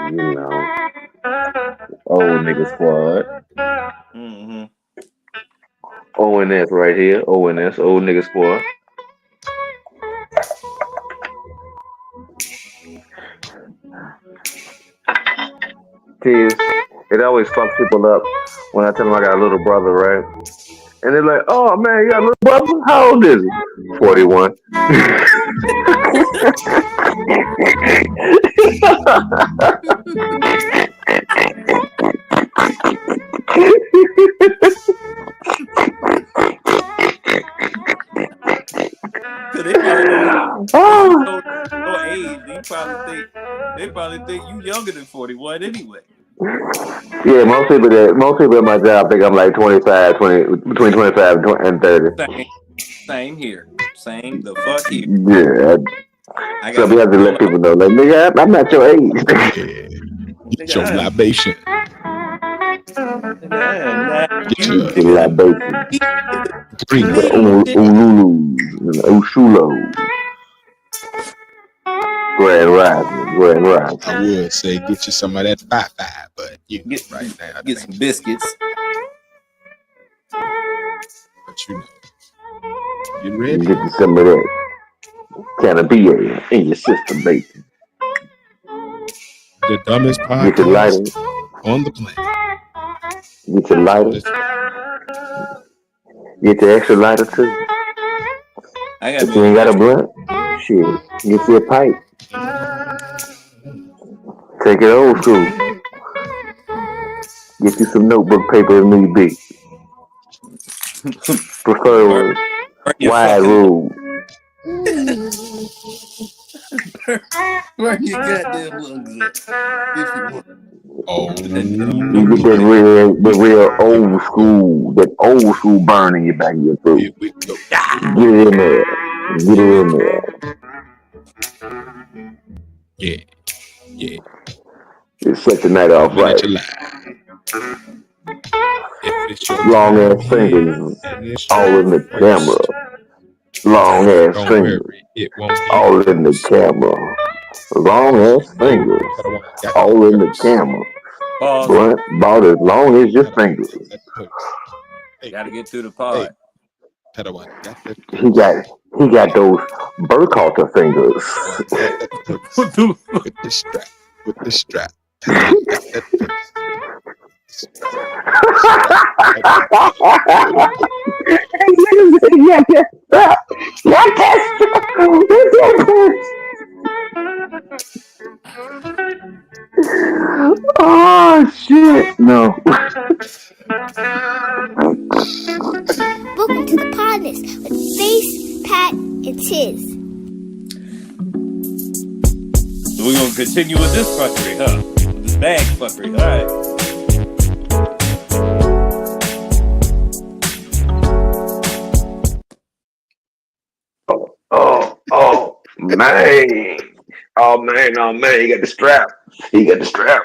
You know, old nigga squad. Mm-hmm. ONS right here. ONS, old nigga squad. Tears. It always fucks people up when I tell them I got a little brother, right? And they're like, "Oh man, you got a little brother? How old is he?" 41. Cause they probably don't know because you Oh. told your age. They probably think you younger than 41 anyway. Yeah, most people at my job think I'm like 25, 20, between 25 and 30. Same, same here. Same the fuck here. Yeah, I so got we a have to roll let up. people know, like, nigga, I'm not your age. Yeah. Get Nigga, your I am. libation. Nigga, I am not Get you, your The nigga. libation, Me is the drink. the me, nigga. ululus, and the ushulos, grand I rising. would say get you some of that 5-5, but you know, Get right now get that some ain't. biscuits. But you know, get ready. Get you some of that cannabis in your system, baby. The dumbest Get your podcast lighter, on the planet. get your lighter, Let's get your extra lighter too. I got If me you an ain't got a extra. blunt, shit, get you a pipe. Take it old school. Get you some notebook paper if need be. burn, Prefer burn your wide fucking lungs. rule. burn, burn your goddamn lungs up if you want. oh That You dumb get that shit. real here old we go. school, that old school burn in your back of your throat. Here we go. Get it in there. Get it in there. Yeah, yeah. Just set the night off Coming at right. you live. If it's your Long time ass here fingers and it's all your in the camera. first, Long ass don't fingers worry, it won't be all your in the worst. camera. Long Cause ass you know fingers Padawan got that all in the purse. camera. Pause. Blunt about as long as your Padawan fingers. got that purse. Hey, Gotta get through the hey, pod. Padawan got that He purse. got he got those Burkhalter fingers. Padawan got that purse What the with the strap. With the strap. Padawan got that purse. Strap. Strap. Padawan got that purse. Yeah, yeah, yeah, oh shit! No. Welcome to the Podnas with Face, Pat, and Tiz. So we're gonna continue with this fuckery, huh? With this bag fuckery. Alright. Oh man! Oh man! Oh man! He got the strap. He got the strap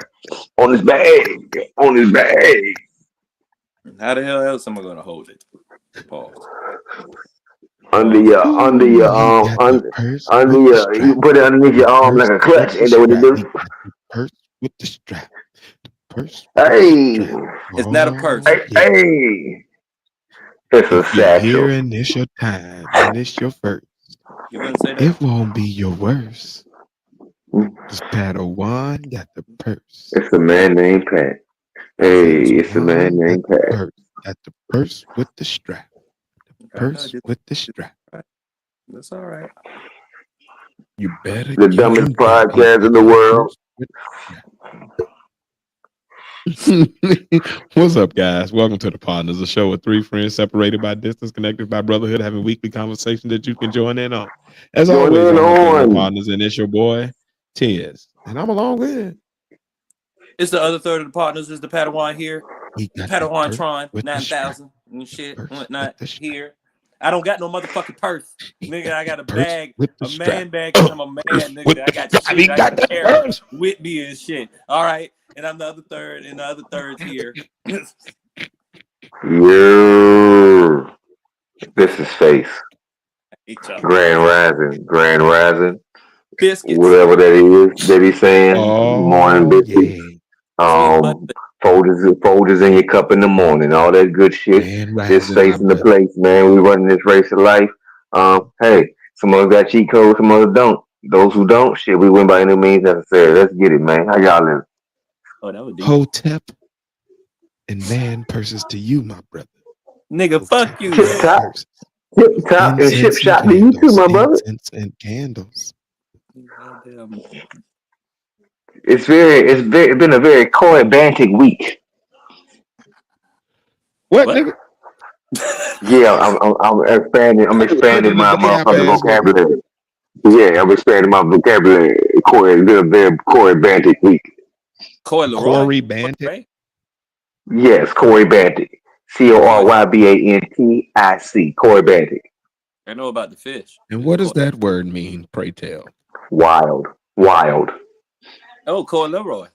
on his bag. On his bag. How the hell else am I gonna hold it? Pause. Under Pause. Ooh, he got the purse under with the your, you strap. put it underneath your arm like Purse a with clutch. the Ain't that what it strap. do? He got the purse with the strap. The purse with the Hey, strap. It's not a Oh purse. hey, yeah. hey! It's a If you're here satchel. and it's your time and it's your first, You wouldn't say that? it won't be your worst. Cause Padawan got the purse. It's a man named Pat. Hey, it's a man Padawan got named the Pat. purse. Got the purse with the strap. I know. Purse with the strap. That's all right. You better The get dumbest him ready. podcast He in the got the world. purse with the strap. What's up, guys? Welcome to the Partners, a show with three friends separated by distance, connected by brotherhood, having weekly conversations that you can join in on. As Join always, in I'm one of your on. partners, and it's your boy, Tiz. And I'm along with It's the other third of the partners. Is the Padawan here? he got the Padawan purse Tron with the strap. 9000 and shit Purse with whatnot the strap. here. I don't got no motherfucking purse, He nigga. got I got the a purse bag, with the a strap. man bag, cause I'm a man, Purse nigga. with I the got strap. He shit I got gotta that carry purse. with me and shit. All right, and I'm the other third, and the other third's here. Yeah. This is Face. Hate y'all. Grand Rising. Grand Rising. biscuits, whatever that is that he's saying. Morning Oh biscuits. yeah, sweet butter. Folders in your cup in the morning. All that good shit. Grand Just Rising, my facing the brother. place, man. We running this race of life. Hey, some of us got cheat codes, some of us don't. Those who don't, shit, we win by any means necessary. Let's get it, man. How y'all living? Oh, that was deep. Hotep and man purses to you, my brother. Nigga, fuck you. Tip top, Purses. tip top, and ship Incense and shot to you too, candles. my brother. Incense and candles. Goddamn. It's been a very coebantic week. What, What? nigga? Yeah, I'm expanding. I'm What expanding did the my gap motherfucking ass nigga? vocabulary. Yeah, I'm expanding my vocabulary. It's been a very coebantic week. Coy Leroy? Corey Bandit. Right? Yes, Corey Bantic. Corybantic. Corey Bantic. I know about the fish. And what does that word mean, pray tell? Wild. Wild. Oh, Coy Leroy.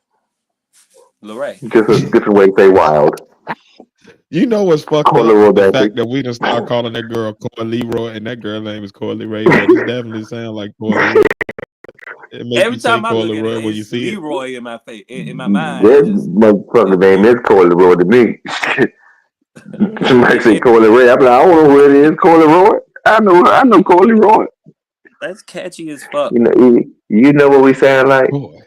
Leroy. Just a different way to say wild. You know what's fucked Corey up? Leroy The Bantic. fact that we just start calling that girl Coy Leroy, and that girl name is Coy Leroy, but it definitely sounds like Coy Leroy. It makes Every you say time I Coy look at Leroy it, when you it's see it. Leroy in my face, in my mind. That It just motherfucker name is Corey Leroy to me. Somebody say Corey Leroy. I'm like, I don't know who it is. Corey Leroy. I know Corey Leroy. that's catchy as fuck. You know what we sound like? Boy,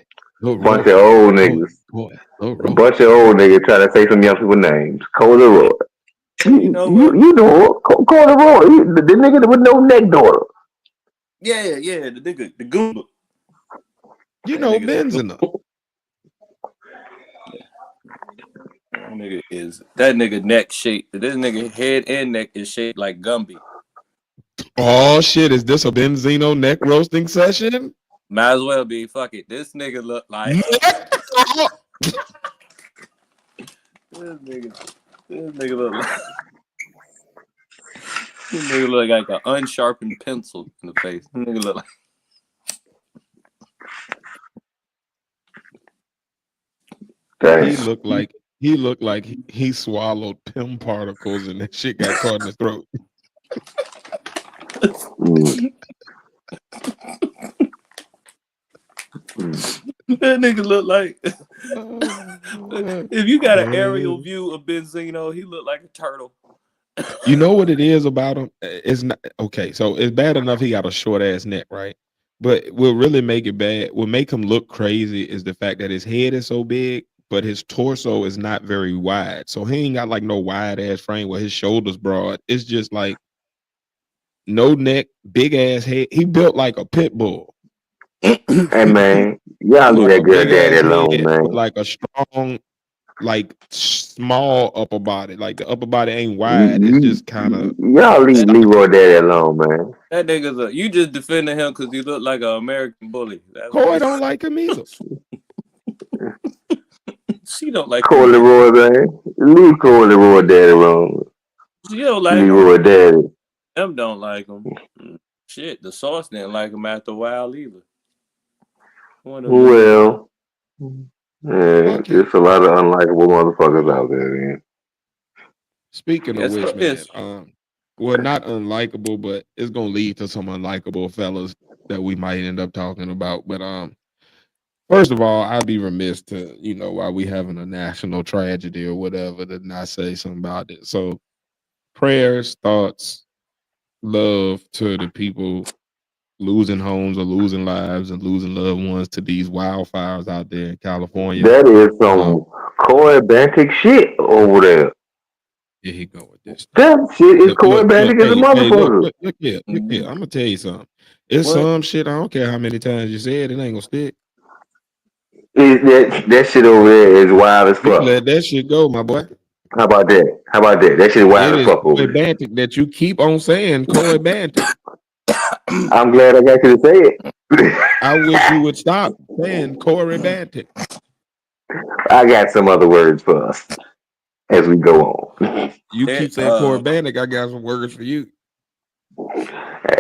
Lil Bunch Roy. of old Boy, niggas. boy, Lil A Roy. bunch of old niggas trying to say some young people names. Corey Leroy. You know what? You know Corey Leroy. The nigga with no neck daughter. Yeah, the nigga, the Goomba. You That know nigga- Ben's in them. That nigga neck shaped. This nigga head and neck is shaped like Gumby. Oh shit, is this a Benzino neck roasting session? Might as well be. Fuck it. This nigga look like this nigga look like this nigga look like an unsharpened pencil in the face. This nigga look like He looked like he swallowed PIM particles and that shit got caught in his throat. that nigga look like if you got an aerial view of Benzino, he look like a turtle. You know what it is about him? It's not okay. So it's bad enough he got a short ass neck, right? But what really make it bad, what make him look crazy is the fact that his head is so big, but his torso is not very wide. So he ain't got like no wide ass frame where his shoulders broad. It's just like no neck, big ass head. He built like a pit bull. Hey man, y'all leave Like that a good big daddy ass alone, head man. with like a strong, like small upper body. Like the upper body ain't wide. It's just kind of Y'all leave Leroy daddy alone, man. That nigga's you just defending him because he look like an American bully. Coy don't like him either. She don't like Corey him. Leroy, man. Leave Corey Leroy daddy alone. She don't like Leroy him. daddy. Them don't like him. Shit, the Sauce didn't like him after a while either. Well, yeah, there's a lot of unlikable motherfuckers out there, man. Speaking of which, yes. man, well, not unlikable, but it's gonna lead to some unlikable fellas that we might end up talking about. But first of all, I'd be remiss to, while we having a national tragedy or whatever, to not say something about it. So prayers, thoughts, love to the people losing homes or losing lives and losing loved ones to these wildfires out there in California. That is some Corey Bantic shit over there. Here he go with this. That shit is Corey Bantic as a motherfucker. Look here. I'm gonna tell you something. It's some shit. I don't care how many times you say it. It ain't gonna stick. That shit over there is wild as fuck. Let that shit go, my boy. How about that? That shit wild as fuck. Coy Bantic that you keep on saying, Coy Bantic. I'm glad I got you to say it. I wish you would stop saying Cory Bantic. I got some other words for us as we go on. You keep saying Cory Bantic, I got some words for you.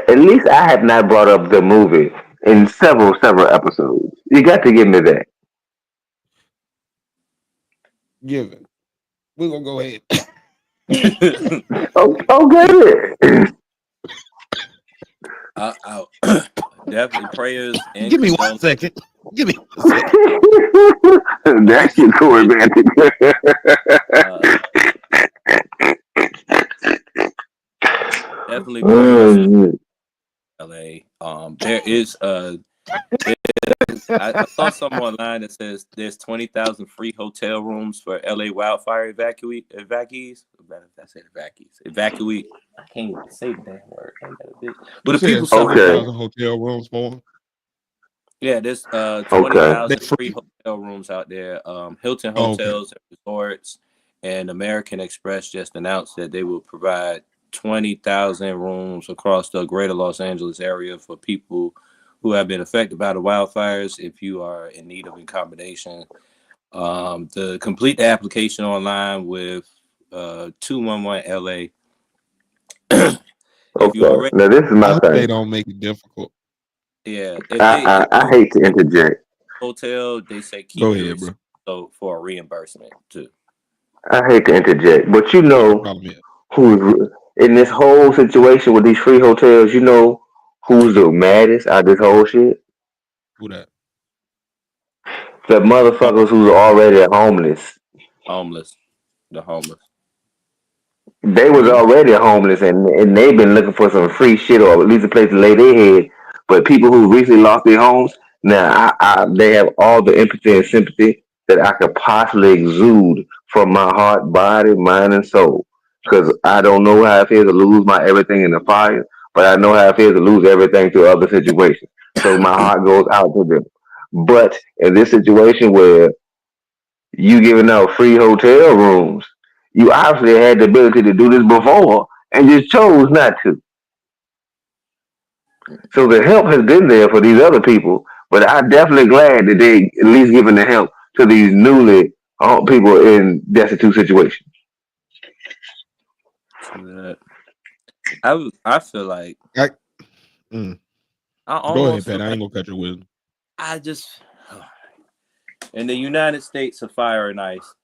At least I have not brought up the movie in several episodes. You got to give me that. Give it. We're gonna go ahead. Okay. definitely prayers and Give me 1 condolences. second. Give me 1 second. That's your cool advantage. Uh, definitely prayers and Oh, LA. There is I saw something online that says there's 20,000 free hotel rooms for LA wildfire evacuees. I said evacuee. I can't even say the damn word. Ain't that a bitch? But You the people said suffering from 20,000 hotel rooms for them. yeah, there's okay. 20,000 That free free? hotel rooms out there. Hilton Oh, okay. Hotels and Resorts and American Express just announced that they will provide 20,000 rooms across the greater Los Angeles area for people who have been affected by the wildfires. If you are in need of accommodation, to complete the application online with 211 LA. If you Okay. already Now this is I my hope they thing. don't make it difficult. yeah, I, if I, I you hate to interject. hotel, they say Go keep your ahead, receipt bro. so for a reimbursement too. I hate to interject, but you What the know problem is? who's in this whole situation with these free hotels. You know who's the maddest out of this whole shit? Who that? The motherfuckers who's already homeless. Homeless, the homeless. They was Really? already homeless and they've been looking for some free shit or at least a place to lay their head. But people who recently lost their homes, now they have all the empathy and sympathy that I could possibly exude from my heart, body, mind, and soul. Because I don't know how it feels to lose my everything in the fire, but I know how it feels to lose everything to other situations. So my heart goes out to them. But in this situation where you giving out free hotel rooms. You obviously had the ability to do this before and just chose not to. So the help has been there for these other people, but I'm definitely glad that they at least giving the help to these newly people in destitute situations. To that, I feel like I, mm. I Go ahead, almost Pat. feel I ain't like gonna cut your wisdom. I just in the United States of fire and ice,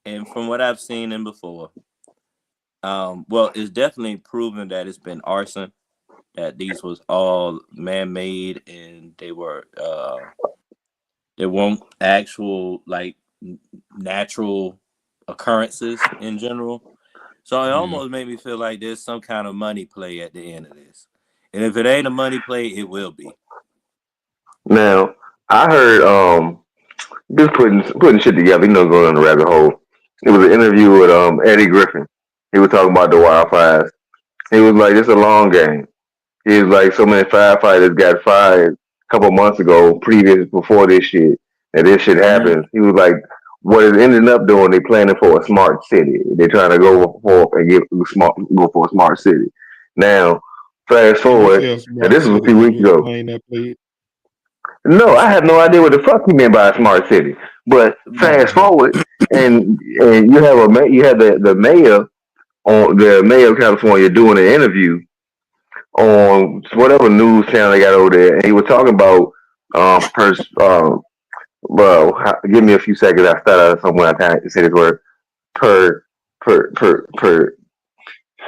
and from what I've seen in before, well, it's definitely proven that it's been arson. That these was all man-made and they weren't actual like natural occurrences in general. So it Yeah. almost made me feel like there's some kind of money play at the end of this. And if it ain't a money play, it will be. Now, I heard just putting shit together, going on the rabbit hole. It was an interview with Eddie Griffin. He was talking about the wildfires. He was like, "It's a long game." He was like, so many firefighters got fired a couple months ago, previous before this shit, and this shit Mm-hmm. happens. He was like, what it ended up doing, they planning for a smart city. They're trying to go for a smart city. Now, fast When you forward, say a and smart this was a city, few can weeks you ago. explain that, please? No, I had no idea what the fuck he meant by a smart city. But Oh, fast okay. forward, and you have the mayor on the mayor of California doing an interview on whatever news channel they got over there, and he was talking about well, give me a few seconds. I started somewhere. I can't say this word. Per per.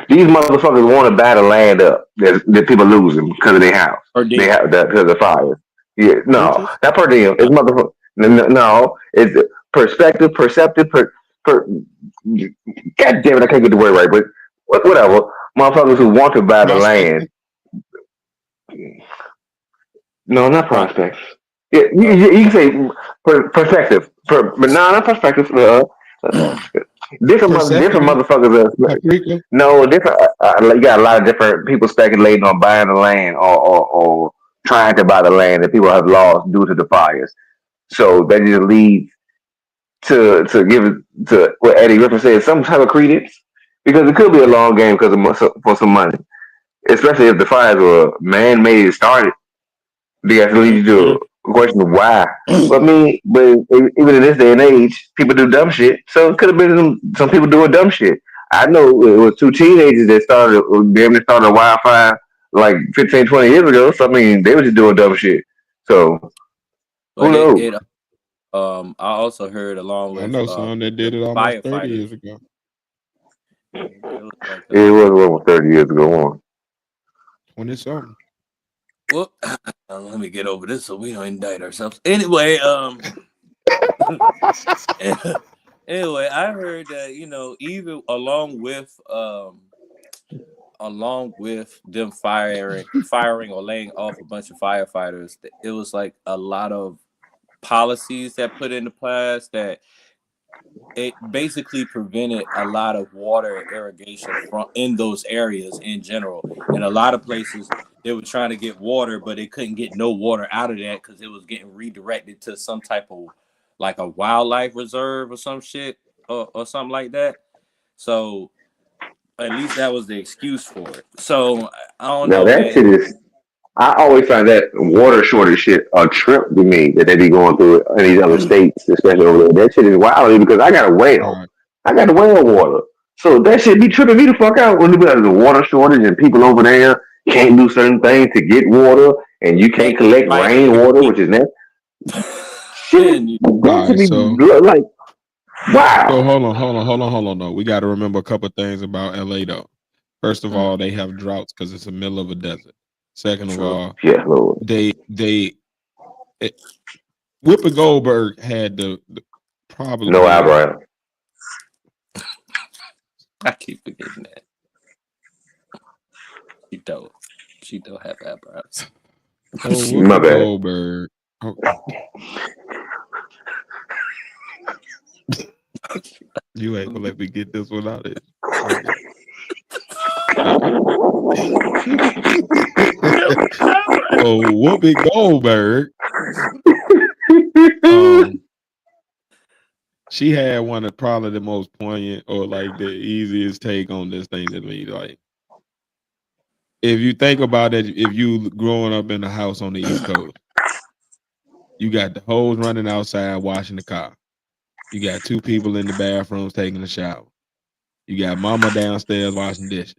These motherfuckers want to buy the land up that people losing because of their house. Per They diem. have that because of the fires. Yeah, no, Renters? not per diem. It's motherfucker. No, it's perspective, perceptive. Per, God damn it, I can't get the word right, but whatever. Motherfuckers who want to buy the land. Prospecting? No, not Pro- prospects. Yeah, uh, you can say perspective, but no, not perspective. Different Persephone? motherfuckers. Paprika? No, different. You got a lot of different people speculating on buying the land or trying to buy the land that people have lost due to the fires. So that just leads to give it to what Eddie Griffin said, some type of credence because it could be a long game because for some money, especially if the fires were man-made started. They have to lead you mm-hmm. to a question of why. But I mean, but even in this day and age, people do dumb shit. So it could have been some people doing dumb shit. I know it was two teenagers that started a wildfire like 15, 20 years ago. So I mean, they were just doing dumb shit. So who But knows? I also heard along I with know some that the did it almost 30 firefighters. years ago. There was like It was almost 30 years ago. 20-something. Well, let me get over this so we don't indict ourselves. Anyway, anyway, I heard that even along with them firing or laying off a bunch of firefighters, it was like a lot of policies that put into place that it basically prevented a lot of water irrigation from in those areas in general. In a lot of places, they were trying to get water, but they couldn't get no water out of that because it was getting redirected to some type of like a wildlife reserve or some shit or something like that. So at least that was the excuse for it. So I don't Now know, that shit man. is. I always find that water shortage shit a trip to me that they be going through it in these other states, especially over there. That shit is wild to me because I got a well. Right. I got the well water. So that shit be tripping me the fuck out when there's a water shortage and people over there can't do certain things to get water and you And can't collect right, rainwater, which is that shit. and That All should right. be So like wow. hold on. No, we got to remember a couple things about LA though. First of all, they have droughts because it's the middle of a desert. Second of true. all, Yeah, Lord. they it, Whoopi Goldberg had the No probably eyebrow. I keep forgetting that. She don't. She don't have eyebrows. My Whoopi bad. Goldberg. Oh, you ain't gonna let me get this one out of it. Okay. All right. So Whoopi Goldberg, um, she had one of probably the most poignant or like the easiest take on this thing to me. Like, if you think about it, if you growing up in a house on the East Coast, you got the hose running outside washing the car. You got two people in the bathrooms taking a shower. You got mama downstairs washing dishes.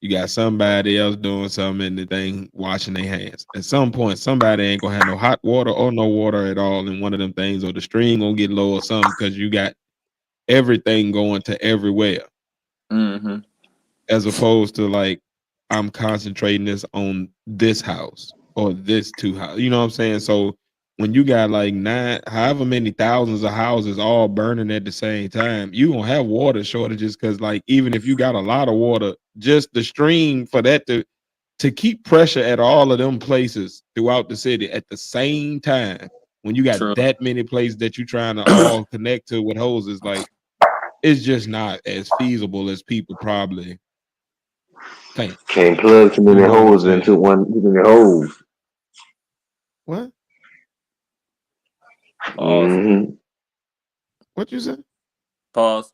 You got somebody else doing something in the thing, washing their hands. At some point, somebody ain't gonna have no hot water or no water at all in one of them things, or the stream gonna get low or something because you got everything going to everywhere. Mm-hmm. As opposed to like I'm concentrating this on this house or this two house. You know what I'm saying? So when you got like however many thousands of houses all burning at the same time, you gonna have water shortages because like even if you got a lot of water, just the stream for that to keep pressure at all of them places throughout the city at the same time, when you got True. that many places that you're trying to all connect to with hoses, like it's just not as feasible as people probably think. Can't plug too You many know what I'm holes saying? into one too many holes. What? Pause. Hmm. What you said? Pause.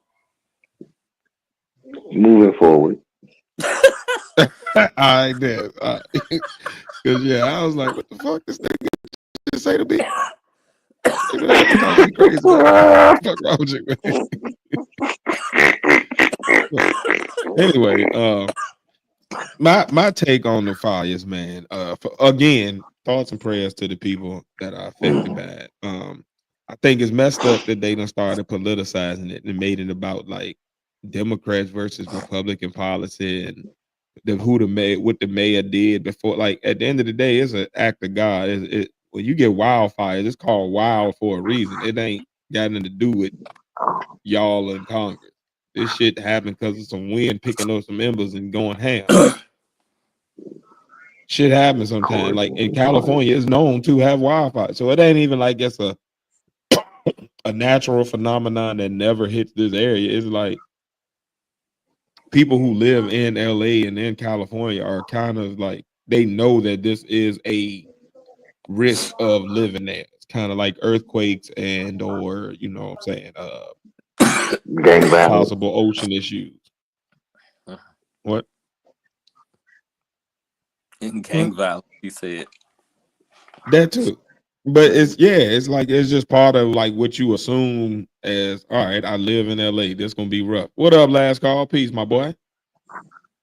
Moving forward. I did. Because yeah, I was like, what the fuck this nigga just say to me? You know, you talking to me crazy, man. Fuck wrong with you, man? Anyway, my take on the fires, man. Again, thoughts and prayers to the people that are affected by it. I think it's messed up that they done started politicizing it and made it about like Democrats versus Republican policy and what the mayor did before. Like at the end of the day, it's an act of God. When you get wildfires, it's called wild for a reason. It ain't got nothing to do with y'all in Congress. This shit happened because of some wind picking up some embers and going ham. Shit happens Of sometimes. course. Like in California, it's known to have wildfire, so it ain't even like it's a natural phenomenon that never hits this area. It's like people who live in LA and in California are kind of like they know that this is a risk of living there. It's kind of like earthquakes and or you know what I'm saying, Gang violence. possible ocean issues. What? In What? gang violence, he said. That too. But it's like it's just part of like what you assume as all right, I live in LA. This gonna be rough. What up, last call? Peace, my boy.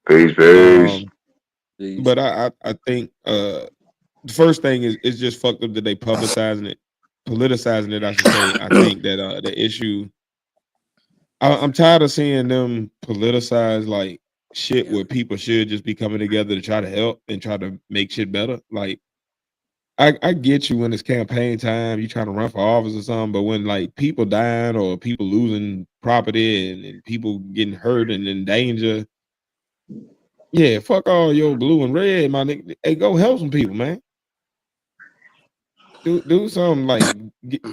Peace, peace. Um, Please. but I think the first thing is it's just fucked up that they politicizing it, I should say. I think that the issue I'm tired of seeing them politicize like shit Yeah. where people should just be coming together to try to help and try to make shit better. Like I get you when it's campaign time, you trying to run for office or something, but when like people dying or people losing property and people getting hurt and in danger, yeah, fuck all your blue and red, my nigga. Hey, go help some people, man. Do something like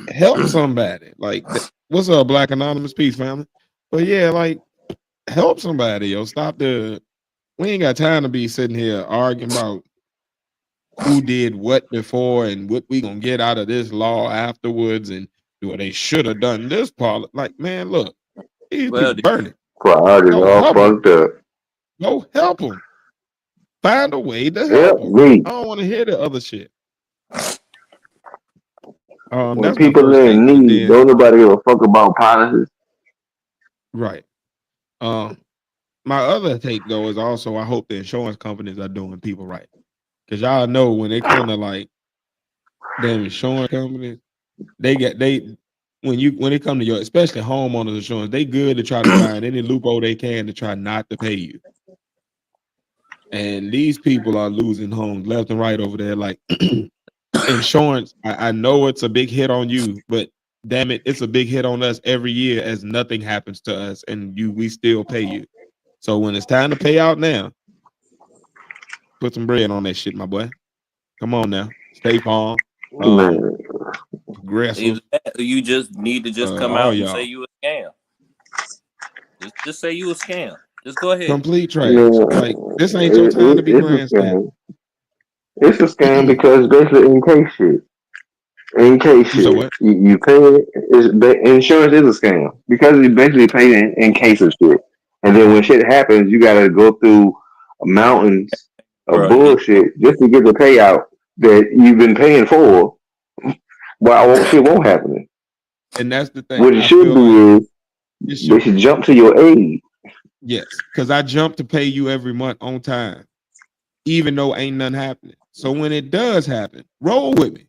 help somebody. Like, what's up, Black Anonymous Peace family? But yeah, like help somebody, yo. Stop the. We ain't got time to be sitting here arguing about who did what before and what we gonna get out of this law afterwards and well, they should have done this part. Like, man, look, these Well, people burning. Priorities Go all help them. fucked up. Go help them. Find a way to Yep, help them. me. I don't want to hear the other shit. When That's my people first are take. in And need, then don't nobody give a fuck about policies. right. My other take though is also I hope the insurance companies are doing people right. Cause y'all know when it come to like them insurance companies, they when it come to your especially homeowners insurance, they good to try to find any loophole they can to try not to pay you. And these people are losing homes left and right over there. Like insurance, I know it's a big hit on you, but damn it, it's a big hit on us every year as nothing happens to us and we still pay you. So when it's time to pay out now, put some bread on that shit, my boy. Come on now. State Farm, Man, Progressive, either that or you just need to just come all out and say y'all. you a scam. Just say you a scam. Just go ahead. Complete trash. man, Like this ain't your time to be it's a grandstanding. scam. It's a scam because basically in case shit. In case You said shit. what? You pay it. Insurance is a scam because you basically pay in case of shit. And then when shit happens, you gotta go through mountains of Bro, you bullshit just to get the payout that you've been paying for. While shit won't happen. And that's the thing. What it I should feel like do is it they should should jump to your aid. yes, because I jump to pay you every month on time, even though ain't nothing happening. So when it does happen, roll with me.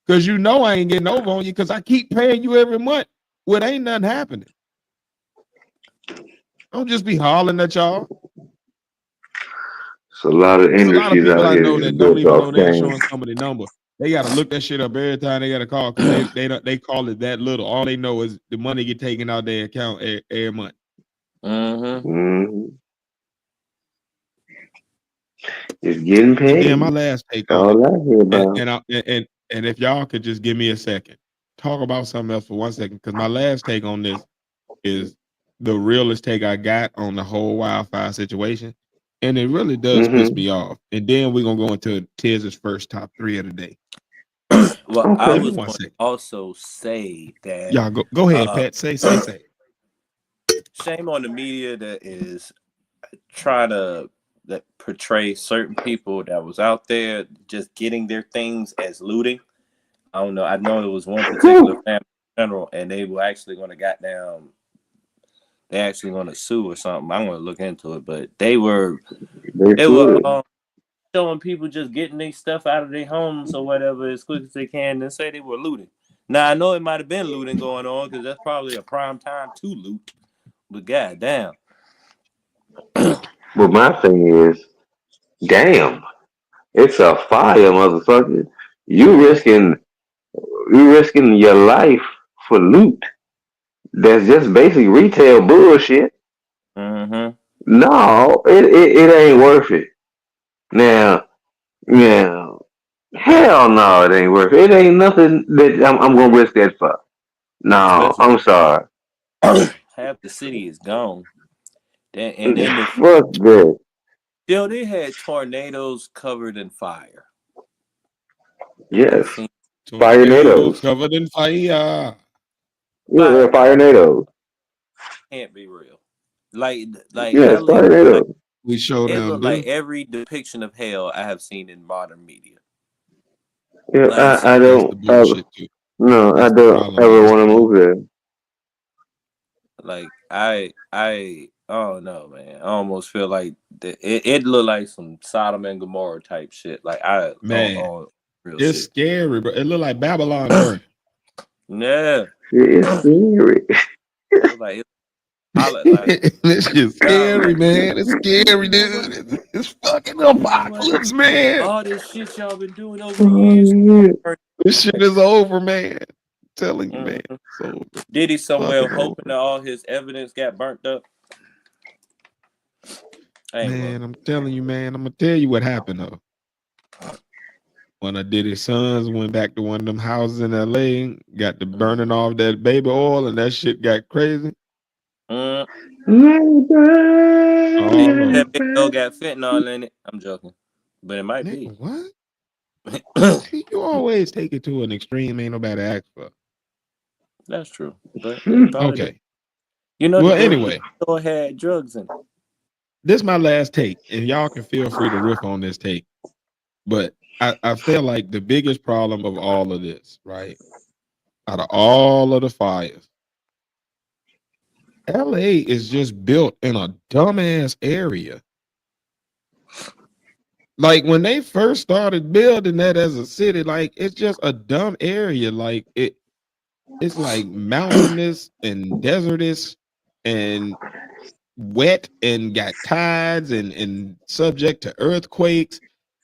Because you know I ain't getting over on you because I keep paying you every month when ain't nothing happening. Don't just be hollering at y'all. It's a lot of There's a lot of industries people out I here know that's that don't built even off know their scams. insurance company number. They got to look that shit up every time they got a call because they call it that little. All they know is the money get taken out their account every month. mm-hmm. Mm-hmm. It's getting And then my paid. last take That's on it, all I hear about. and if y'all could just give me a second, talk about something else for 1 second because my last take on this is the realest take I got on the whole wildfire situation, and it really does piss Mm-hmm. me off. And then we're gonna go into Tiz's first top 3 of the day. Well, I Give me Okay. was 1 going to second. also say that Y'all go ahead, uh, Pat. Say. shame on the media that is trying to that portray certain people that was out there just getting their things as looting. I don't know. I know it was one particular Whew. family in general, and they were actually going to goddamn. They actually going to sue or something. I'm going to look into it, but they were They they were should. showing people just getting their stuff out of their homes or whatever as quick as they can, and say they were looting. Now I know it might have been looting going on because that's probably a prime time to loot. But goddamn, But my thing is, damn, it's a fire, motherfucker. You risking you risking your life for loot. That's just basically retail bullshit. mm-hmm. No, it ain't worth it. Now, yeah, hell no, it ain't worth it. It ain't nothing that I'm gonna risk that for. No, Especially I'm sorry. half the city is gone. And in the Fuck that. still they had tornadoes covered in fire. I Yes, seen Tornadoes firenadoes. covered in fire. Yeah, fire they're firenadoes. can't be real. Like Yes, hell, it looked like firenadoes. We show it them looked like do. every depiction of hell I have seen in modern media. Yeah, Like I That's the don't. bullshit too. No, I That's the don't problem with ever this want to stuff. move there. like I don't know, man. I almost feel like it looked like some Sodom and Gomorrah type shit. Like I Man, on real it's shit. scary, bro. It look like Babylon burning. Yeah, Shit, it's scary. it looked like Holla, like, This shit's nah, scary, man. It's scary, you know what? dude. It's fucking You know what? apocalypse, man. All this shit y'all been doing over the years. Oh, This shit is over, man. I'm telling you, man. Mhm. It's over. Diddy somewhere Fucking hoping over. that all his evidence got burnt up. I ain't Man, look. I'm telling you, man. I'm gonna tell you what happened though. When I did his sons went back to one of them houses in LA, got to burning off that baby oil, and that shit got crazy. Mm. They All that over. big dog got fentanyl in it. I'm joking, but it might be. Nigga, what? See, you always take it to an extreme. Ain't nobody ask for. That's true, but it probably did. Okay. You know, Well, the anyway, store had drugs in it. this is my last take, and y'all can feel free to riff on this take. But I feel like the biggest problem of all of this, right? Out of all of the fires, LA is just built in a dumbass area. Like when they first started building that as a city, like it's just a dumb area. Like it's like mountainous and desertous and wet and got tides and subject to earthquakes.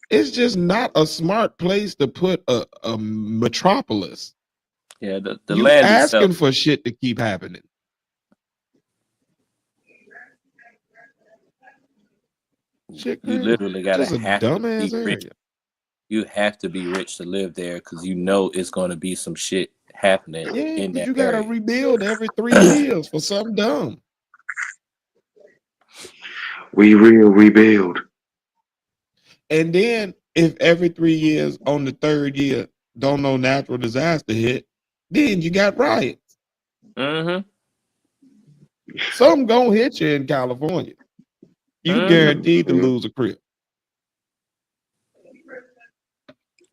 It's just not a smart place to put a metropolis. Yeah, the You land itself. asking for shit to keep happening. Shit You crazy. literally gotta Just a have to be dumbass rich. area. You have to be rich to live there because you know it's gonna be some shit happening Yeah, in because that you gotta area. rebuild every 3 years for something dumb. we will rebuild. And then if every 3 years on the third year don't no natural disaster hit, then you got riots. Mm-hmm. Something gonna hit you in California. You Mm-hmm. guaranteed to lose a crib.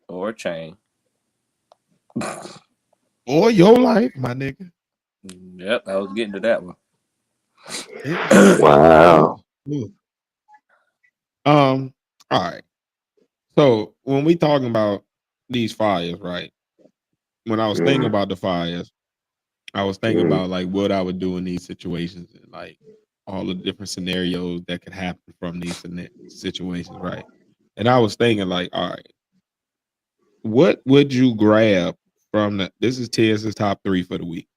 Or a chain. Or your life, my nigga. Yep, I was getting to that one. It just Wow. ooh. All right. So when we talking about these fires, right? When I was thinking Mm, about the fires, I was thinking mm, about like what I would do in these situations and like all the different scenarios that could happen from these situations, right? And I was thinking like, all right, what would you grab from the? This is TS's top three for the week.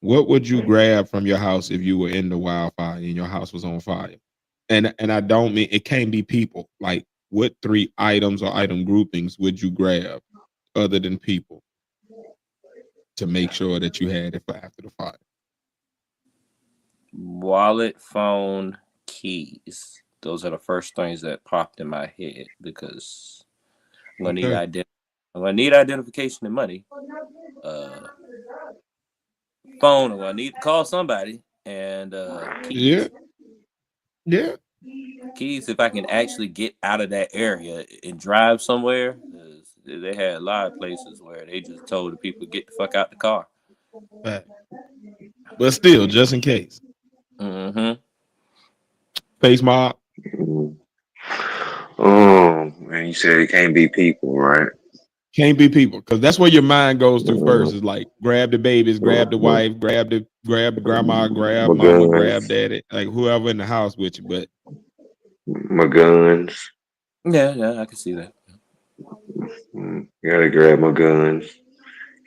What would you grab from your house if you were in the wildfire and your house was on fire? And I don't mean it can't be people. Like what three items or item groupings would you grab other than people to make sure that you had it for after the fire? Wallet, phone, keys. Those are the first things that popped in my head because I'm gonna need Okay. I'm gonna need identification and money. Phone. I'm gonna need to call somebody and Yeah. keys. Yeah. Keys if I can actually get out of that area and drive somewhere. 'Cause they had a lot of places where they just told the people get the fuck out the car. Fact. But still, just in case. Mm-hmm. Face mob. mm. Oh man, you said it can't be people, right? Can't be people. Because that's where your mind goes to first. Mm, Is like grab the babies, grab the my, wife, grab the grandma, grab my mama, grab guns, daddy, like whoever in the house with you. But my guns. Yeah, I can see that. Gotta grab my guns.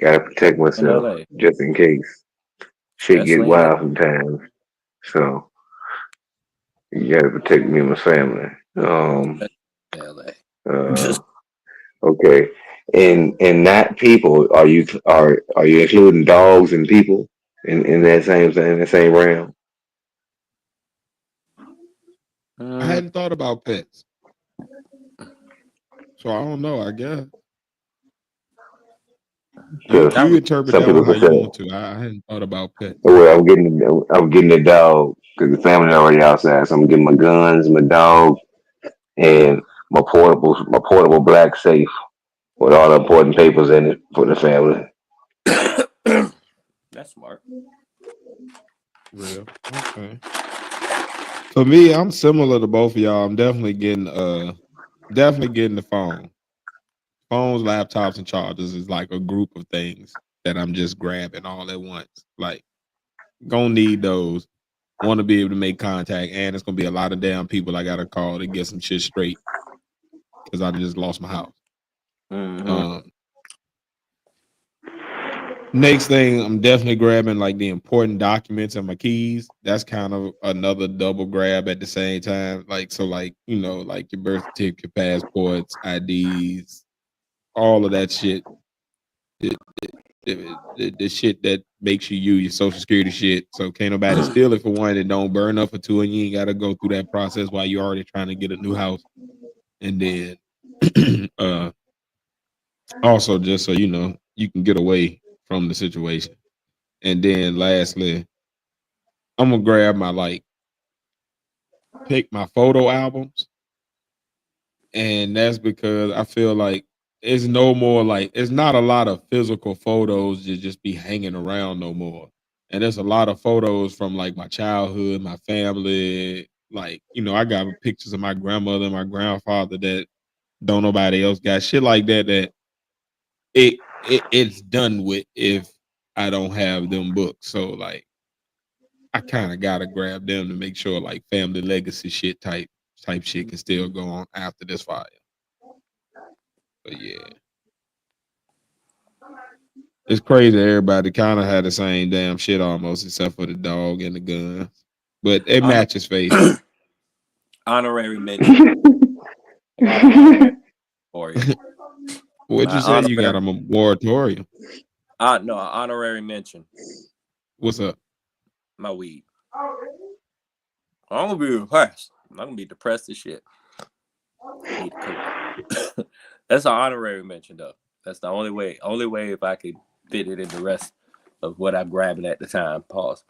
Gotta protect In myself LA, just in case shit get especially in LA. wild sometimes. So you gotta protect me and my family. LA. Uh, okay. And not people. Are you including dogs and people in that same thing, in the same realm? I Mm, hadn't thought about pets. So I don't know, I guess. You Because not you really. interpret some that people one how can you say, want to. I hadn't thought about pets. "Well, I'm getting the dog because the family already outside. So I'm getting my guns, my dog, and my portable black safe with all the important papers in it for the family." That's smart. Real. Okay. For me, I'm similar to both of y'all. I'm definitely getting the phone. Phones, laptops, and chargers is like a group of things that I'm just grabbing all at once. Like, gonna need those. want to be able to make contact, and it's gonna be a lot of damn people I gotta call to get some shit straight because I just lost my house. Mm-hmm. Next thing, I'm definitely grabbing like the important documents and my keys. That's kind of another double grab at the same time. Like so, like like your birth certificate, passports, IDs, all of that shit. The, the shit that makes you your social security shit. So can't nobody steal it for one, and don't burn up for two, and you ain't got to go through that process while you're already trying to get a new house. And then, also just so you can get away from the situation. And then lastly, I'm gonna grab pick my photo albums, and that's because I feel like it's no more like it's not a lot of physical photos to just be hanging around no more. And there's a lot of photos from like my childhood, my family. Like, I got pictures of my grandmother and my grandfather that don't nobody else got. Shit like that it's done with if I don't have them books. So like I kind of gotta grab them to make sure like family legacy shit type shit can still go on after this fire. But yeah, it's crazy. Everybody kind of had the same damn shit almost, except for the dog and the guns. But it Honor- matches face. honorary mention. I got an honorary for you. What'd My you say? You honorary, got a moratorium? no, an honorary mention. What's up? My weed. I'm gonna be depressed. I'm gonna be depressed as shit. Need to cook. That's an honorary mention though. That's the only way. Only way if I could fit it in the rest of what I'm grabbing at the time. Pause.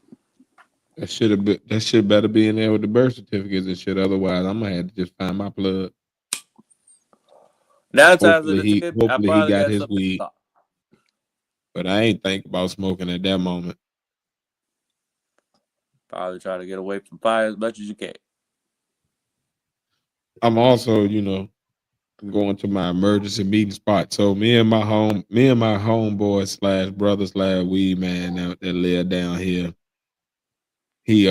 That should have been. That shit better be in there with the birth certificates and shit. Otherwise, I'm gonna have to just find my plug. 9 times out Hopefully of he. 10, I Hopefully he probably got got his something to weed. stop. But I ain't think about smoking at that moment. Probably try to get away from fire as much as you can. I'm also, going to my emergency meeting spot. So me and my homeboy slash brother slash weed man that live down here. He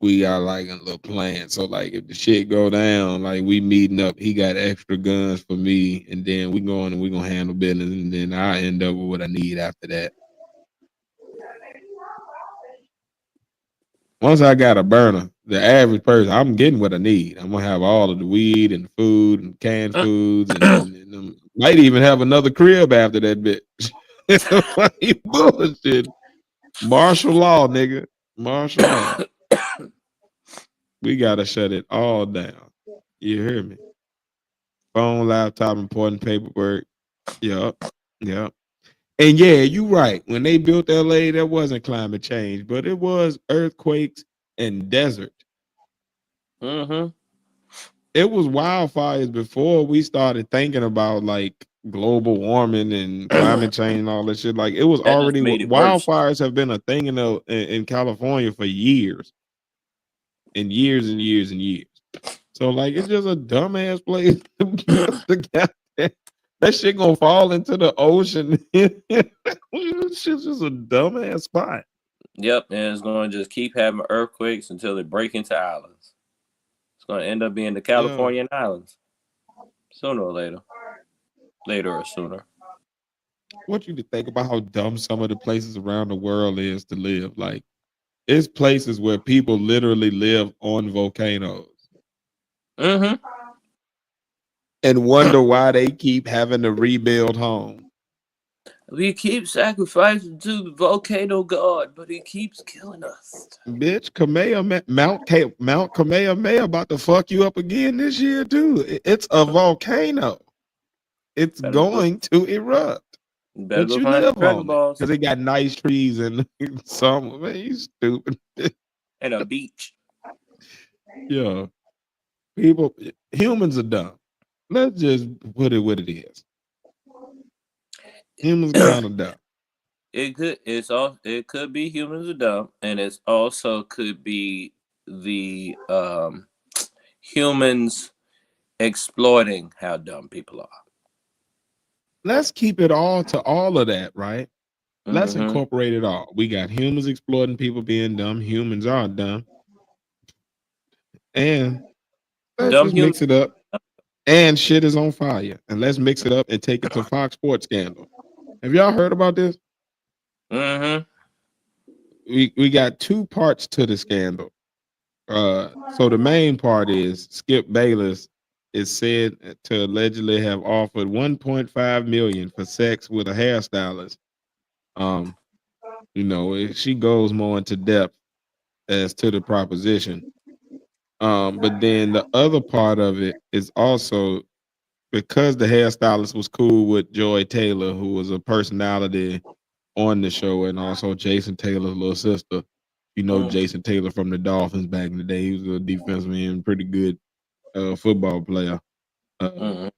we got like a little plan. So like if the shit go down, like we meeting up, he got extra guns for me, and then we going and we gonna handle business, and then I end up with what I need after that. Once I got a burner, the average person, I'm getting what I need. I'm gonna have all of the weed and food and canned foods, and might even have another crib after that bitch. Like bullshit. Martial law, nigga. Martial law. We gotta shut it all down. You hear me? Phone, laptop, important paperwork. Yep. Yep. And yeah, you right. When they built LA, there wasn't climate change, but it was earthquakes and desert. Mm-hmm. It was wildfires before we started thinking about like global warming and climate change and all that shit. Like it was That just already made it worse. wildfires have been a thing in California for years and years and years and years. So like it's just a dumbass place to build the goddamn. That shit gonna fall into the ocean. Shit's just a dumbass spot. Yep, and it's going to just keep having earthquakes until they break into islands. It's going to end up being the Yeah. Californian islands sooner or later. Later or sooner. What you to think about how dumb some of the places around the world is to live? Like it's places where people literally live on volcanoes Mm-hmm. and wonder why they keep having to rebuild homes. We keep sacrificing to the volcano god, but he keeps killing us. Bitch, Mount Kamehameha about to fuck you up again this year too. It's a volcano. It's Better go, going to erupt, better but go you find the live Dragon on it Balls because it got nice trees and some. Man, you stupid. and a beach. Yeah, humans are dumb. Let's just put it what it is. Humans kind of dumb. It could be humans are dumb, and it's also could be the humans exploiting how dumb people are. Let's keep it all to all of that, right? Let's Mm-hmm. incorporate it all. We got humans exploiting people being dumb. Humans are dumb. And let's Dumb just human. mix it up. And shit is on fire. And let's mix it up and take it to Fox Sports scandal. Have y'all heard about this? Mm-hmm. We got two parts to the scandal. So the main part is Skip Bayless is said to allegedly have offered 1.5 million for sex with a hairstylist. Um, she goes more into depth as to the proposition. But then the other part of it is also because the hairstylist was cool with Joy Taylor, who was a personality on the show, and also Jason Taylor's little sister. Jason Taylor from the Dolphins back in the day. He was a defensive end, pretty good football player. Mm-hmm.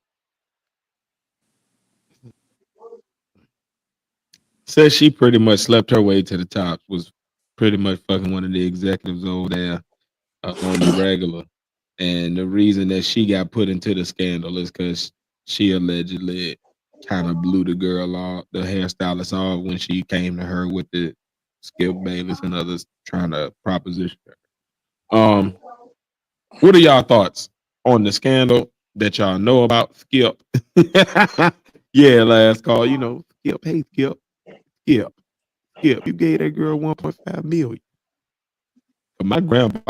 Says she pretty much slept her way to the top. Was pretty much fucking one of the executives over there on the regular. And the reason that she got put into the scandal is because she allegedly kind of blew the girl off, the hairstylist off, when she came to her with the Skip Bayless and others trying to proposition her. What are y'all thoughts on the scandal that y'all know about? Skip. Yeah, last call. Skip. Hey, Skip. Skip. Skip. You gave that girl 1.5 million. My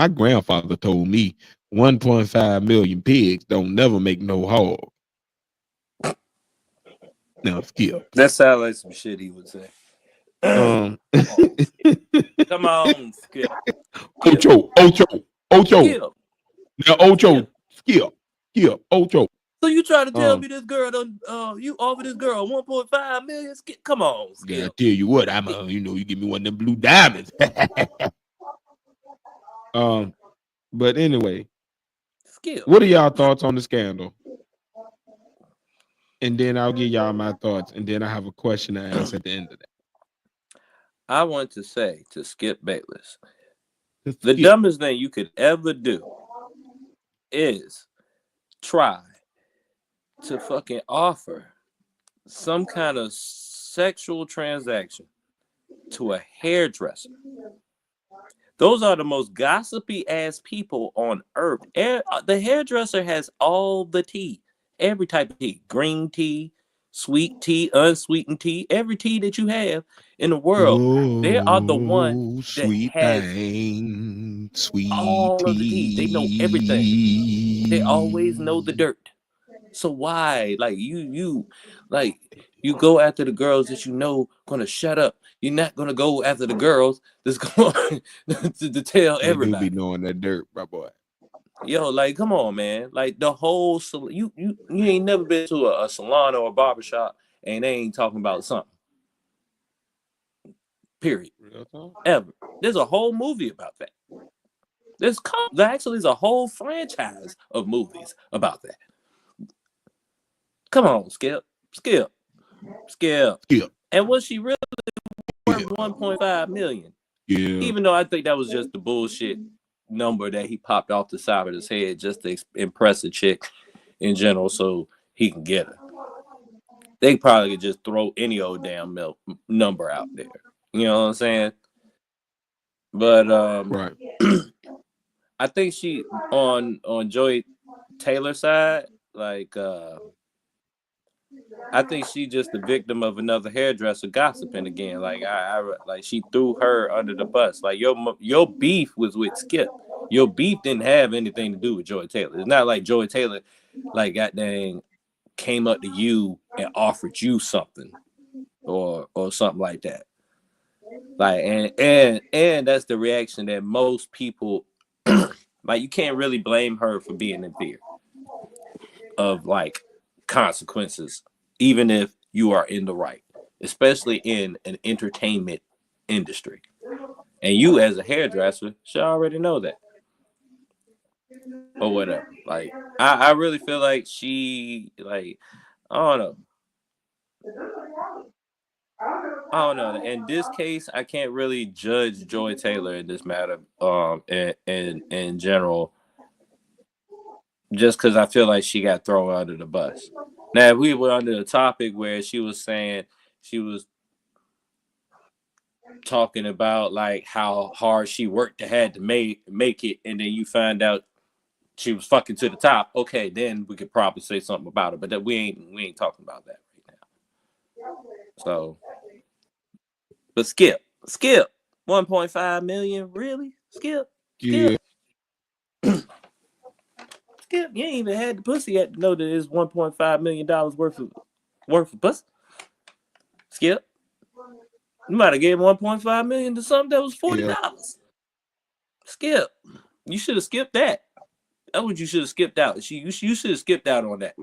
grandfather told me 1.5 million pigs don't never make no hog. Now, Skip. That sounds like some shit he would say. Um, Come on, Skip. Ocho. Skip. Now, Ocho. Skip. Ocho. So you trying to tell Um, me this girl you offer this girl 1.5 million? Skip. Come on, yeah, I Skip. tell you what, I'm you give me one of them blue diamonds. But anyway, Skip. what are y'all thoughts on the scandal? And then I'll give y'all my thoughts, and then I have a question to ask at the end of that. I want to say to Skip Bayless, Just the Skip. dumbest thing you could ever do is try to fucking offer some kind of sexual transaction to a hairdresser. Those are the most gossipy ass people on earth. The hairdresser has all the tea, every type of tea, green tea, sweet tea, unsweetened tea, every tea that you have in the world. They are the one Oh, that sweet has thing, sweet all of the tea. They know everything. They always know the tea. dirt. So why, like you go after the girls that you know gonna shut up. You're not gonna go after the girls that's going to tell They do be everybody. knowing that dirt, my boy. Yo, like, come on, man. Like the whole you ain't never been to a salon or a barbershop and they ain't talking about something. Period. Ever. There's a whole movie about that. There actually is a whole franchise of movies about that. Come on, Skip. And was she really worth 1.5 million? Yeah. Even though I think that was just the bullshit number that he popped off the side of his head just to impress a chick in general so he can get her. They probably could just throw any old damn number out there. You know what I'm saying? But Right. I think she on Joy Taylor's side, like I think she just the victim of another hairdresser gossiping again. Like like she threw her under the bus. Like your beef was with Skip. Your beef didn't have anything to do with Joy Taylor. It's not like Joy Taylor, like goddamn, came up to you and offered you something, or something like that. Like and that's the reaction that most people like. You can't really blame her for being in fear of like consequences, even if you are in the right, especially in an entertainment industry. And you as a hairdresser should already know that. Or whatever. Like I really feel like she like I don't know. I don't know. In this case, I can't really judge Joy Taylor in this matter, in general, just because I feel like she got thrown under the bus. Now, if we were under the topic where she was saying she was talking about like how hard she worked to had to make it, and then you find out she was fucking to the top. Okay, then we could probably say something about it, but that we ain't talking about that right now. So, but Skip, 1.5 million, really? Skip, Yeah, Skip, you ain't even had the pussy yet to know that it's $1.5 million worth of pussy. Skip, you might have gave 1.5 million to something that was $40. yeah. Skip, you should have skipped that. That's what you should have skipped out. You should have skipped out on that.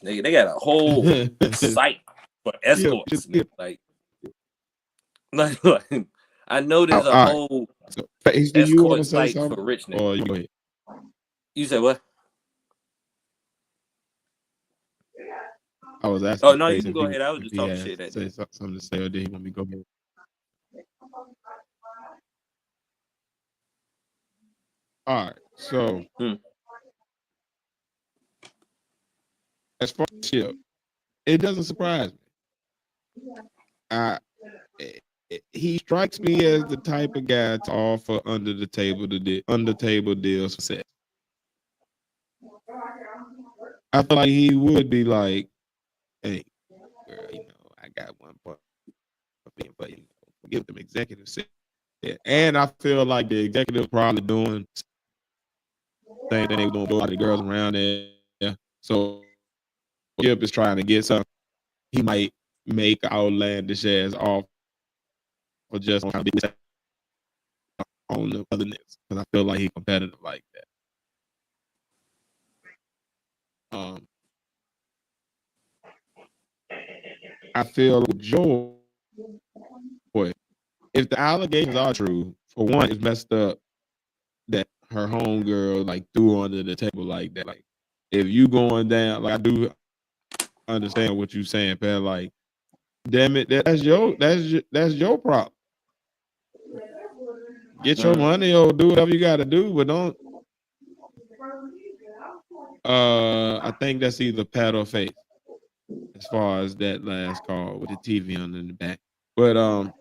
They got a whole site for escorts. Yeah. Like, I know there's a All right. whole So, Face, do you want to escort say site something? for rich niggas. Or you go ahead. You said what? I was asking. Oh no, you Face can if go he, ahead. I was if just he talking has shit at say you. something to say, or did he want me to go ahead? All right. So as far as Chip, it doesn't surprise me. He strikes me as the type of guy to offer under the table deals for sex. I feel like he would be like, "Hey, girl, I got 1.5 million, but give them executive sex." And I feel like the executive probably doing same thing they were doing for a lot of the girls around there. So Chip is trying to get something. He might make outlandish ass offer just on the other niggas because I feel like he's competitive like that. I feel with Joy, if the allegations are true, for one, it's messed up that her homegirl like threw under the table like that. Like, if you going down, like I do understand what you're saying, Pat. Like, damn it, that's your problem. Get your money or do whatever you got to do, but don't. I think that's either Pat or Face as far as that last call with the TV on in the back. But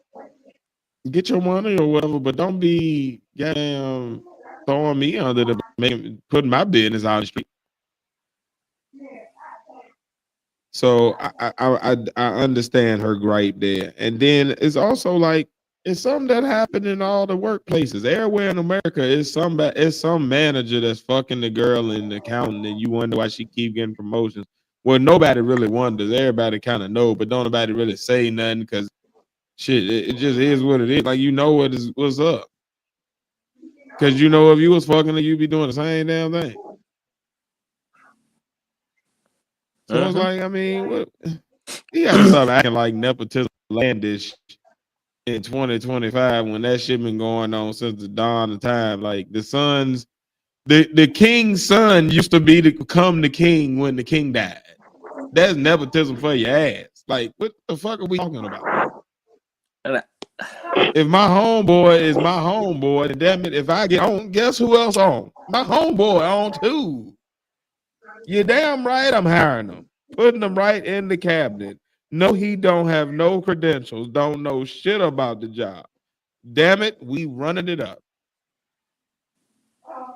get your money or whatever, but don't be goddamn throwing me under the putting my business out the street. So I understand her gripe there, and then it's also like it's something that happened in all the workplaces everywhere in America. It's some manager that's fucking the girl in the accountant, and you wonder why she keep getting promotions. Well, nobody really wonders. Everybody kind of know, but don't nobody really say nothing because shit, it just is what it is. Like what's up. Because if you was fucking, you'd be doing the same damn thing. So it's like, I mean, what you got to stop acting like nepotism landish in 2025 when that shit been going on since the dawn of time. Like the king's son used to become the king when the king died. That's nepotism for your ass. Like, what the fuck are we talking about? If my homeboy is my homeboy, then damn it, if I get on, guess who else on? My homeboy on too. You're damn right I'm hiring him. Putting him right in the cabinet. No, he don't have no credentials, don't know shit about the job. Damn it, we running it up.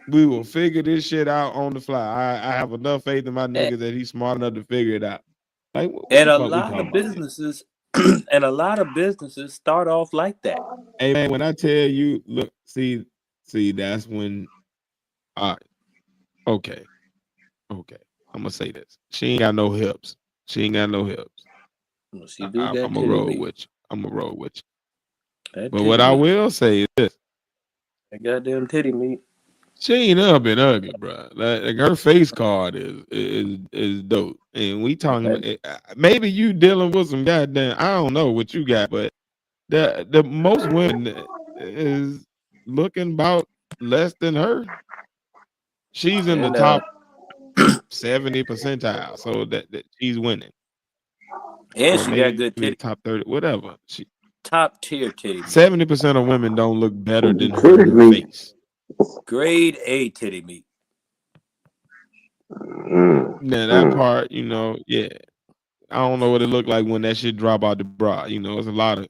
We will figure this shit out on the fly. I have enough faith in my nigga that he's smart enough to figure it out. Like, what and the a fuck we lot talking of about businesses, and a lot of businesses start off like that. Hey man, when I tell you, look, see, that's when. All right, okay. I'm gonna say this. She ain't got no hips. I'm gonna roll with you. But what I will say is this: that goddamn titty meat. she ain't never been ugly, bro. Like her face card is dope. And we talking about maybe you dealing with some goddamn. I don't know what you got, but the most women is looking about less than her. She's in the top 70 percentile, so that she's winning. And Or she got maybe good titty. top 30, whatever. Top tier titty. 70% of women don't look better than her face. Grade A titty meat. Now that part, yeah. I don't know what it looked like when that shit drop out the bra. You know, it's a lot of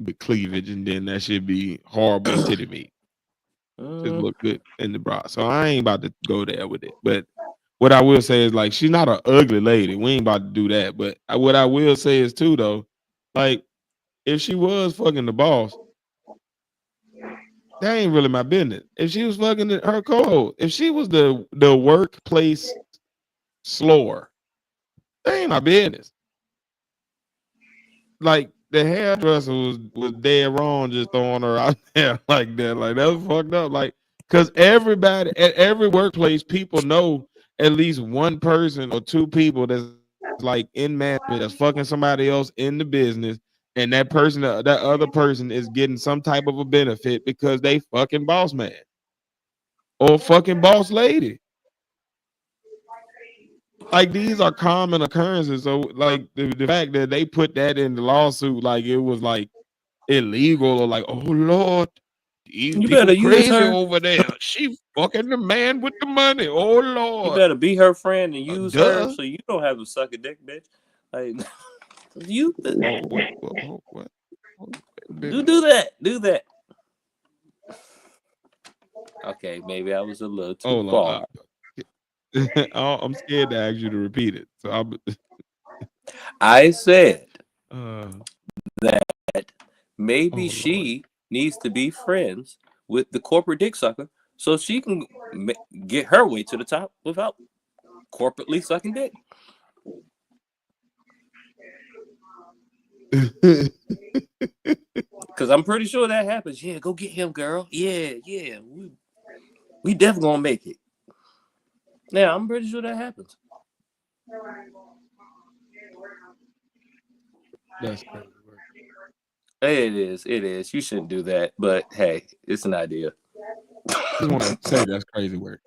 big cleavage, and then that should be horrible titty meat. Just look good in the bra. So I ain't about to go there with it. But what I will say is like she's not an ugly lady. We ain't about to do that. But what I will say is too though, like if she was fucking the boss, that ain't really my business. If she was fucking her co-host, if she was the workplace slower, that ain't my business. Like the hairdresser was dead wrong just throwing her out there like that. Like that was fucked up. Like because everybody at every workplace, people know at least one person or two people that's like in management that's fucking somebody else in the business, and that person, that other person, is getting some type of a benefit because they fucking boss man or fucking boss lady. Like these are common occurrences. So like the fact that they put that in the lawsuit, like it was like illegal or like, oh Lord, these You people better use crazy her. over there. She fucking the man with the money. Oh You Lord. better be her friend and use her Duh. so you don't have to suck a dick, bitch. Like you Whoa, what? do that. Do that. Okay, maybe I was a little too Hold on. far. I'm scared to ask you to repeat it. So I said uh that maybe oh Lord. she needs to be friends with the corporate dick sucker so she can get her way to the top without corporately sucking dick. Because I'm pretty sure that happens. Yeah, go get him, girl. Yeah. We definitely gonna make it. Yeah, I'm pretty sure that happens. That's crazy work. It is. It is. You shouldn't do that. But hey, it's an idea. Just want to say that's crazy work.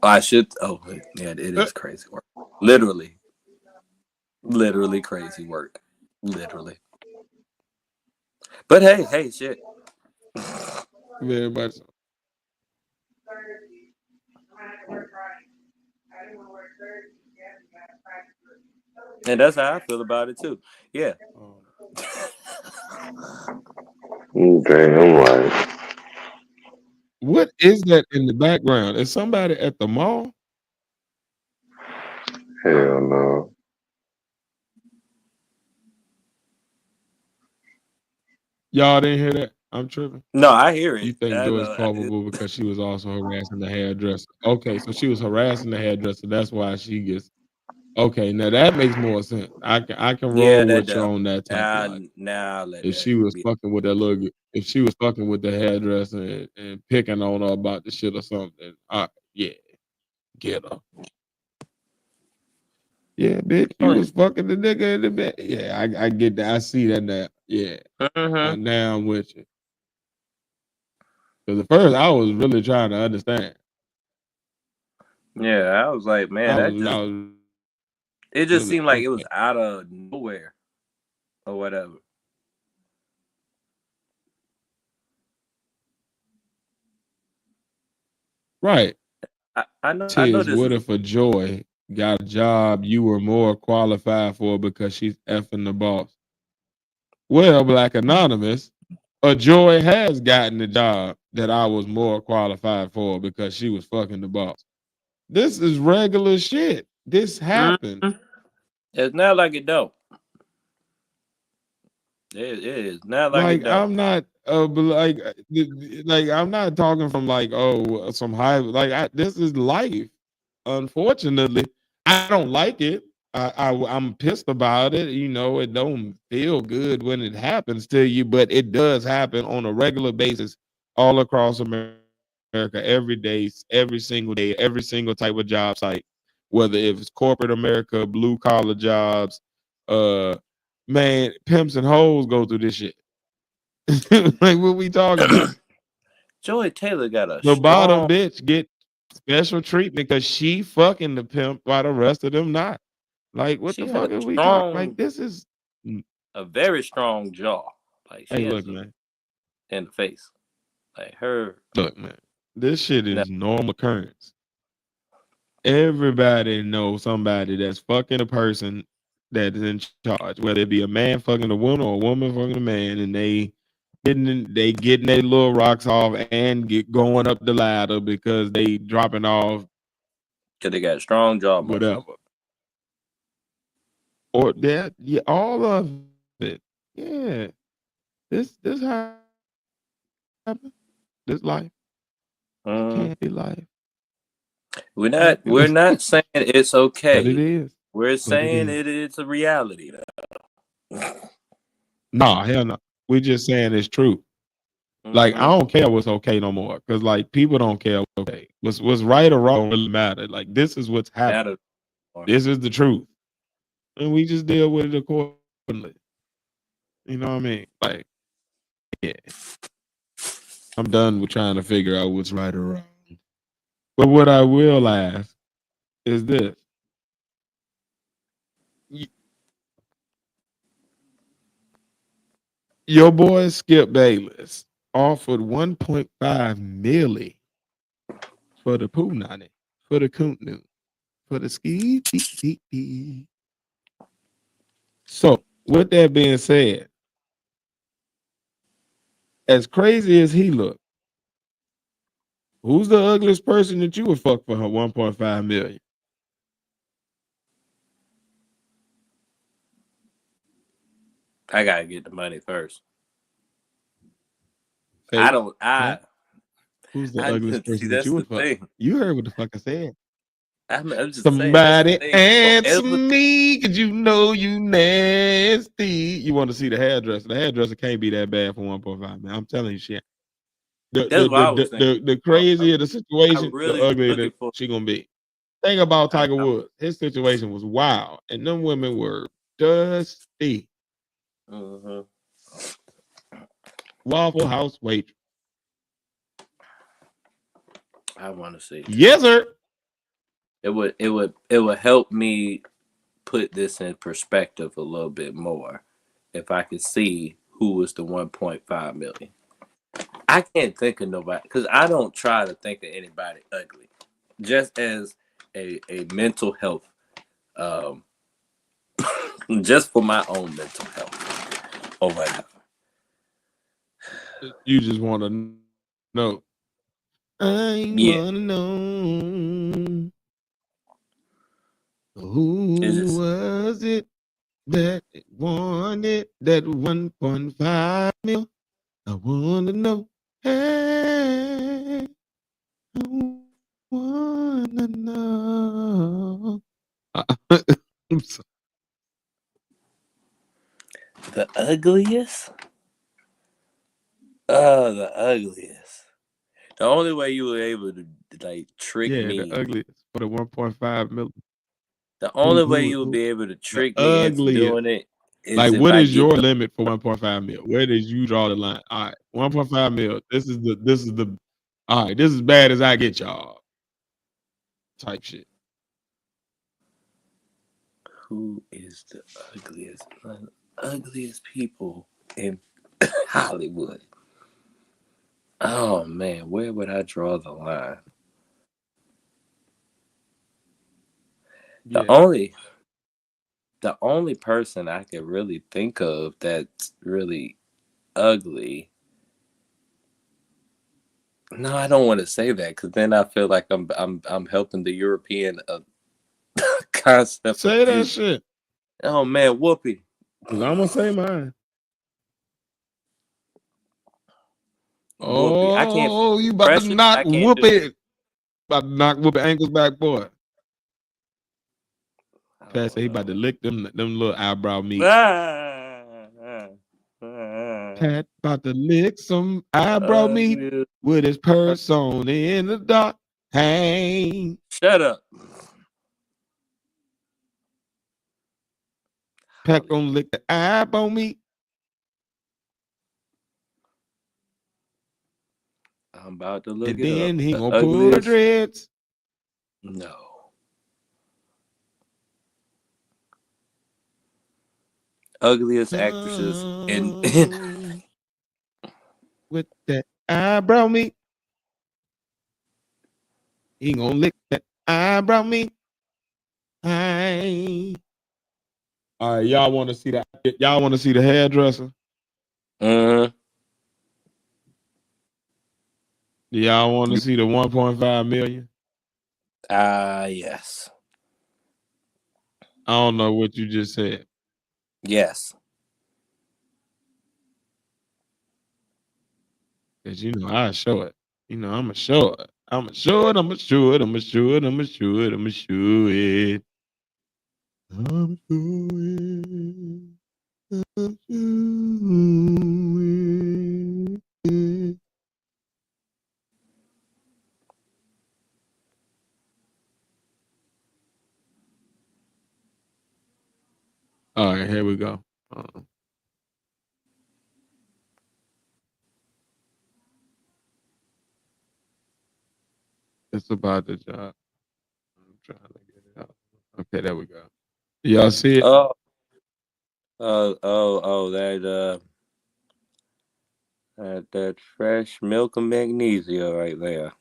I should. Oh, yeah, it is crazy work. Literally crazy work. Literally. But hey, shit. Very much so. And that's how I feel about it too. Yeah. Okay, I'm like, What is that in the background? Is somebody at the mall? hell no. Y'all didn't hear that? I'm tripping. No, I hear You it. think I Joy's know. culpable because she was also harassing the hairdresser. Okay, so she was harassing the hairdresser. That's why she gets okay. Now that makes more sense. I can Yeah, roll that with you does. on that type of logic. Now I'll let If that she was be. fucking with that little, if she was fucking with the hairdresser and picking on her about the shit or something, yeah, get her. Yeah, bitch, you was fucking the nigga in the bed. Yeah, I get that. I see that now. Yeah, Mm-hmm. now I'm with you. Because at first I was really trying to understand. Yeah, I was like, man, I was it just really seemed like it was okay. out of nowhere or whatever. Right. I know Tiz, this what is if a Joy got a job you were more qualified for because she's effing the boss? Well, Black Anonymous, a Joy has gotten the job that I was more qualified for because she was fucking the boss. This is regular shit. This happens. mm-hmm. It's not like it don't. It is not like it Like don't. I'm not like I'm not talking from like some high like this is life. Unfortunately, I don't like it. I'm pissed about it. You know, it don't feel good when it happens to you, but it does happen on a regular basis all across America, every day, every single day, every single type of job site, whether it's corporate America, blue collar jobs, uh, man, pimps and hoes go through this shit. Like what we talking about? Joy Taylor got a The strong. bottom bitch get special treatment because she fucking the pimp while the rest of them not. Like what She the had fuck are we talking? Like this is a very strong jaw. Like she hey has look a man. in the face. Like her. Look man. This shit No, is normal occurrence. Everybody knows somebody that's fucking a person that is in charge, whether it be a man fucking a woman or a woman fucking a man, and they getting their little rocks off and going up the ladder because they dropping off Cause they got strong jaw muscles. whatever. Or that, yeah, all of it. Yeah. This happen. This life can't be life. We're not saying it's But it okay. is. We're But it saying is. it's a reality. No, hell no. We're just saying it's true. Like, I don't care what's okay no more. Cause like people don't care what's okay. What's right or wrong don't really matter. Like, this is what's happening. This is the truth. And we just deal with it accordingly. You know what I mean? Like, yeah. I'm done with trying to figure out what's right or wrong. But what I will ask is this. Your boy Skip Bayless offered 1.5 million for the Punani, for the Kuntnu, for the ski. So, with that being said, as crazy as he looked, who's the ugliest person that you would fuck for her 1.5 million? I gotta get the money first. Hey, I don't. I. Who's the I ugliest person see. that That's you the would fuck? thing. You heard what the fuck I said. I'm just Somebody saying, answer me, cause you know you nasty. You want to see the hairdresser? The hairdresser can't be that bad for 1.5 million. I'm telling you, shit. That's what I was saying. The crazier the situation, really the uglier looking that she gonna be. Think about Tiger I- Woods. His situation was wild, and them women were dusty. Waffle House waitress. I want to see. Yes, sir. It would help me put this in perspective a little bit more if I could see who was the 1.5 million. I can't think of nobody because I don't try to think of anybody ugly. Just as a mental health, just for my own mental health or whatever. You just want to know. I want to know who was it that wanted that 1.5 mil? I want to know. Hey, I want to know. I'm sorry. The ugliest? Oh, the ugliest. The only way you were able to like trick me. The ugliest for the 1.5 million. The only way you would be able to trick me into doing it is like, if what I is your get limit for 1.5 mil? Where did you draw the line? All right, 1.5 mil. This is the all right, this is bad as I get y'all. Type shit. Who is the ugliest people in Hollywood? Oh man, where would I draw the line? The only person I could really think of that's really ugly. No, I don't want to say that because then I feel like I'm helping the European concept. Say that shit. Oh man, Whoopi. Cause I'm gonna say mine. Whoopi. I can't. Oh, you about to knock Whoopi. About to knock Whoopi ankles back, boy. Pat said he about to lick them little eyebrow meat. Pat about to lick some eyebrow meat with his purse on in the dark. Hey, shut up. Pat gonna lick the eyebrow meat. I'm about to look and it up. Then he gonna pull the dreads. No. Ugliest actresses in with that eyebrow meat. He gonna lick that I brought me. I. All right, y'all want to see that? Y'all want to see the hairdresser? Mm-hmm. Y'all want to see the 1.5 million? Yes. I don't know what you just said. Yes. Cause I show it. I'ma show it. I'ma show it. I'ma show it. I'ma show it. I'ma show it. I'ma show it. I'm showing. I'm showing. All right, here we go. It's about the job. I'm trying to get it out. Okay, there we go. Y'all see it? That fresh milk of magnesia right there.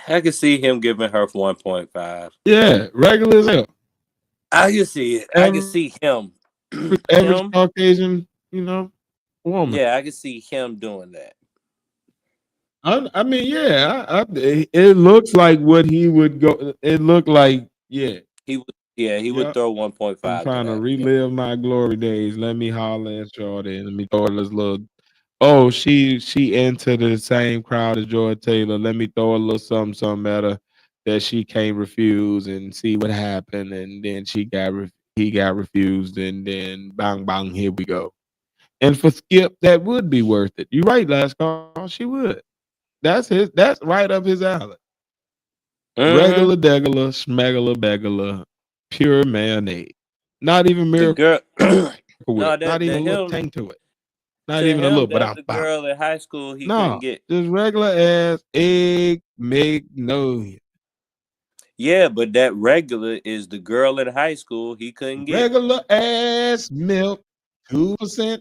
I can see him giving her 1.5. Yeah, regular as hell. I can see it. I can see him. Average Him. Caucasian, woman. Yeah, I can see him doing that. I mean, yeah, it looks like what he would go. It looked like, yeah, He would. Yeah, he would yeah. throw I'm 1.5 to trying to that. Yeah. relive my glory days. Let me holler at Shorty. Let me throw her this little. Oh, she entered the same crowd as Joy Taylor. Let me throw a little something at her that she can't refuse and see what happened. And then he got refused, and then bang bang, here we go. And for Skip, that would be worth it. You're right, last call. She would. That's right up his alley. Mm-hmm. Regular degular, schmegular, begula, pure mayonnaise. Not even The Miracle girl. Whip. No, Not that even to a little him. tang to it. Not To even a little, him, but that's I'm the about. girl in high school he couldn't No, get. just regular ass egg magnolia. Yeah, but that regular is the girl in high school he couldn't get. Regular ass milk, 2%,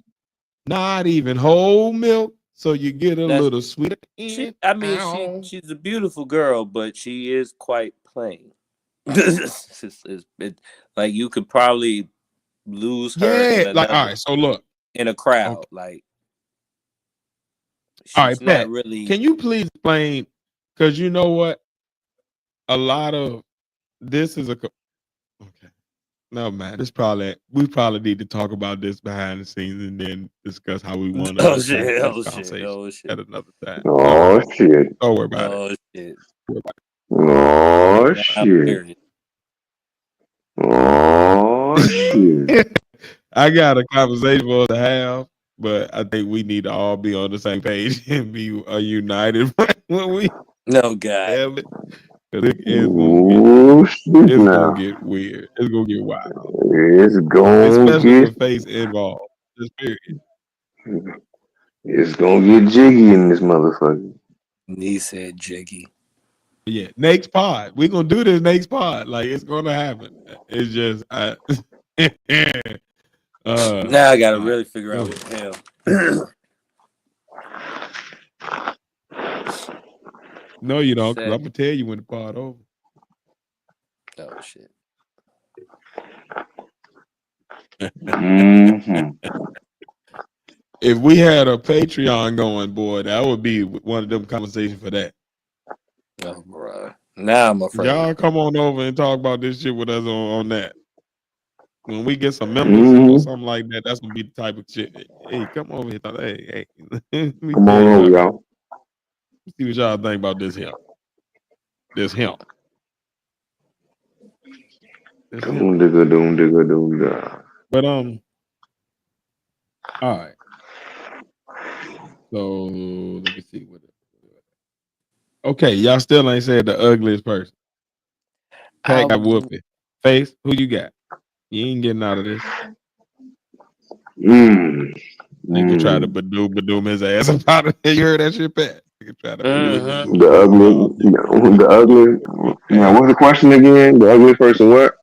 not even whole milk. So you get a That's little sweet at the she. end. I mean, Ow. she's a beautiful girl, but she is quite plain. Like you could probably lose her Yeah, in like all another right. So look, in a crowd. okay. Like All she's right, not Pat. really. Can you please explain? Because you know what? A lot of this is okay. No man, this probably we probably need to talk about this behind the scenes and then discuss how we want to Oh attack shit! this Oh shit! conversation Oh shit! at another time. Oh shit. Don't worry about it. Oh shit! Oh Now I'm shit. curious. Oh shit. I got a conversation for us to have, but I think we need to all be on the same page and be united when we No God. have it. Cause Oh shit it's gonna now. get weird. It's gonna get wild, It's gonna especially get with face involved. Just period. it's gonna get jiggy in this motherfucker. He said Jiggy. Yeah, next pod. We're gonna do this next pod. Like it's gonna happen. It's just Now I gotta all right. really figure out No. what the hell. No, you don't, because I'm Said. gonna tell you when the pod over. Oh shit. Mm-hmm. If we had a Patreon going, boy, that would be one of them conversations for that. Oh bro. Now I'm afraid. Y'all come on over and talk about this shit with us on that. When we get some members or Mm-hmm. something like that, that's gonna be the type of shit. Hey, come over here. Hey, let me Come tell on you over, something. y'all. See what y'all think about this him. This him. This him. Doom digga doom digga doom da. But all right. So let me see what. Okay, y'all still ain't said the ugliest person. Pat got Um, whooped. Face, who you got? You ain't getting out of this. Mm. Nigga try to Mm. badoom his ass up out of here. You heard that shit, Pat? Nigga try to mm-hmm. The ugly, all the ugly. Now, Pat what's the question again? The ugliest person, what?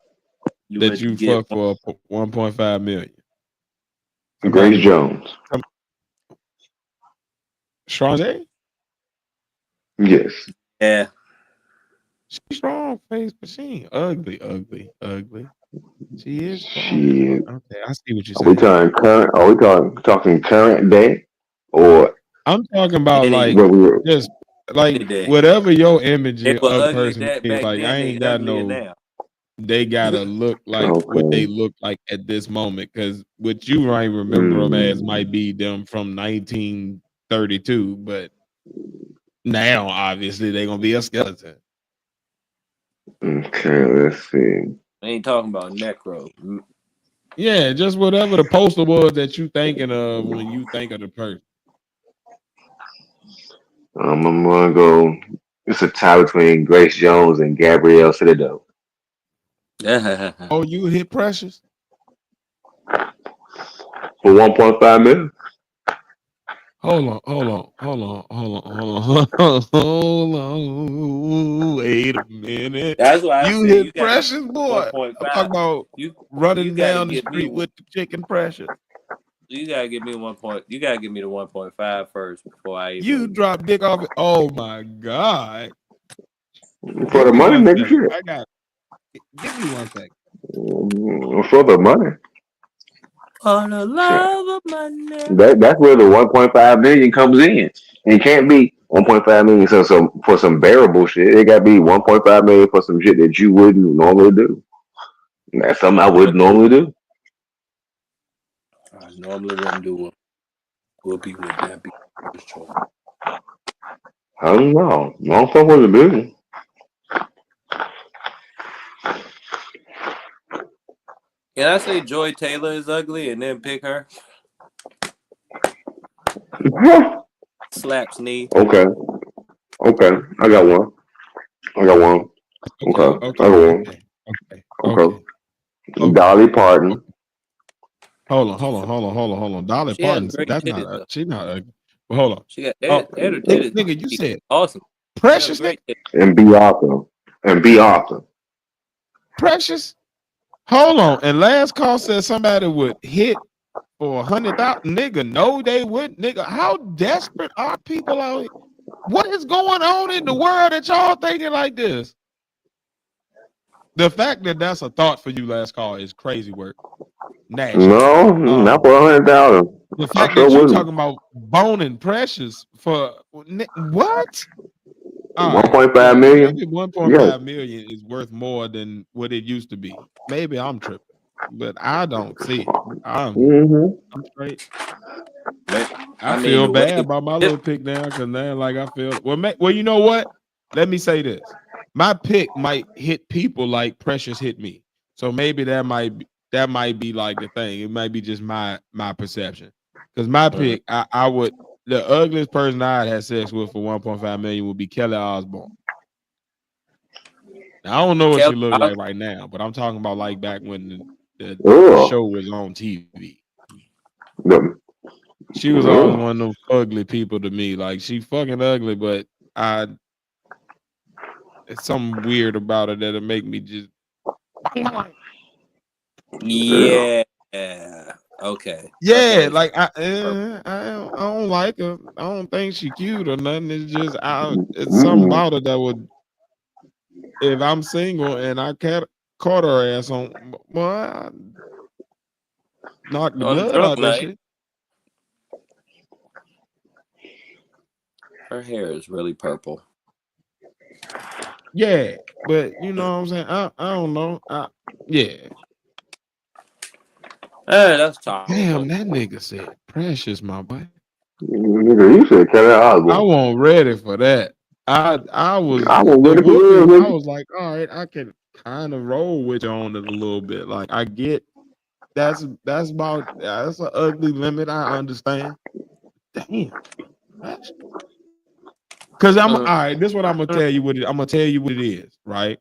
You that would you get fuck for 1.5 million. Grace Somebody, Jones. Strange? Yes. Yeah. She's strong face, but she ain't ugly. She is strong. Shit. Okay, I see what you're Are we saying. talking current? Are we talking current day, or I'm talking about Any like what we were? just like day. whatever your image They were of ugly person that is. back Like I then. They ain't got uglier no. now. They gotta look like what they Okay. look like at this moment. Because what you might remember them as Mm, might be them from 1932, but now obviously they're gonna be a skeleton. okay. Let's see. I ain't talking about necro. Yeah, just whatever the poster was that you thinking of when you think of the person. I'm gonna go. It's a tie between Grace Jones and Gabrielle Citadel Oh, you hit Precious? for 1.5 million. Hold on. Wait a minute. That's why I You said you hit got Precious, one boy. point I'm talking five. about You running gotta down the give me street with the chicken Precious. you gotta give me 1 point. You gotta give me the 1.5 first before I You even. drop dick off it. Oh my God. For Give the me money, one nigga, second. shit. Give me 1 second. For the money, For the shit. love of money. That's where the 1.5 million comes in. It can't be 1.5 million for some bearable shit. It got to be 1.5 million for some shit that you wouldn't normally do. And that's something I wouldn't normally do. I normally wouldn't do it. Whoopi would not be the first choice. I don't know. I don't fuck with the business. Can I say Joy Taylor is ugly and then pick her? Slaps knee. Okay. Okay. I got one. I got one. Okay, Okay. I okay, got one. okay, okay, Okay. okay, okay. Dolly Parton. Hold on. Dolly She has Parton, great that's titties not though. she's not ugly. But hold on. She got Oh, her titties. nigga, you said Awesome. She has Precious, nigga? great titties. And B. Arthur. And B. Arthur. Precious? Hold on. And last call said somebody would hit for 100,000. Nigga, no, they wouldn't. Nigga, how desperate are people out here? What is going on in the world that y'all thinking like this? The fact that that's a thought for you last call is crazy work. National. No, not for 100,000. The I fact sure that you wouldn't. talking about boning Precious for what? All right. 1.5 Well, million? maybe Yes. 1.5 million is worth more than what it used to be. Maybe I'm tripping, but I don't see it. Mm-hmm. I'm straight. I I mean feel the way bad about my little pick now because now, like, I feel well. You know what? Let me say this: my pick might hit people like Precious hit me. So maybe that might be like the thing. It might be just my perception. Because my pick, I would the ugliest person I'd had sex with for 1.5 million would be Kelly Osbourne. Now, I don't know what she Kelly look Osbourne. like right now, but I'm talking about like back when the Oh, show was on TV. the, She was always oh. one of them ugly people to me. Like she fucking ugly, but I it's something weird about her that'll make me just Yeah. Okay. yeah. Okay. Like I don't like her. I don't think she cute or nothing. It's just it's something Mm-mm. about her that would if I'm single and I caught her ass on well, I knock the On blood drunk out that night, shit. her hair is really purple. Yeah, but you know what I'm saying. I don't know. Yeah. That's Damn, tolerable. that nigga said precious, my boy. Nigga, you said Kelly I Osbourne. wasn't ready for that. I was I was the ready for real, whooping. I nigga. was like, all right, I can kind of roll with you on it a little bit. Like I get that's that's an ugly limit. I understand. Damn, because I'm all Mm. right. This is what I'm gonna tell you. I'm gonna tell you what it is. Right?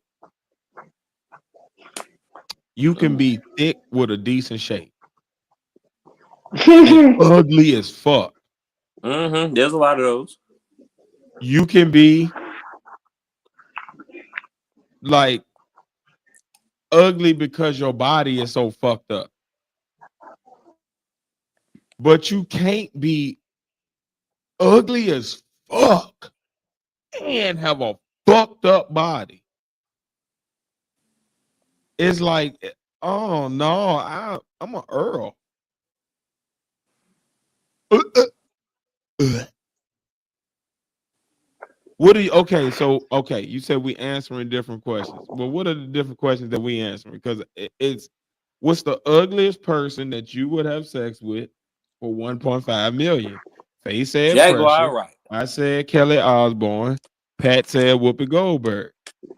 You can be thick with a decent shape and ugly as fuck. Mm-hmm. There's a lot of those. You can be like ugly because your body is so fucked up. But you can't be ugly as fuck and have a fucked up body. It's like, oh no, I'm an Earl. What do you okay? So you said we answering different questions. Well, what are the different questions that we answering? Because it's what's the ugliest person that you would have sex with for 1.5 million? Faye said Jaguar, Precious. right? I said Kelly Osbourne. Pat said Whoopi Goldberg.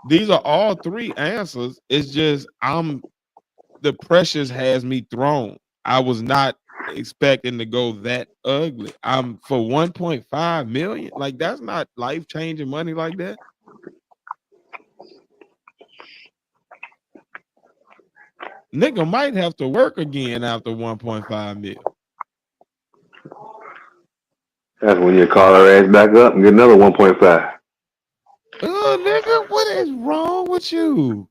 These are all three answers. It's just the Precious has me thrown. I was not expecting to go that ugly. I'm for 1.5 million. Like that's not life changing money like that. Nigga might have to work again after 1.5 mil. That's when you call her ass back up and get another 1.5. Oh, nigga, what is wrong with you?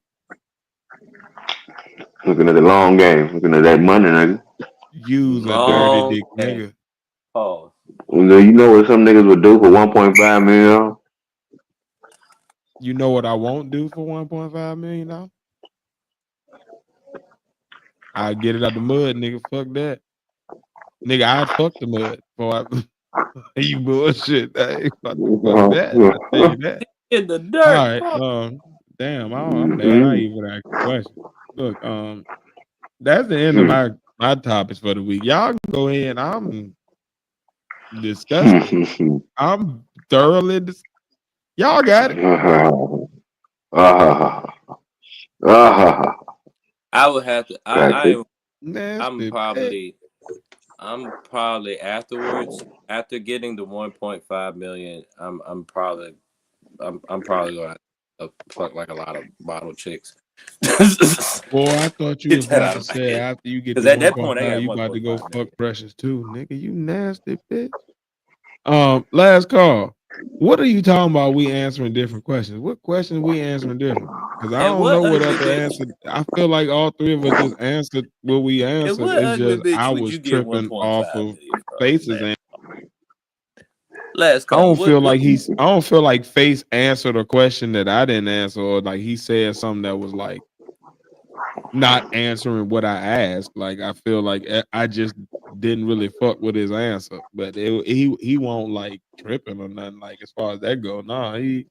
Looking at the long game, looking at that money, nigga. Use a dirty Long dick, game. nigga. Pause. You know what some niggas would do for 1.5 million? You know what I won't do for 1.5 million now? I get it out the mud, nigga. Fuck that. Nigga, I'd fuck the mud before you bullshit. I ain't about to fuck that. I tell you that. In the All dirt. right. Pause. Damn, I'm mad. I even asked the question. Look, that's the end of my topics for the week. Y'all can go ahead. I'm disgusted. I'm thoroughly y'all got it. I would have to. I'm Nasty. probably afterwards. After getting the 1.5 million, I'm probably gonna fuck like a lot of bottle chicks. Boy, I thought you Get was that about out to of my say head. after you get Because the at that point, I 1.5, got you about to go 1.5 fuck million. Precious too, nigga. You nasty bitch. Last call. What are you talking about? We answering different questions. What questions we answering different? Because I And don't what know what ugly other bitch? answer. I feel like all three of us just answered what we And answered. what It's ugly just bitch I would was you get tripping 1.5 off of million from? Face's answer. Last I call. don't feel What? like I don't feel like Face answered a question that I didn't answer, or like he said something that was like not answering what I asked. Like I feel like I just didn't really fuck with his answer, but he won't like tripping or nothing. Like as far as that go, nah, he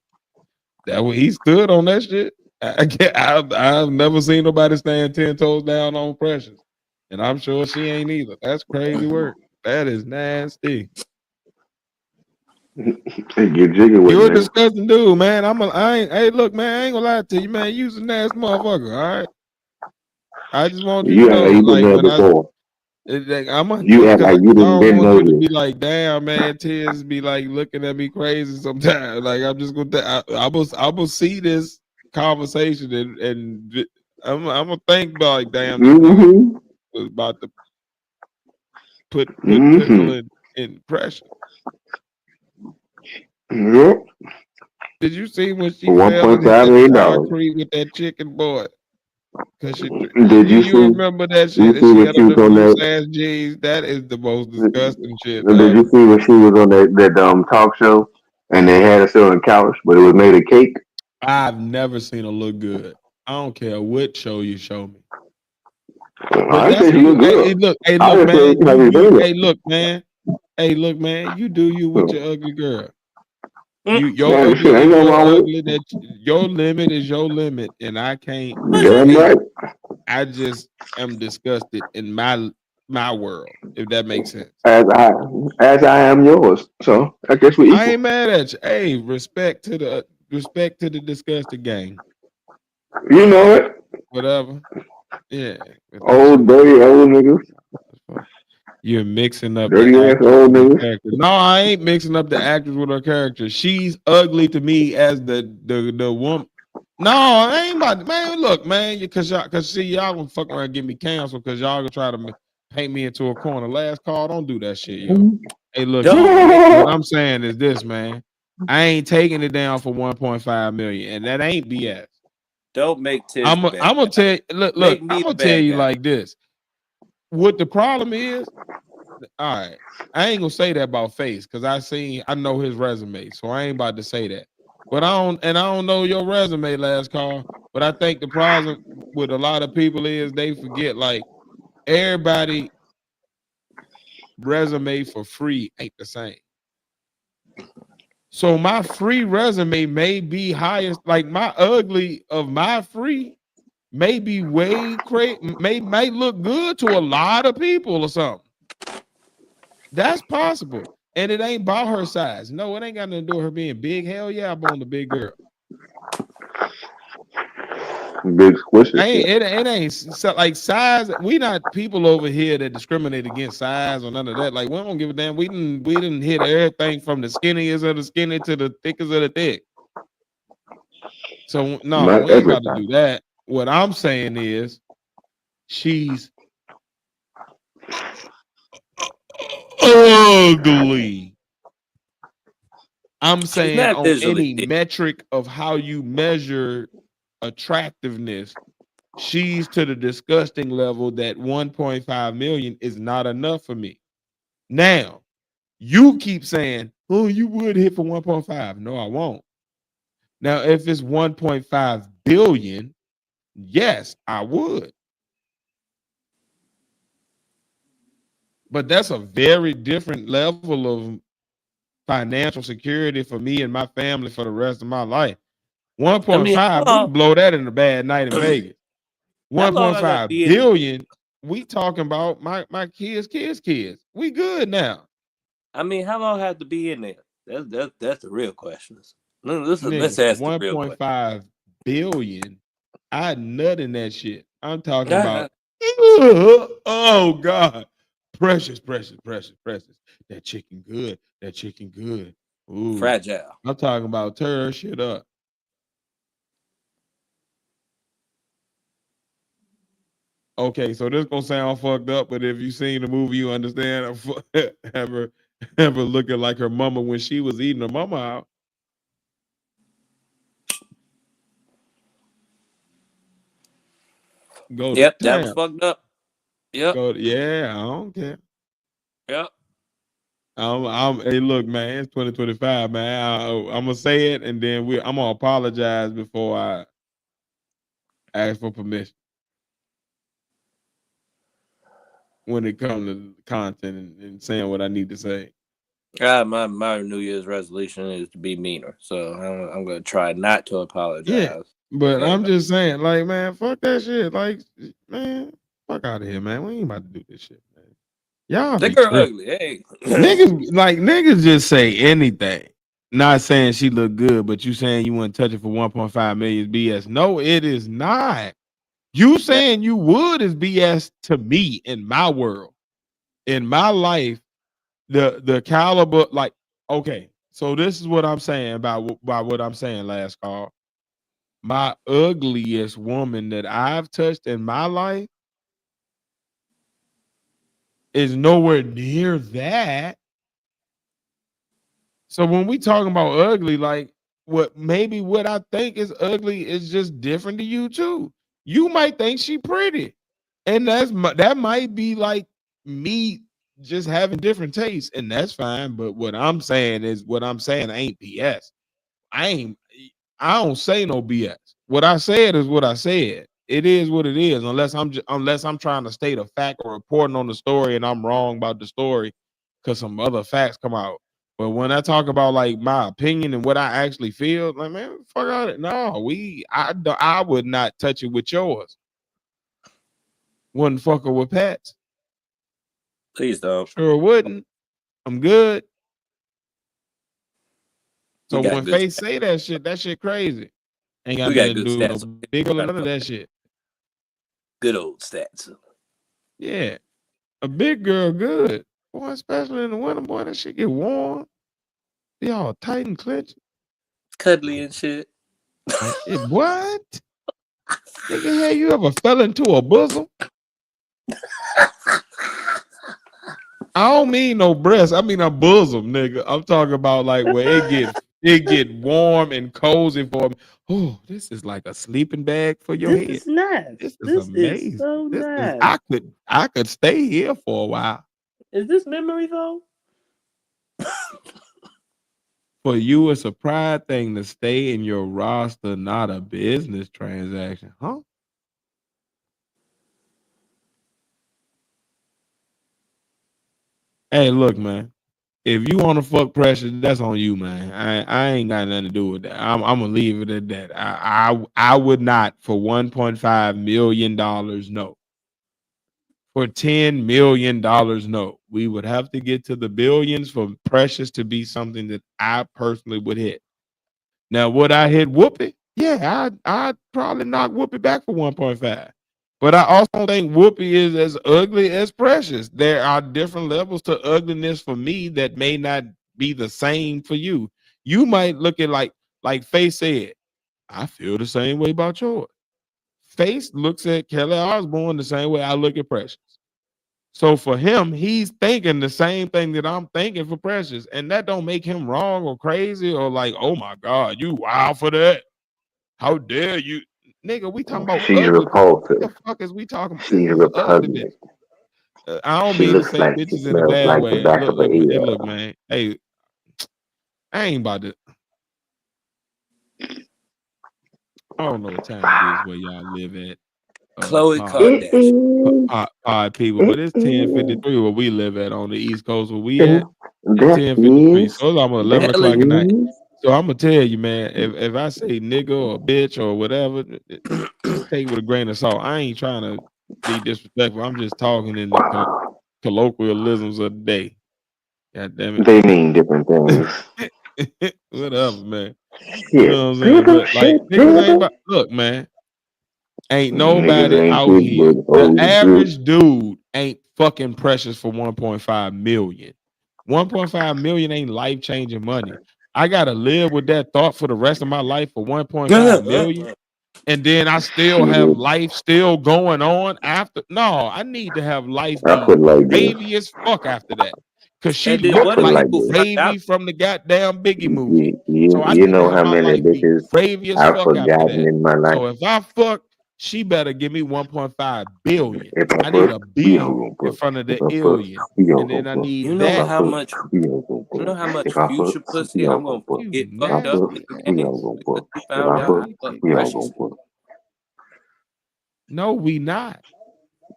stood on that shit. I've never seen nobody stand 10 toes down on Precious, and I'm sure she ain't either. That's crazy work. That is nasty. Hey, get jiggy with You're it, a nigga. disgusting dude, man. Hey, look, man, I ain't gonna lie to you, man. You was a nasty motherfucker. All right. I just want you to You act know, like you been like there when I before. like, I'm gonna You act because like you I done don't been want you to nosy. be like, damn, man, tears be like looking at me crazy sometimes. Like I'm just gonna, I will see this conversation and I'm gonna think about like, damn, this dude Mm-hmm. was about to put Mm-hmm. Pickle in pressure. Yep. Did you see when she For fell in $1.5 that million. concrete with that chicken boy? Cause Did do you you see? remember that You shit? And see she when had she on was them on loose that? ass jeans. That is the most disgusting shit Did you ever. see when she was on that talk show and they had her sit on the couch, but it was made of cake? I've never seen her look good. I don't care what show you show me. But I that's said how she you. looked good. Hey, I look, just man. said, have you seen it? Hey, look, man. Hey, look, man. You do you with your ugly girl. Your Man, shit, ugly ain't is nothing your wrong with ugly. That your limit is your limit, and I can't. it. Damn Hey, right. I just am disgusted in my world. If that makes sense. As I as I am yours. So I guess we I equal. ain't mad at you. Hey, respect to the disgusted gang. You know it. Whatever. Yeah, but that shit Old was dirty disgusting. old niggas. You're mixing up the Dirty ass actress old with her niggas. character. No, I ain't mixing up the actress with her character. She's ugly to me as the woman. No, I ain't about to, man. Look, man, cause see y'all gonna fuck around and get me canceled because y'all gonna try to paint me into a corner. Last call, don't do that shit, yo. Hey, look, Don't man. make What I'm saying is this, man. I ain't taking it down for 1.5 million, and that ain't BS. don't make Tish the bad I'm gonna guy. tell you, look, Make I'm me the gonna tell bad you guy. like this. What the problem is, all right, I ain't gonna say that about Face because I know his resume, so I ain't about to say that. But I don't know your resume, last call. But I think the problem with a lot of people is they forget like everybody resume for free ain't the same. So my free resume may be highest, like my ugly of my free may be way crazy, might look good to a lot of people or something. That's possible. And it ain't about her size. No, it ain't got nothing to do with her being big. Hell yeah, I'm on the big girl. Big squishy shit. It ain't like size. We not people over here that discriminate against size or none of that. Like we don't give a damn. We didn't hit everything from the skinniest of the skinny to the thickest of the thick. So no, Not we ain't about to everything. do that. What I'm saying is she's ugly. I'm She's saying not on visually. any metric of how you measure attractiveness, she's to the disgusting level that 1.5 million is not enough for me. Now, you keep saying, oh, you would hit for 1.5. No, I won't. Now, if it's 1.5 billion, yes, I would. But that's a very different level of financial security for me and my family for the rest of my life. I mean, 1.5, we can blow that in a bad night in Vegas. how long I got to 1.5 be in it? billion, we talking about my kids. We good now. I mean, how long I have to be in there? That's the real question. Let's Nigga, for ask the real question. 1.5 billion, I nut in that shit. I'm talking Uh-huh. about, oh God. Precious. That chicken good. That chicken good. Ooh. Fragile. I'm talking about tear her shit up. Okay, so this gonna sound fucked up, but if you seen the movie, you understand. Have her, have her looking like her mama when she was eating her mama out. Go to Yep, that was town. fucked up. Yep. Yeah, I don't care. Yep. Hey, look, man, it's 2025, man. I'm gonna say it, and then I'm gonna apologize before I ask for permission when it comes to content and saying what I need to say. My New Year's resolution is to be meaner, so I'm gonna try not to Yeah, apologize. but I'm And just saying, like, man, fuck that shit. Like, man, fuck out of here, man. We ain't about to do this shit, man. Y'all that be girl tripping. ugly. Hey, Niggas just say anything. Not saying she look good, but you saying you wouldn't touch it for 1.5 million is BS. No, it is not. You that, saying you would is BS to me in my world. In my life, the caliber, like, okay, so this is what I'm saying about what I'm saying, last call. My ugliest woman that I've touched in my life is nowhere near that. So when we talking about ugly, like what I think is ugly is just different to you too. You might think she pretty, and that might be like me just having different tastes, and that's fine. But what I'm saying is what I'm saying ain't BS. I ain't. I don't say no BS. What I said is what I said. It is what it is. Unless I'm trying to state a fact or reporting on the story and I'm wrong about the story because some other facts come out. But when I talk about like my opinion and what I actually feel, like man, fuck out it. No, I would not touch it with yours. Wouldn't fuck her with Pat's. please don't. Sure wouldn't. I'm good. We So got when good. Faith say that shit crazy. Ain't got We got nothing to good do with no stats. big or none of that shit. Good old stats. Yeah. A big girl good. Boy, especially in the winter, boy, that shit get warm. Be all tight and clench. Cuddly and shit. Like, what? Nigga, have you ever fell into a bosom? I don't mean no breast. I mean a bosom, nigga. I'm talking about like where it get warm and cozy for me. Oh, this is like a sleeping bag for your This head. is nice. This is This is amazing. so This is nice. I could stay here for a while. Is this memory though? For you, it's a pride thing to stay in your roster, not a business transaction, huh? Hey, look, man. If you want to fuck Precious, that's on you, man. I ain't got nothing to do with that. I'm gonna leave it at that. I would not for $1.5 million. No, for $10 million. No, we would have to get to the billions for Precious to be something that I personally would hit. Now, would I hit Whoopi? Yeah, I'd probably knock Whoopi back for 1.5. But I also think Whoopi is as ugly as Precious. There are different levels to ugliness for me that may not be the same for you. You might look at like Faye said, I feel the same way about yours. Face looks at Kelly Osbourne the same way I look at Precious. So for him, he's thinking the same thing that I'm thinking for Precious, and that don't make him wrong or crazy or like, oh my God, you wild for that. How dare you, nigga? We talking about She's ugly people. What repulsive. the fuck is we talking about? This She's is an ugly bitch. repugnant. I don't She mean to looks say like she bitches in a smells bad like the way. back of her Hey, ear. look, man. Hey, I ain't about to. I don't know what time it is where y'all live at. Chloe Pod It Kardashian. is. pod people, It but it's is. 10:53 where we live at on the East Coast. Where we And at? It's that 10:53. is. So it's almost 11 That Hell is o'clock at night. is. So I'm gonna tell you, man. If I say nigga or bitch or whatever, just take it with a grain of salt. I ain't trying to be disrespectful. I'm just talking in the colloquialisms of the day. God damn They mean different things. it. Whatever, man. You Shit. know what I'm saying? Dribble, But like shit, niggas ain't dribble. about look, man. Ain't Niggas nobody ain't out shit here. but The old shit. average dude ain't fucking Precious for 1.5 million. 1.5 million ain't life changing money. I gotta live with that thought for the rest of my life for 1.5 million. And then I still have Shit. life still going on after. No, I need to have life I be put it like this. gravy as fuck after that. Cause she And then I looked what put if it like like people this. find out? gravy from the goddamn Biggie movie. So I You need to know have how my many life be bitches gravy as I've fuck after forgotten that. in my life. So if I fuck, she better give me 1.5 billion. If I I need fuck, a we all B gonna in fuck. front of If the I fuck, illion. we all And gonna then I fuck. You need If know I that. how fuck, much we all gonna you know fuck. how much If I fuck, future pussy we all I'm gonna gonna fuck. You get If I fucked up fuck, nasty. in we all advance gonna because fuck. you If found I out fuck, I fuck Nasty. we all Precious. gonna fuck. No, we not.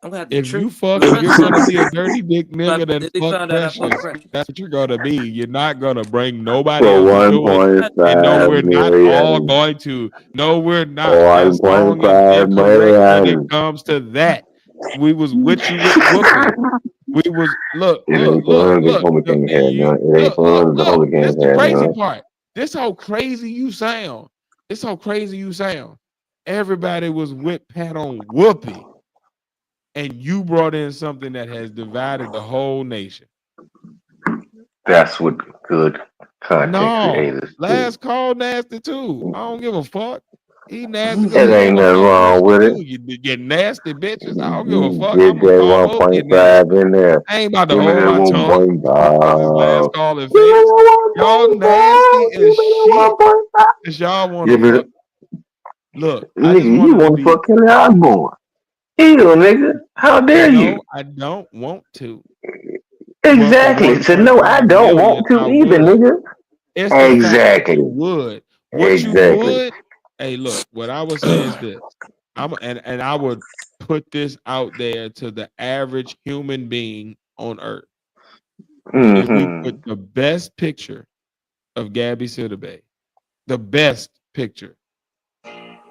I'm gonna have to If trick you when fuck, the if first you're time gonna I be a see dirty dick you, I nigga, then immediately fuck found out I fuck Precious. Precious. That's what you're gonna be. You're not gonna bring nobody For else one into it. point And no, five we're not all million. going to. No, we're not. That One point song is five incorrect when it million. comes to that. We was with you with Whoopi. We was look, It look, ain't look, fun if look. homie can't have You none. It ain't look, look, fun if the look. homie This can't the have crazy none. part. This how crazy you sound. This how crazy you sound. Everybody was with Pat on Whoopi, and you brought in something that has divided the whole nation. That's what good content No, creators do. last call nasty too. I don't give a fuck. He nasty because It he ain't want to nothing fuck wrong Precious with it. too. You get nasty bitches. I don't give a fuck. Get I'm gonna that call both your names. 1.5 in there. I ain't about to Give me hold that my tongue on this last 1.5. call in Give me face. that Y'all 1.5. nasty Give as me shit. that 1.5. Cause y'all want to Give me the fuck. Look, I just nigga. You wanted to want to be. fuck Kelly Osbourne? Ew, nigga. How dare No, you? I don't want to. But for Exactly. So no, I 1.5 don't million, want to I either, would. nigga. It's the fact that you Exactly. would. What you Exactly. would, hey, look, what I would say is this. And I would put this out there to the average human being on earth. If we put Mm-hmm. the best picture of Gabby Sidibe, the best picture,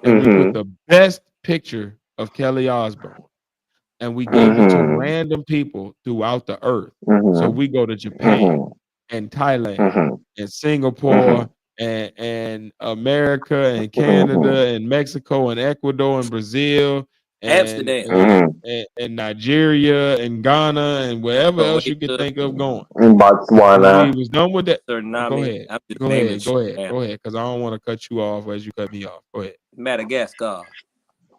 and we put Mm-hmm. the best picture of Kelly Osbourne, and we gave it to Mm-hmm. random people throughout the earth. So Mm-hmm. we go to Japan Mm-hmm. and Thailand Mm-hmm. and Mm-hmm. Singapore and America and Mm-hmm. Canada and Mexico and Ecuador and Brazil and Amsterdam, and Mm-hmm. and Nigeria and Ghana and wherever else you could Croatia, think of going. In When we Botswana. was done with that, go Suriname. ahead, I'm just go naming ahead, shit go ahead, now. go ahead, because I don't want to cut you off as you cut me off. Go ahead. Madagascar.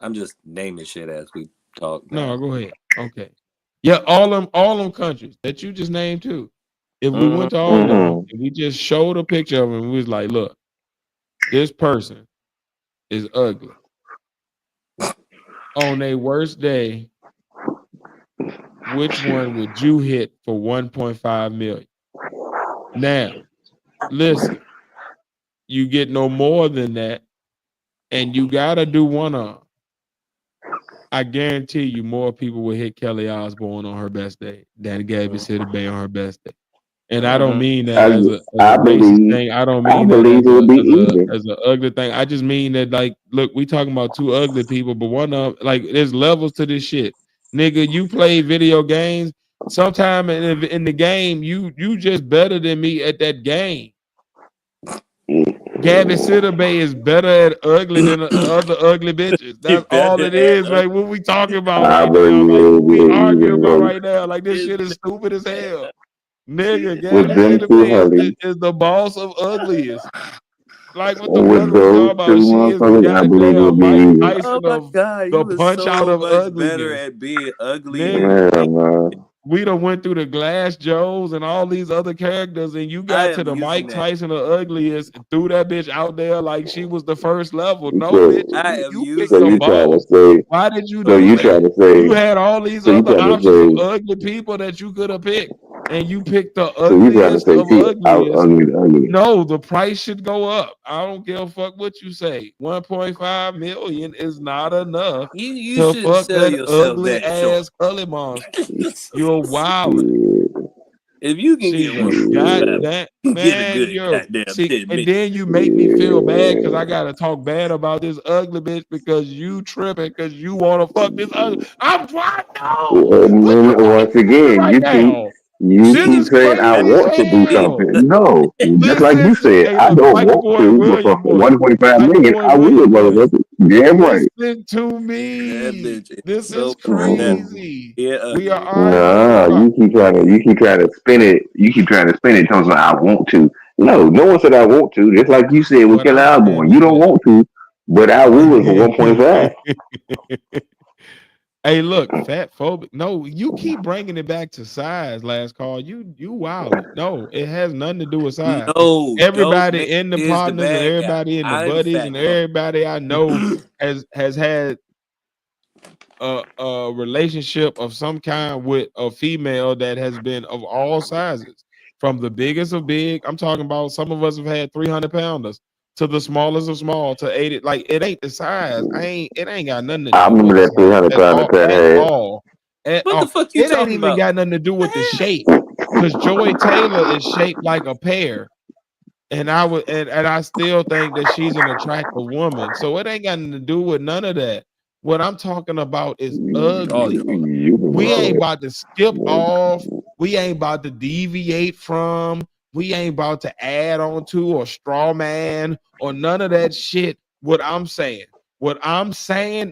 I'm just naming shit as we talk No, now. go ahead. Okay. Yeah, all them countries that you just named too. If we Mm, went to all of them Mm-hmm. and we just showed a picture of them, we was like, look, this person is ugly. On a worst day, which one would you hit for 1.5 million? Now, listen. you get no more than that, and you gotta do one of. I guarantee you, more people will hit Kelly Osbourne on her best day than Gabby Sidibe on her best day. And I don't mean that I as a I racist believe thing. I don't I mean that believe it would be even. as a ugly thing. I just mean that, like, look, we talking about two ugly people, but one of, like, there's levels to this shit. Nigga, you play video games. Sometime in the game, you just better than me at that game. Gabby Sidibe is better at ugly than the other ugly bitches. He That's all better it at is. Like, what we talking about I right now? believe it Like, would what be we an arguing even about race right now? Like, this his shit is stupid as hell. shit. Nigga, Gabby with them two Sidibe honeys. is the boss of ugliest. Like, what the fuck With are we talking those two about? She is the motherfuckers, I believe it goddamn would be Mike even. Oh Tyson my of god, the you are punch out so of much better ugliness. at being ugly and Nigga, Yeah, fake. man. we done went through the Glass Joes and all these other characters, and you I got to am the using Mike that. Tyson of ugliest and threw that bitch out there like she was the first level. No, bitch, So, I am you so picked using the you that. trying to boss. say? Why did you So do you trying that? to You say? had all these So you other trying to options of say? ugly people that you could have picked, and you picked the So you trying to ugliest say of she out ugliest. ugly the ugly? No, the price should go up. I don't give a fuck what you say. 1.5 million is not enough You to shouldn't fuck sell that yourself ugly that short. ass Cully monster. You're wildin'. Shit, If you can get She's a 1.5, shit, goddamn get a man. good You're goddamn see, 10 and minutes. then you make me feel bad because shit. I gotta talk bad about this ugly bitch because you tripping because you want to fuck this ugly. I'm trying. No, And put then your money once together again, right now. you This keep is saying I crazy as want to do hell. something. No, just like you Listen to, said, hey, I look, don't Michael want Boyd to, but for Williams boy. 1.5 million, Michael Boyd I will, Williams boy. motherfucker. Damn right. Listen to That me. bitch is This so is much better. Mhm. crazy. Yeah, We are ugly. arguing Nah, about. you keep trying to spin it. You keep trying to spin it. Telling me I want to. No, no one said I want to. Just like you said with What Kelly I'm saying Osbourne, you is don't want to, but I would for that. 1.5. Hey, look, fat phobic. No, you keep bringing it back to size. Last call, you wilding. No, it has nothing to do with size. No, don't Everybody make in the is the partners and bad guy. everybody in the I'm buddies fat and fuck. everybody I know has had a relationship of some kind with a female that has been of all sizes, from the biggest of big. I'm talking about some of us have had 300 pounders to the smallest of small to 80. Like, it ain't the size. It ain't got nothing to I do with remember the that size 300 at pounder all. Pat At had. all. At What the all. fuck you It ain't talking even about? got nothing to do with the shape. Because Joy Taylor is shaped like a pear. And I still think that she's an attractive woman. So it ain't got nothing to do with none of that. What I'm talking about is All ugly. y'all. You We ain't about to skip know, off. We ain't about to deviate from. We ain't about to add on to or straw man or none of that shit. What I'm saying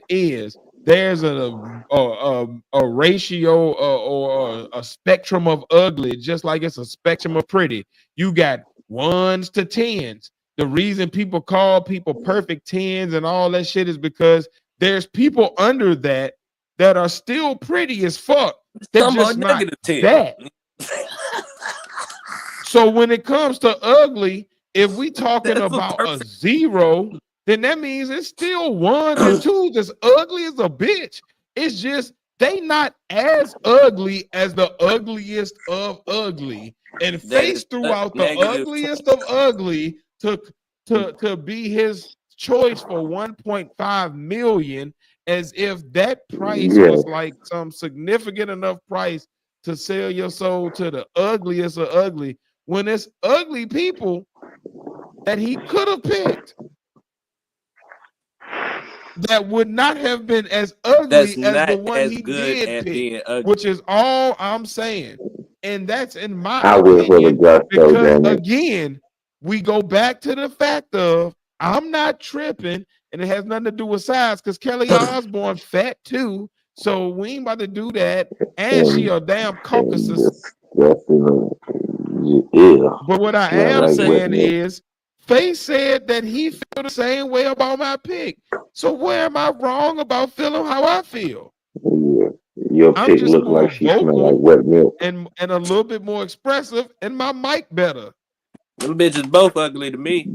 is there's a ratio or a spectrum of ugly, just like it's a spectrum of pretty. You got ones to tens. The reason people call people perfect tens and all that shit is because there's people under that are still pretty as fuck. They're Some are just not negative 10. that. So when it comes to ugly, if we talking That's a about a perfect. zero, then that means it's still ones and twos as ugly as a bitch. It's just they not as ugly as the ugliest of ugly. And That is Face throughout the negative 20. ugliest of ugly to be his choice for 1.5 million, as if that price yeah, was like some significant enough price to sell your soul to the ugliest of ugly, when it's ugly people that he could have picked that would not have been as That's ugly as the not one as he good did at pick, being ugly. which is all I'm saying. And that's in my I will for the opinion, gusto, because damn it. again, we go back to the fact of I'm not tripping, and it has nothing to do with size because Kelly Osbourne fat too. So we ain't about to do that. And she And, a damn and Caucasus. disgusting. Yeah, But what I smell am I'm like saying wet saying milk. is, Faye said that he feel the same way about my pick. So where am I wrong about feeling how I feel? Yeah, your I'm pig just look more like she smell like vocal wet milk. and a little bit more expressive, and my mic better. them bitches both ugly to me.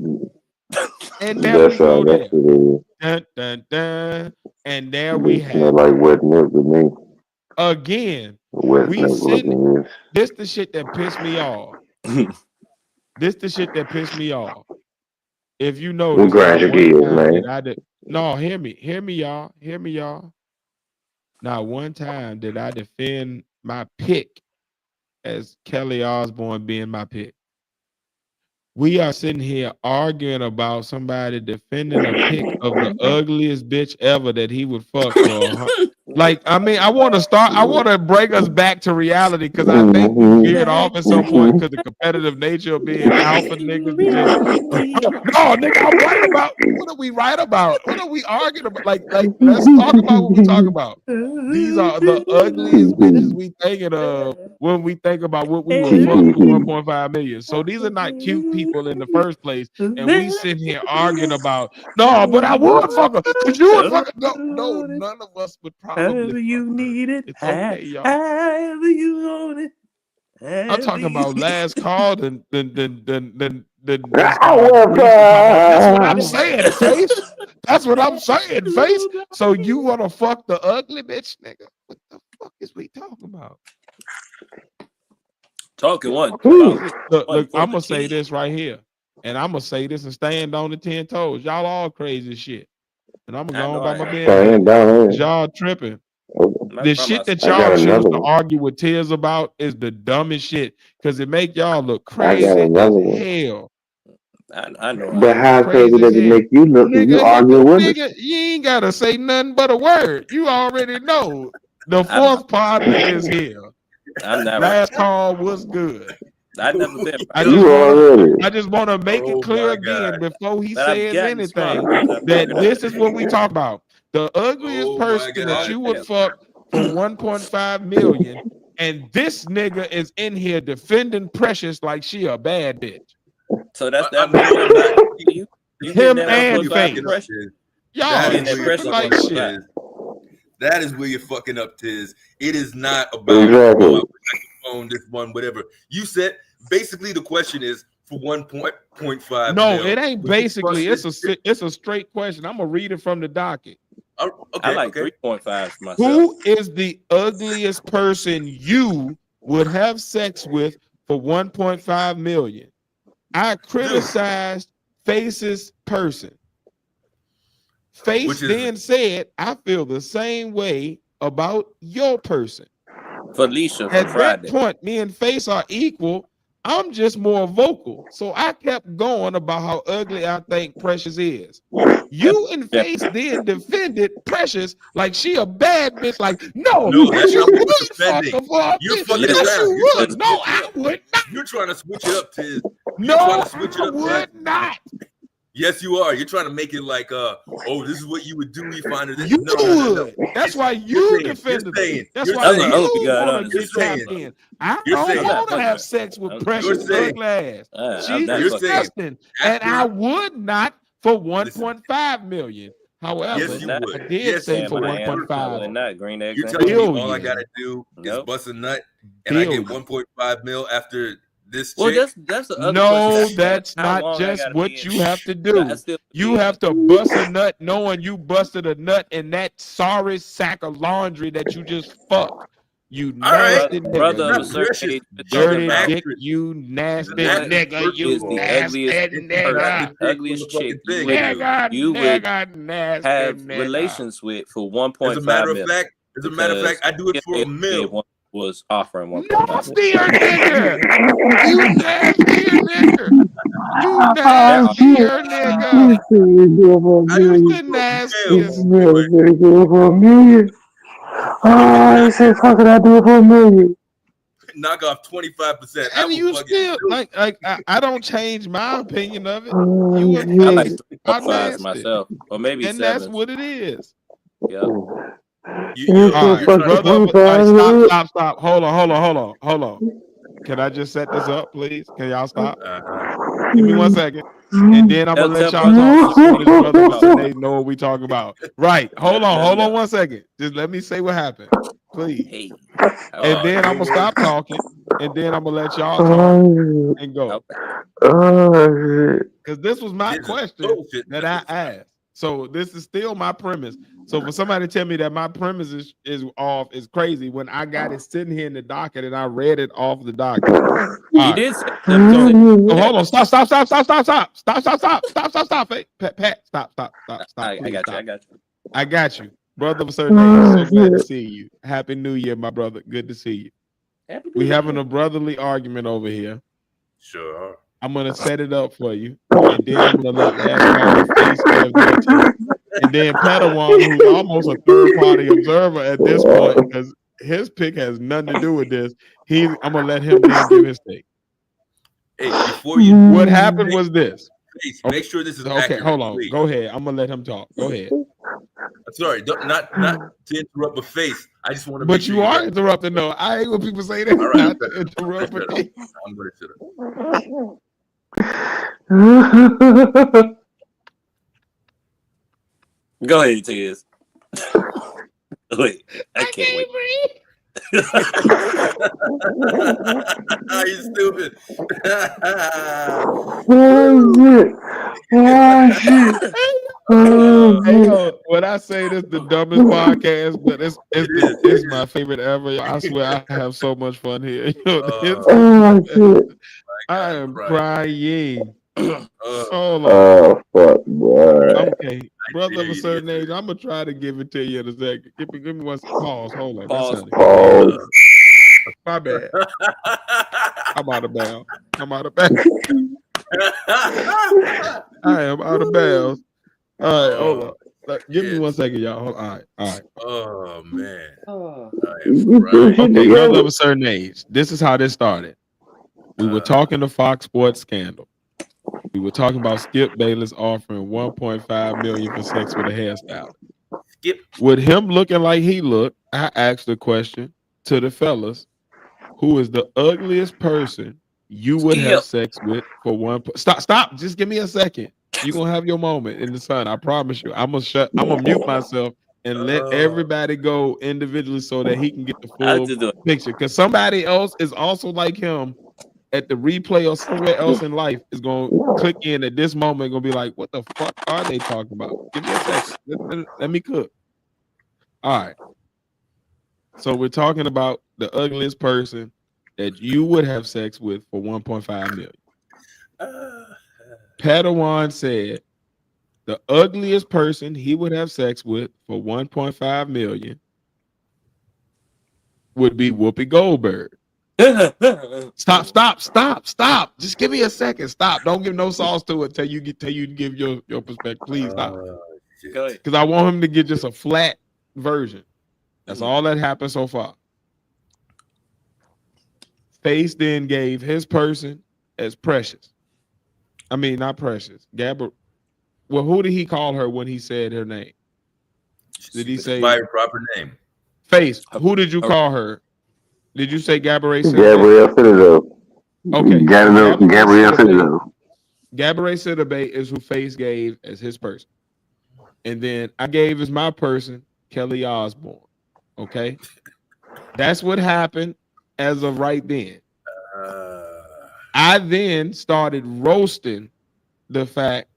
And there we That's go that's there. what it is. Dun, dun, dun. And there we They smell have it. like wet milk to me. Again, Wet we milk sitting. looking this. This the shit that pissed me off. This the shit that pissed me off. If you What notice, grind not your one gears, time did man? I no, hear me, y'all. Not one time did I defend my pick as Kelly Osbourne being my pick. We are sitting here arguing about somebody defending a pick of the ugliest bitch ever that he would fuck for like, I mean, I want to bring us back to reality because I think we veered off at some point because the competitive nature of being alpha niggas is just, no, nigga, I'm right about, what are we right about? What are we arguing about? Let's talk about what we talk about. These are the ugliest bitches we thinking of when we think about what we would fuck for 1.5 million. So these are not cute people in the first place. And we sitting here arguing about, no, but I would fuck her. Cause you would fuck her. No, none of us would probably However fuck you her. need it, It's okay, y'all. however you want it. I'm talking about last call then I start will briefly talking about. That's what I'm fly. saying, Face. That's what I'm saying, Face. So you wanna fuck the ugly bitch, nigga? What the fuck is we talking about? Talking one Whew. Look, one for I'm the gonna say team. this right here, and I'm gonna say this and stand on the 10 toes. Y'all all crazy as shit, and I'm gonna I go on know by I my am. damn Stand business. down. Cause y'all tripping. My The grandma shit that I y'all got choose another to one. argue with tears about is the dumbest shit, cause it make y'all look I got crazy as another one. hell. I know I But am. how crazy Crazy as does it hell. make you look if you argue with us? Nigga, you ain't gotta say nothing but a word. You already know. The I'm fourth partner is here. I'm not right. Last call was good. I've never been I right. You already. just wanna make it Oh clear my God. again before he But I've says gotten smarter anything as I that figured out this is what we talk about. The ugliest Oh my person that smart God. as you would hell. fuck for 1.5 million, and this nigga is in here defending Precious like she a bad bitch. So that's that I'm gonna tell 1.5 you. to you? You getting Him that That's where and you're 1.5 for fucking Face. up, pressure? Tiz. Y'all That Getting is that where you're tripping pressure like fucking up, 1.5. shit. Tiz. That is where you're fucking up, Tiz. It is not about, oh, I Exactly. wish I could phone this one, whatever. You said basically the question is for 1.5 No, it mil. ain't Would you fuck basically. this? It's a straight question. I'm gonna read it from the docket. I Okay, like okay. 3.5s myself. Who is the ugliest person you would have sex with for 1.5 million? I Dude, criticized Face's person. Face which is then said, I feel the same way about your person. Felicia from At that Friday. point, me and Face are equal. I'm just more vocal. So I kept going about how ugly I think Precious is. That's You and yeah. Face then defended Precious like she a bad bitch. Like, no, no, but that's you not what you're would fuck defending. her for a You're bit. fucking Listen, Yes, around. You're you trying to would. No, switch it I up. would not. You're trying to switch it up, Tiz. You're trying No, to switch it I up, Tiz. would not. Yes, you are. You're trying to make it like, oh, this is what you would do. You find it. You No, no, no, no. would. That's It's why you're you saying, you're defended her. saying, That's you're why I'm gonna saying, be you God want to honest. you're get saying, tapped in. I you're don't I'm saying, not want to fucking have her. sex with you're Precious saying, ugly ass. I'm She's not you're fucking her. saying disgusting. And I after. would not for Listen, 1.5 million. I yes, However, would you not. would. I did Yes, say you Damn, for would. I am. I would 1.5 not. Green eggs You're and telling ham. me all I gotta billion. do is Nope. bust a nut and I get Billion. 1.5 mil after this Well, chick. that's the other question No, I have. that's How not long I just gotta be what in you it? have to I do. still You be in have it. to bust a nut knowing you busted a nut in that sorry sack of laundry that you just fucked. You All right, nasty Brother nigga. of a You not certain precious. age been She's talking an dirty about dick. actress. You She's an nasty what actress, nigga. first of You is the all, nasty ugliest and she got the nigga. chick from the ugliest chick fucking you thing. would Nigga, you would nigga, nasty have nigga. relations with for As a matter 1.5 of million? fact, Because I do it for a if mil. one was offering 1.5 million. Nastier nigga. You nastier nigga. You That Oh are shit! nastier You nigga. said you do it for a I do You it million. the for a mil, This nastiest. nigga boy. said he do it for a million. It's Oh, he said, "Fuck it, I do it for a million." knock off 25%. I And will you fucking still do it. I don't change my opinion of it. Oh You and I like Face shit! are 3.5s nasty. myself, or maybe And that's sevens. what it is. Yep. You Yo, All said, right, you're "Fuck trying the to brother. make 25 Stop, million." stop, stop. Hold on. Can I just set this up, please? Can y'all stop? Give me 1 second. And then I'm gonna Tell let y'all brother talk you as soon as brother talk. Messiah know what we talking about. Right. Let him Hold on go. 1 second. Just let me say what happened. Please. Hey. And Okay. then I'm here gonna we stop talking. And then I'm gonna let y'all talk Oh shit! and go. Okay. Oh shit! Because this was my This is question bullshit. that I asked. So this is still my premise. So for somebody to tell me that my premise is off is crazy when I got it sitting here in the docket and I read it off the docket. He All right. did say So, something. hold on. Stop. Hey, Pat, stop. I Please got stop. you. I got you. Brother of a certain age. So glad to see you. Happy New Year, my brother. Good to see you. Happy We New having Year. a brotherly argument over here. Sure. I'm gonna set it up for you, and then I'm gonna let last caller face give their take, and then Padawan, who's almost a third party observer at this point, because his pick has nothing to do with this. I'm gonna let him then give his take. Hey, before you What happened was this. make sure this is Okay, accurate. hold on. Please. Go ahead. I'm gonna let him talk. Go ahead. Sorry, not to interrupt a face. I just want to make But sure you are got- interrupting, though. I hate when people say that. All right, Not I'm to interrupt. gonna shut up. I'm gonna shut up. Go ahead, Tiz. Wait, I can't wait. You stupid. Hey, yo, when I say this the dumbest podcast, but it's my favorite ever. Yo, I swear I have so much fun here. Yo, I am crying. Hold on. Oh fuck, boy. Okay, brother of a certain age, I'm gonna try to give it to you in a second. Give me one pause. Hold on. Pause. My bad. I'm out of bounds. I am out of bounds. All right, hold on. Give me 1 second, y'all. All right. Oh man. Okay, brother of a certain age. This is how this started. We were talking to Fox Sports scandal. We were talking about Skip Bayless offering 1.5 million for sex with a hairstyle. With him looking like he looked, I asked the question to the fellas, who is the ugliest person you would have sex with for one? Stop. Just give me a second. You're gonna have your moment in the sun. I promise you. I'm gonna mute myself and let everybody go individually so that he can get the full picture. Because somebody else is also like him at the replay or somewhere else in life is gonna click in at this moment and gonna be like, what the fuck are they talking about? Give me a second. Let me cook. All right. So we're talking about the ugliest person that you would have sex with for 1.5 million. Padawan said the ugliest person he would have sex with for 1.5 million would be Whoopi Goldberg. Stop. Just give me a second. Stop. Don't give no sauce to it till you give your perspective. Please stop. Because I want him to get just a flat version. That's all that happened so far. Face then gave his person as Precious. I mean, not Precious. Well, who did he call her when he said her name? Did he say by her proper name? Face. Who did you call her? Did you say Gabourey? Gabrielle Citadel. Okay. Gabrielle Citadel. Gabourey Sidibe is who Face gave as his person. And then I gave as my person Kelly Osbourne. Okay. That's what happened as of right then. I then started roasting the fact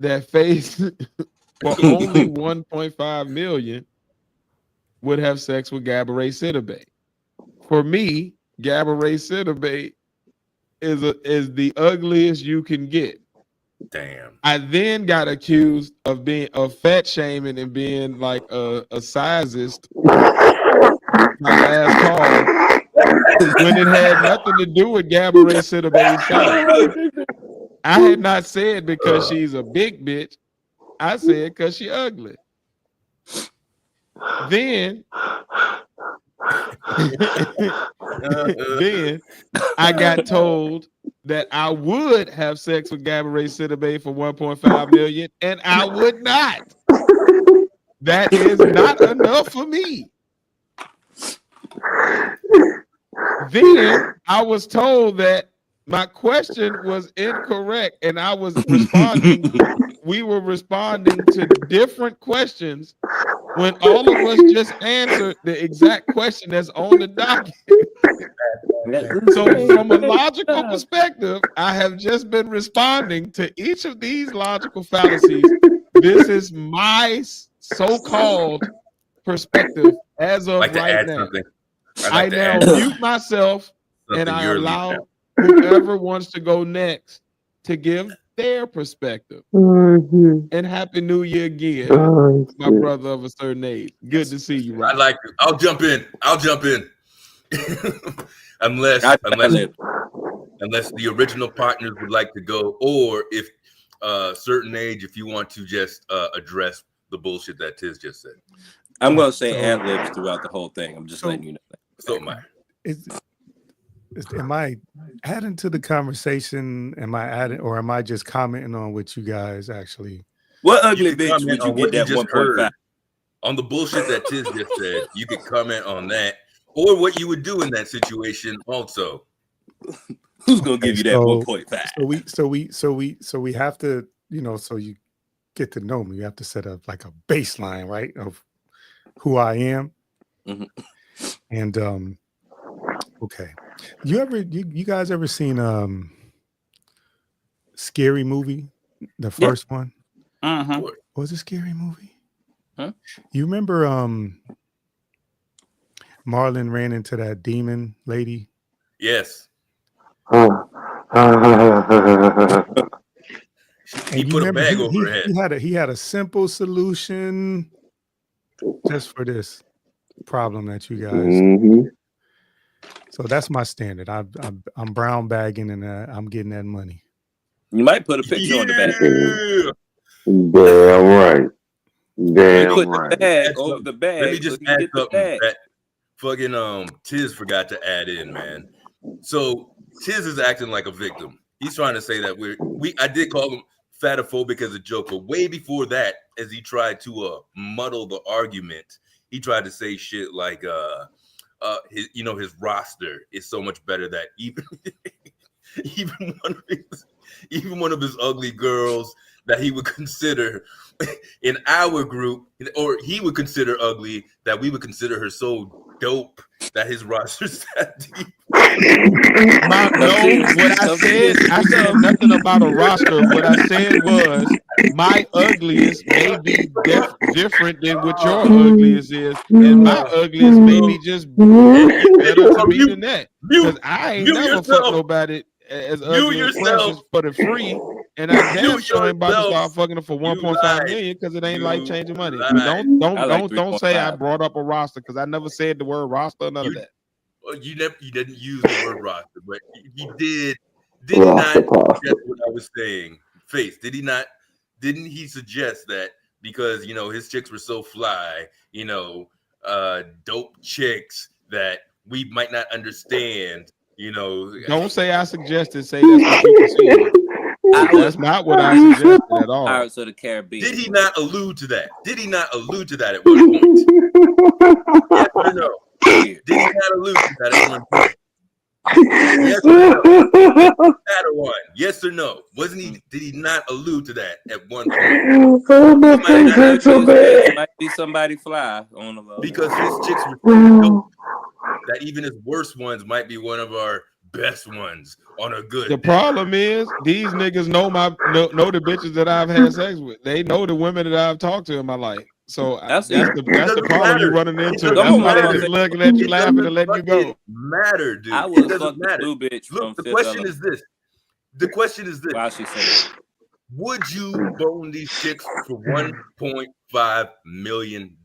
that Face for only 1.5 million would have sex with Gabourey Sidibe. For me, Gabourey Sidibe is the ugliest you can get. Damn. I then got accused of being fat shaming and being like a sizist. My last call, when it had nothing to do with Gabourey Sidibe's size. I had not said because she's a big bitch. I said because she ugly. Then I got told that I would have sex with Gabourey Sidibe for 1.5 million, and I would not. That is not enough for me. Then I was told that my question was incorrect, and I was responding. We were responding to different questions when all of us just answered the exact question that's on the document. So from a logical perspective, I have just been responding to each of these logical fallacies This is my so-called perspective as of Like to right add now. something. I now mute myself and I allow whoever wants to go next to give their perspective. And Happy New Year again, my brother of a certain age. Good to see you, I Rob. like it. I'll jump in. unless the original partners would like to go, or if certain age, if you want to just address the bullshit that Tiz just said. I'm gonna say ad libs throughout the whole thing. I'm just letting you know that. So am I. Am I adding to the conversation? Am I adding, or am I just commenting on what you guys actually? What ugly bitch would you get that 1.5? On the bullshit that Tiz just said, you could comment on that, or what you would do in that situation also. Who's gonna give you that 1.5? So we have to, so you get to know me. You have to set up like a baseline, right, of who I am. Mm-hmm. And okay. You guys ever seen Scary Movie? The first one? Uh-huh. Was it Scary Movie? Huh? You remember Marlon ran into that demon lady? Yes. He put a bag over her head. He had a simple solution just for this problem that you guys. So that's my standard. I'm brown bagging and I'm getting that money. You might put a picture on the bag. Damn right. Put the bag over the bag. Let me just add something that fucking Tiz forgot to add in, man. So Tiz is acting like a victim. He's trying to say that I did call him fatophobic as a joke, but way before that, as he tried to muddle the argument, he tried to say shit like his roster is so much better that even one of his ugly girls that he would consider in our group, or he would consider ugly, that we would consider her so dope that his roster's that deep. I said nothing about a roster. What I said was my ugliest may be different than what your ugliest is, and my ugliest may be just better to me than that. Because I ain't never fucked nobody as ugly as Precious for the free, and I damn sure ain't about to start fucking her for 1.5 million because it ain't life changing money. Don't say I brought up a roster because I never said the word roster or none of that. Well, you didn't use the word roster, but he did. Did he not suggest what I was saying? Face, did he not? Didn't he suggest that because his chicks were so fly, dope chicks that we might not understand? Don't say I suggested. Say that's what you consider. That's not what I suggested at all. Pirates of the Caribbean. Did he not allude to that? Did he not allude to that at one point? Yes or no? Did he not allude to that at one point? Yes or no? Yes or no? Wasn't he? Did he not allude to that at one point? Might be somebody fly on the low. Because his chicks were so dope that even his worst ones might be one of our best ones on a good. The problem is these niggas know the bitches that I've had sex with. They know the women that I've talked to in my life. So that's the problem you're running into. That's why they just looking at you laughing and letting you go. Matter, dude. I would fuck the blue bitch. Look, the question is this. Why she said it? Would you bone these chicks for $1.5 million?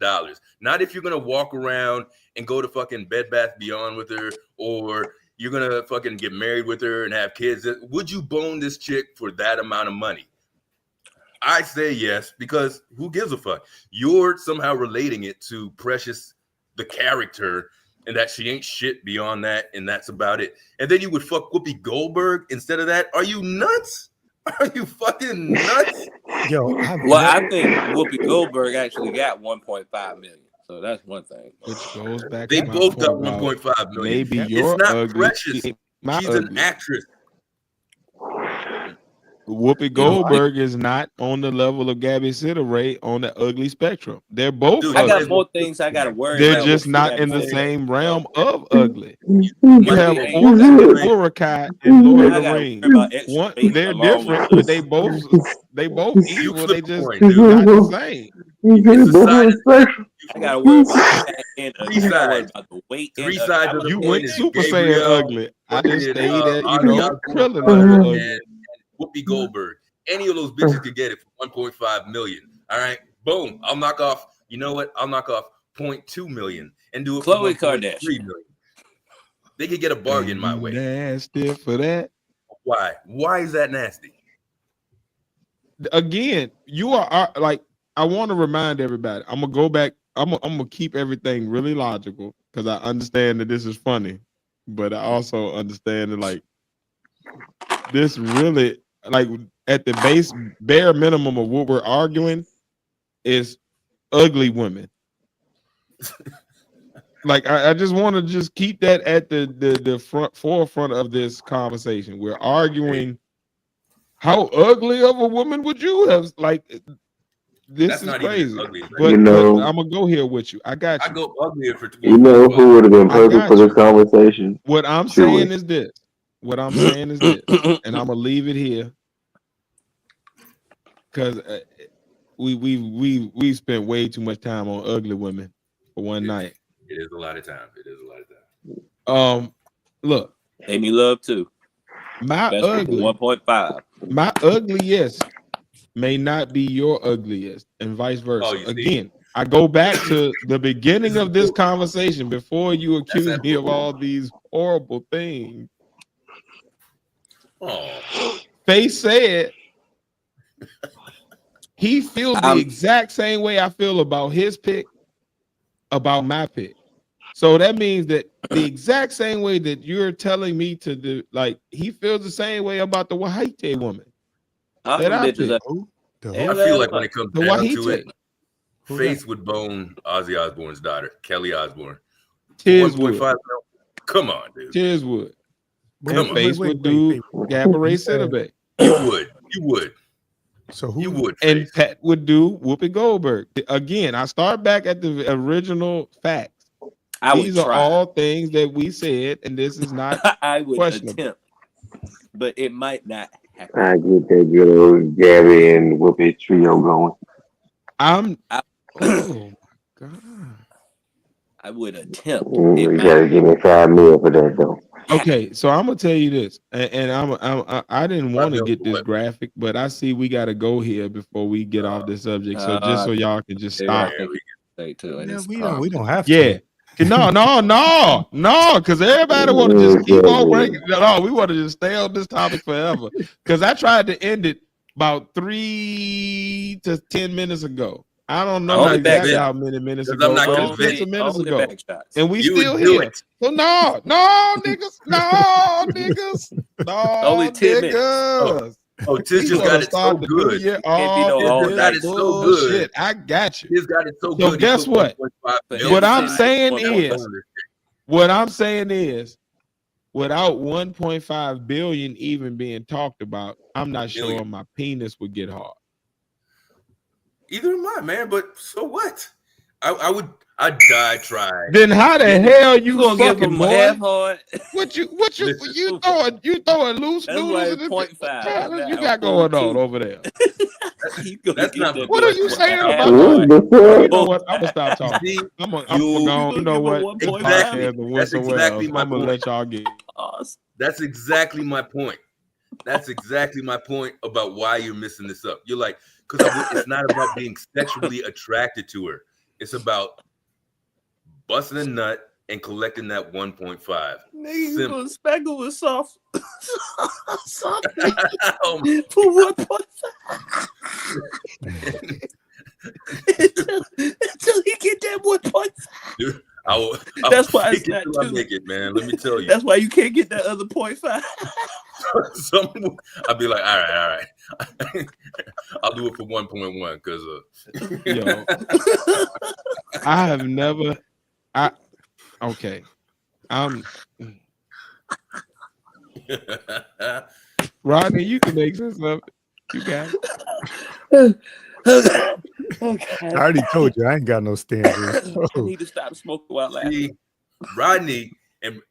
Not if you're gonna walk around and go to fucking Bed Bath Beyond with her, or you're gonna fucking get married with her and have kids. Would you bone this chick for that amount of money? I say yes, because who gives a fuck? You're somehow relating it to Precious, the character, and that she ain't shit beyond that, and that's about it. And then you would fuck Whoopi Goldberg instead of that? Are you nuts? Are you fucking nuts? I think Whoopi Goldberg actually got 1.5 million. So that's one thing. Which goes back. They both got 1.5 million. Maybe you're it's not ugly. Precious. She's an actress. Whoopi You know, Goldberg is not on the level of Gabby Sidiray on the ugly spectrum. They're both Dude, I got ugly. there's more no things I got to worry They're about. just What you not got in the going on. same realm of ugly. you You have might be Orson and different. Urukai and Lord of I the got to worry Rings. about extra One, space they're along with different, the. but they both You evil. flip They a just coin, dude. not the same. It's a side of the coin. I got to worry about the fat and Three I got to worry sides. about the weight Three and sides I'm of a the You pig. coin went is Super Saiyan Gabriel, ugly. I just fucking stayed at Ozzy Krillin Osbourne's level daughter, ugly. and Whoopi Goldberg. Any of those bitches could get it for 1.5 million. All right, boom. I'll knock off. You know what? I'll knock off 0.2 million and do it for Khloe 1.3 Kardashian. million. They could get a bargain my way. Nasty for that. Why? Why is that nasty? Again, you are like, I want to remind everybody. I'm gonna go back. I'm gonna keep everything really logical because I understand that this is funny, but I also understand that like this really like at the bare minimum of what we're arguing is ugly women. Like I just want to just keep that at the forefront of this conversation. We're arguing how ugly of a woman would you have like. This That's is not even as crazy, ugly as that. but I'm gonna go here with you. I got I you. go uglier for You know 1.5. who would have been I perfect for got this you. conversation? What I'm saying is this. What I'm saying is this, and I'm gonna leave it here because we spent way too much time on ugly women for one night. It is a lot of time. It is a lot of time. Look, Amy Love too. my That's ugly, 1.5. my ugliest may not be your ugliest, and vice versa. Oh, you see? Again, I go back to the beginning of this conversation before you accuse me of all these horrible things. Oh, Face said he feels the exact same way I feel about his pick, about my pick. So that means that the exact same way that you're telling me to do, like he feels the same way about the Wahite woman that I picked. I feel like when it comes The down to it, Wahite. Face would bone Ozzy Osbourne's daughter, Kelly Osbourne. Tears 1.5 would. Come on, dude. Tears would. Come And on. Face would do Gabourey Sidibe. You would. You would. So who You would. And Face. Pat would do Whoopi Goldberg. Again, I start back at the original facts. These are all things that we said, and this is not I would questionable. attempt, but it might not happen. I get that good old Gabby and Whoopi trio going. Oh my God. I would attempt. You gotta give me $5 million for that though. Okay, so I'm gonna tell you this, and I didn't want to get this graphic, but I see we got to go here before we get off this subject. So just so y'all can just stop. We don't have to. Yeah. No, because everybody want to just keep on bringing. No, we want to just stay on this topic forever. Because I tried to end it about 3 to 10 minutes ago. I don't know exactly how many minutes ago. I'm not but convinced. it's 6 minutes ago, and we You still would do here. it. So no, niggas, Only 10 minutes. Oh, Tiz just got it so good. Tiz got it so good. I got you. Tiz got it so So good. guess what? What I'm saying is, without 1.5 billion even being talked about, I'm not sure my penis would get hard. Either am I, man. But so what? I'd die trying. Then how the hell you gonna give him half hard? What you throwing loose noodles in the 0.5. you got going on over there? That's not. What are you saying about What that? the You know what? I'm gonna stop talking. I'm gonna go. You know what? This podcast and went somewhere else. I'm gonna let y'all get. That's exactly my point. That's exactly my point about why you're missing this up. You're like, because it's not about being sexually attracted to her. It's about busting a nut and collecting that 1.5. Nigga, you gonna speckle with soft something for 1.5 until he get that 1.5. That's why it's not too. Make it, man. Let me tell you. That's why you can't get that other 0.5. I'll be like, all right. I'll do it for 1.1 because I have never. Okay. Rodney, you can make sense of it. You got it. I already told you I ain't got no standards. I need to stop smoking while laughing. See, Rodney and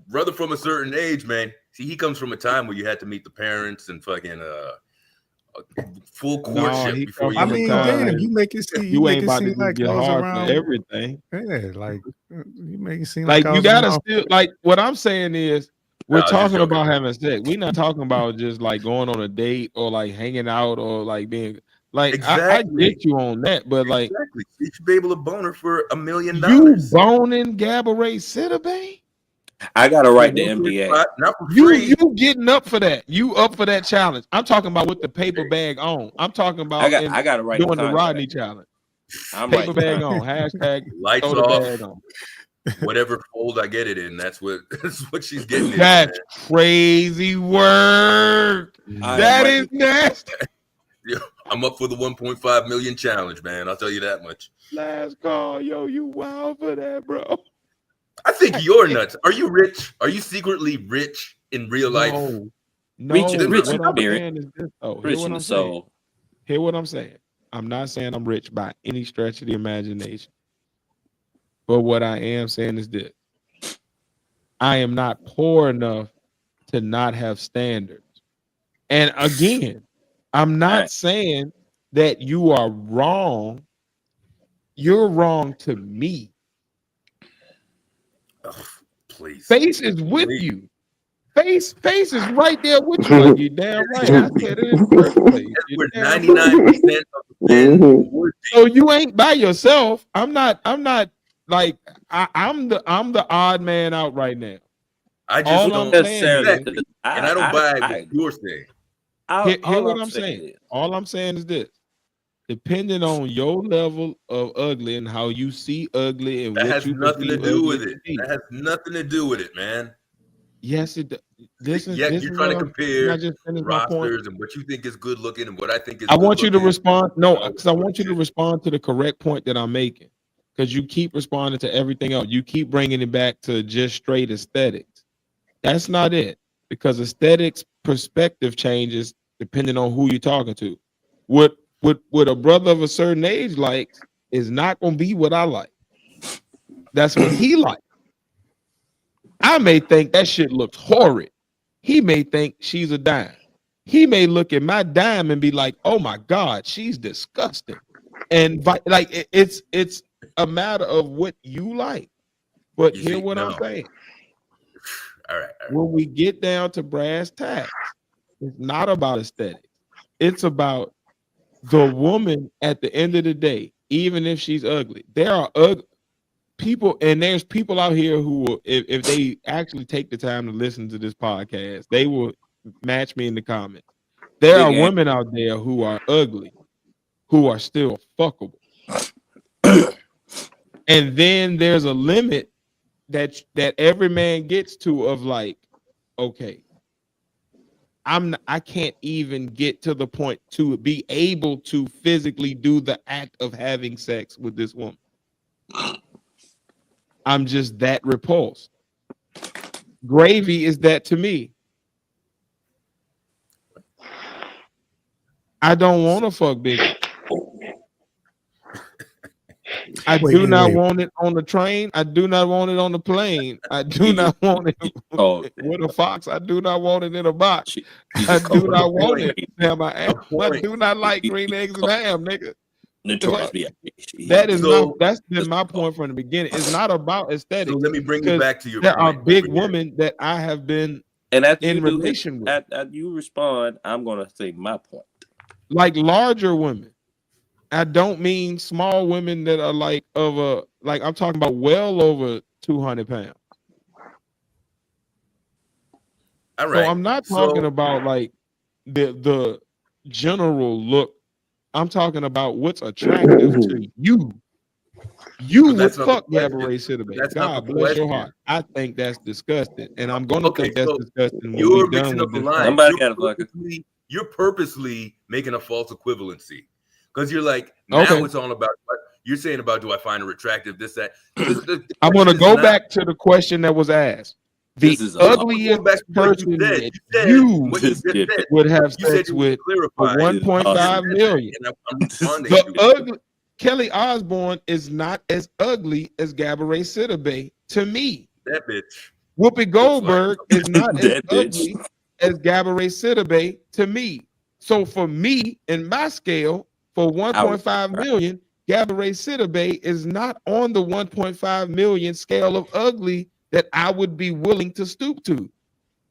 brother from a certain age, man. See, he comes from a time where you had to meet the parents and fucking full courtship before you. I mean, damn, you make it seem you ain't about to like get I was hard around for everything. Yeah, like you make it seem like I you was gotta around. still like what I'm saying is we're Nah, talking about having sex. We're not talking about just like going on a date or like hanging out or like being like exactly. I get you on that, but like exactly. You should be able to boner for $1 million. You boning Gabourey Sidibe? I gotta write the MDA. Not for free. You getting up for that? You up for that challenge? I'm talking about with the paper bag on. I'm talking about I gotta write doing the Rodney challenge. I'm paper bag on. Hashtag lights throw the off. bag on. Whatever fold I get it in, that's what she's getting. That's crazy work. That is nasty. I'm up for the 1.5 million challenge, man. I'll tell you that much. Last call, yo, you wild for that, bro. I think you're nuts. Are you rich? Are you secretly rich in real life? No. Rich in What spirit. I'm saying is this, rich in the soul. Hear what I'm saying. I'm not saying I'm rich by any stretch of the imagination. But what I am saying is this. I am not poor enough to not have standards. And again, I'm not saying that you are wrong. You're wrong to me. Oh, please. Face is with you. Face is right there with you. Like you're damn right. I said it in the first place. We're 99% of the men. So you ain't by yourself. I'm not like I'm the odd man out right now. I just don't necessarily, and I don't buy what you're saying. Hear what I'm saying. All I'm saying is this. Depending on your level of ugly and how you see ugly and that what has you nothing to do with it. That has nothing to do with it, man. Yes, it does. You're trying to compare rosters and what you think is good looking and what I think is. I want you to respond. No, because I want you to respond to the correct point that I'm making. Because you keep responding to everything else. You keep bringing it back to just straight aesthetics. That's not it. Because aesthetics perspective changes depending on who you're talking to. What a brother of a certain age likes is not going to be what I like. That's what he likes. I may think that shit looks horrid. He may think she's a dime. He may look at my dime and be like, "Oh my God, she's disgusting." And like it's a matter of what you like. But hear what I'm saying. All right. When we get down to brass tacks, it's not about aesthetics. It's about the woman at the end of the day, even if she's ugly. There are ugly people, and there's people out here who will, if they actually take the time to listen to this podcast, they will match me in the comments. There are women out there who are ugly, who are still fuckable. And then there's a limit that every man gets to of like, okay, I can't even get to the point to be able to physically do the act of having sex with this woman. I'm just that repulsed. Gravy is that to me. I don't want to fuck Biggie. I do not want it on the train. I do not want it on the plane. I do not want it with a fox. I do not want it in a box. I do not want it. Damn, I do not like green eggs and ham, nigga. That is not. That's been my point from the beginning. It's not about aesthetics. So let me bring you back to your. There are big women that I have been in relation with. As you respond, I'm gonna say my point. Like larger women. I don't mean small women that are like I'm talking about well over 200 pounds. All right. So I'm not talking about like the general look. I'm talking about what's attractive to you. You would fuck Gabourey Sidibe. God bless your heart. I think that's disgusting, and I'm gonna think that's disgusting. When you're done mixing up the line. You're purposely making a false equivalency. Because you're like, now it's all about what you're saying about do I find her attractive, this, that. I'm going to go back to the question that was asked. The This is a ugliest person that you would have sex with for 1.5 million. And I'm responding The to it. ugly Kelly Osbourne is not as ugly as Gabourey Sidibe to me. That bitch. Whoopi Goldberg is not as That bitch. ugly as Gabourey Sidibe to me. So for me, in my scale, for 1.5 million, Gabourey Sidibe is not on the 1.5 million scale of ugly that I would be willing to stoop to.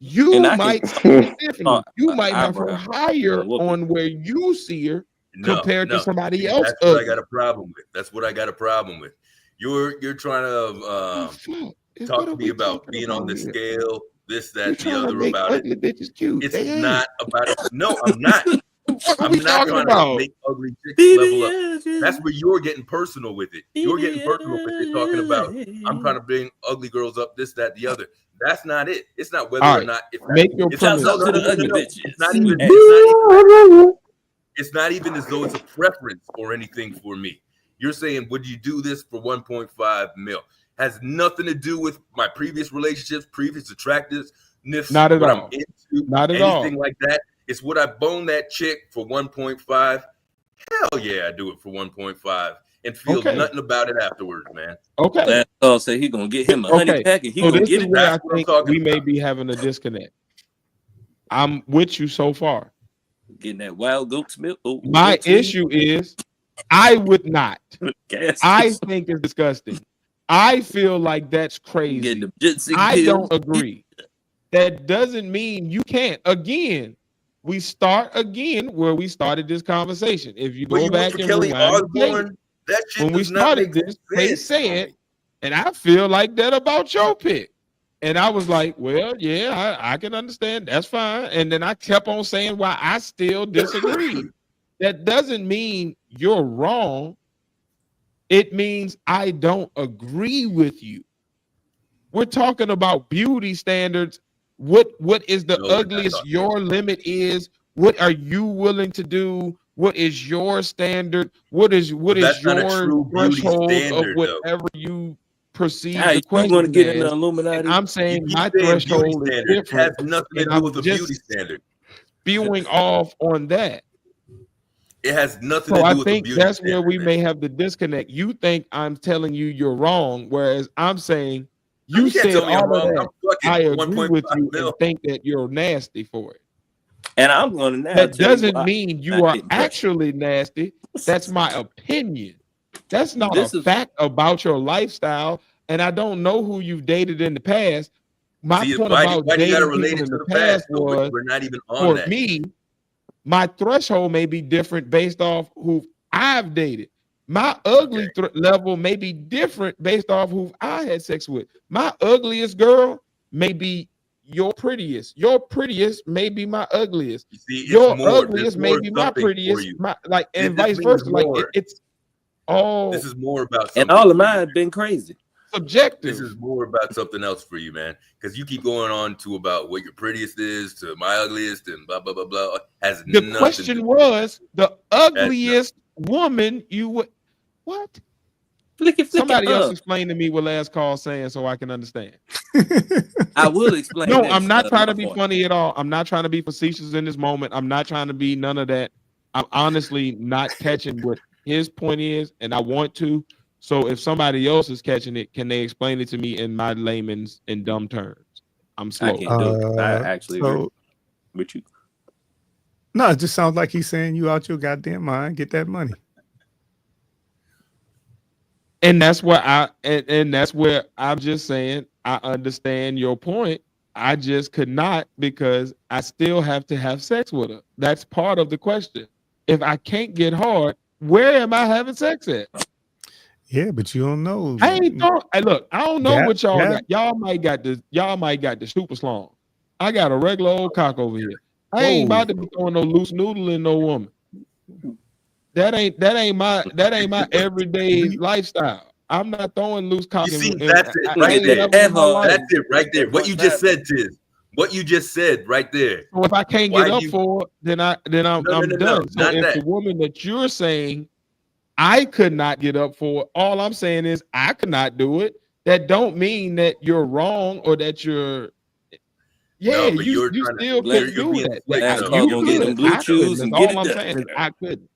You might you might have her higher on where you see her compared to somebody else. That's what I got a problem with. That's what I got a problem with. You're trying to talk to me about being on the scale, this, that, the other about it. Bitches cute. It's not about it. No, I'm not. I'm not trying to make ugly chicks level up. That's where you're getting personal with it. You're getting personal with it, talking about I'm trying to bring ugly girls up, this, that, the other. That's not it. It's not whether or not. Make your premise. It's not even as though it's a preference or anything for me. You're saying, would you do this for 1.5 mil? Has nothing to do with my previous relationships, previous attractiveness, not at what all. I'm into, not at anything all. like that. It's would I bone that chick for 1.5? Hell yeah, I do it for 1.5 and feel nothing about it afterwards, man. Okay. Oh, say he gonna get him a honey pack and he gonna get it. Where I think we may be having a disconnect. I'm with you so far. Getting that wild goat's milk. My issue is I would not. I think it's disgusting. I feel like that's crazy. I don't agree. That doesn't mean you can't. Again, we start again where we started this conversation. If you go back and Kelly Osbourne, that shit when we started this, they said, and I feel like that about your pick. And I was like, well, yeah, I can understand. That's fine. And then I kept on saying why I still disagree. That doesn't mean you're wrong. It means I don't agree with you. We're talking about beauty standards. What is the ugliest your limit is? What are you willing to do? What is your standard? What is your threshold of whatever you perceive the question want to get in the Illuminati? And I'm saying my threshold is different. It has nothing to do with the beauty standard. Spewing off on that. It has nothing to do with the beauty standard. So I think that's where we may have the disconnect. You think I'm telling you you're wrong, whereas I'm saying you said all of that. I agree with you and think that you're nasty for it. And I'm going to. That doesn't mean you are actually nasty. That's my opinion. That's not a fact about your lifestyle. And I don't know who you've dated in the past. My point about dating people in the past was, we're not even on that. For me, my threshold may be different based off who I've dated. My ugly level may be different based off who I had sex with. My ugliest girl may be your prettiest. Your prettiest may be my ugliest. You see, your ugliest may be my prettiest. And vice versa. Like it's all. This is more about. And all of mine have been crazy. Subjective. This is more about something else for you, man. Because you keep going on to about what your prettiest is to my ugliest and blah blah blah blah. Has the question was the ugliest woman you would. What? Somebody else explain to me what last call saying so I can understand. I will explain. No, I'm not trying to be funny at all. I'm not trying to be facetious in this moment. I'm not trying to be none of that. I'm honestly not catching what his point is, and I want to. So if somebody else is catching it, can they explain it to me in my layman's and dumb terms? I'm slow. I can't do it. I actually agree with you. No, it just sounds like he's saying you out your goddamn mind. Get that money. And that's what and that's where I'm just saying I understand your point. I just could not because I still have to have sex with her. That's part of the question. If I can't get hard, where am I having sex at? Yeah, but you don't know. I ain't thought. Hey, look, I don't know what y'all got. Y'all might got the super slong. I got a regular old cock over here. I ain't about to be throwing no loose noodle in no woman. That ain't my everyday lifestyle. I'm not throwing loose cock. You see, that's it right there. That's it right there. What you just said, Tiz. What you just said right there. So if I can't get up for it, then I'm done. So if the woman that you're saying I could not get up for it, all I'm saying is I could not do it. That don't mean that you're wrong or that you're Yeah, No, but you you're trying still to. couldn't You're do being that. slick Yeah, Last though. call you gonna get them could. blue I couldn't. chews That's and get all it I'm done. saying is I couldn't.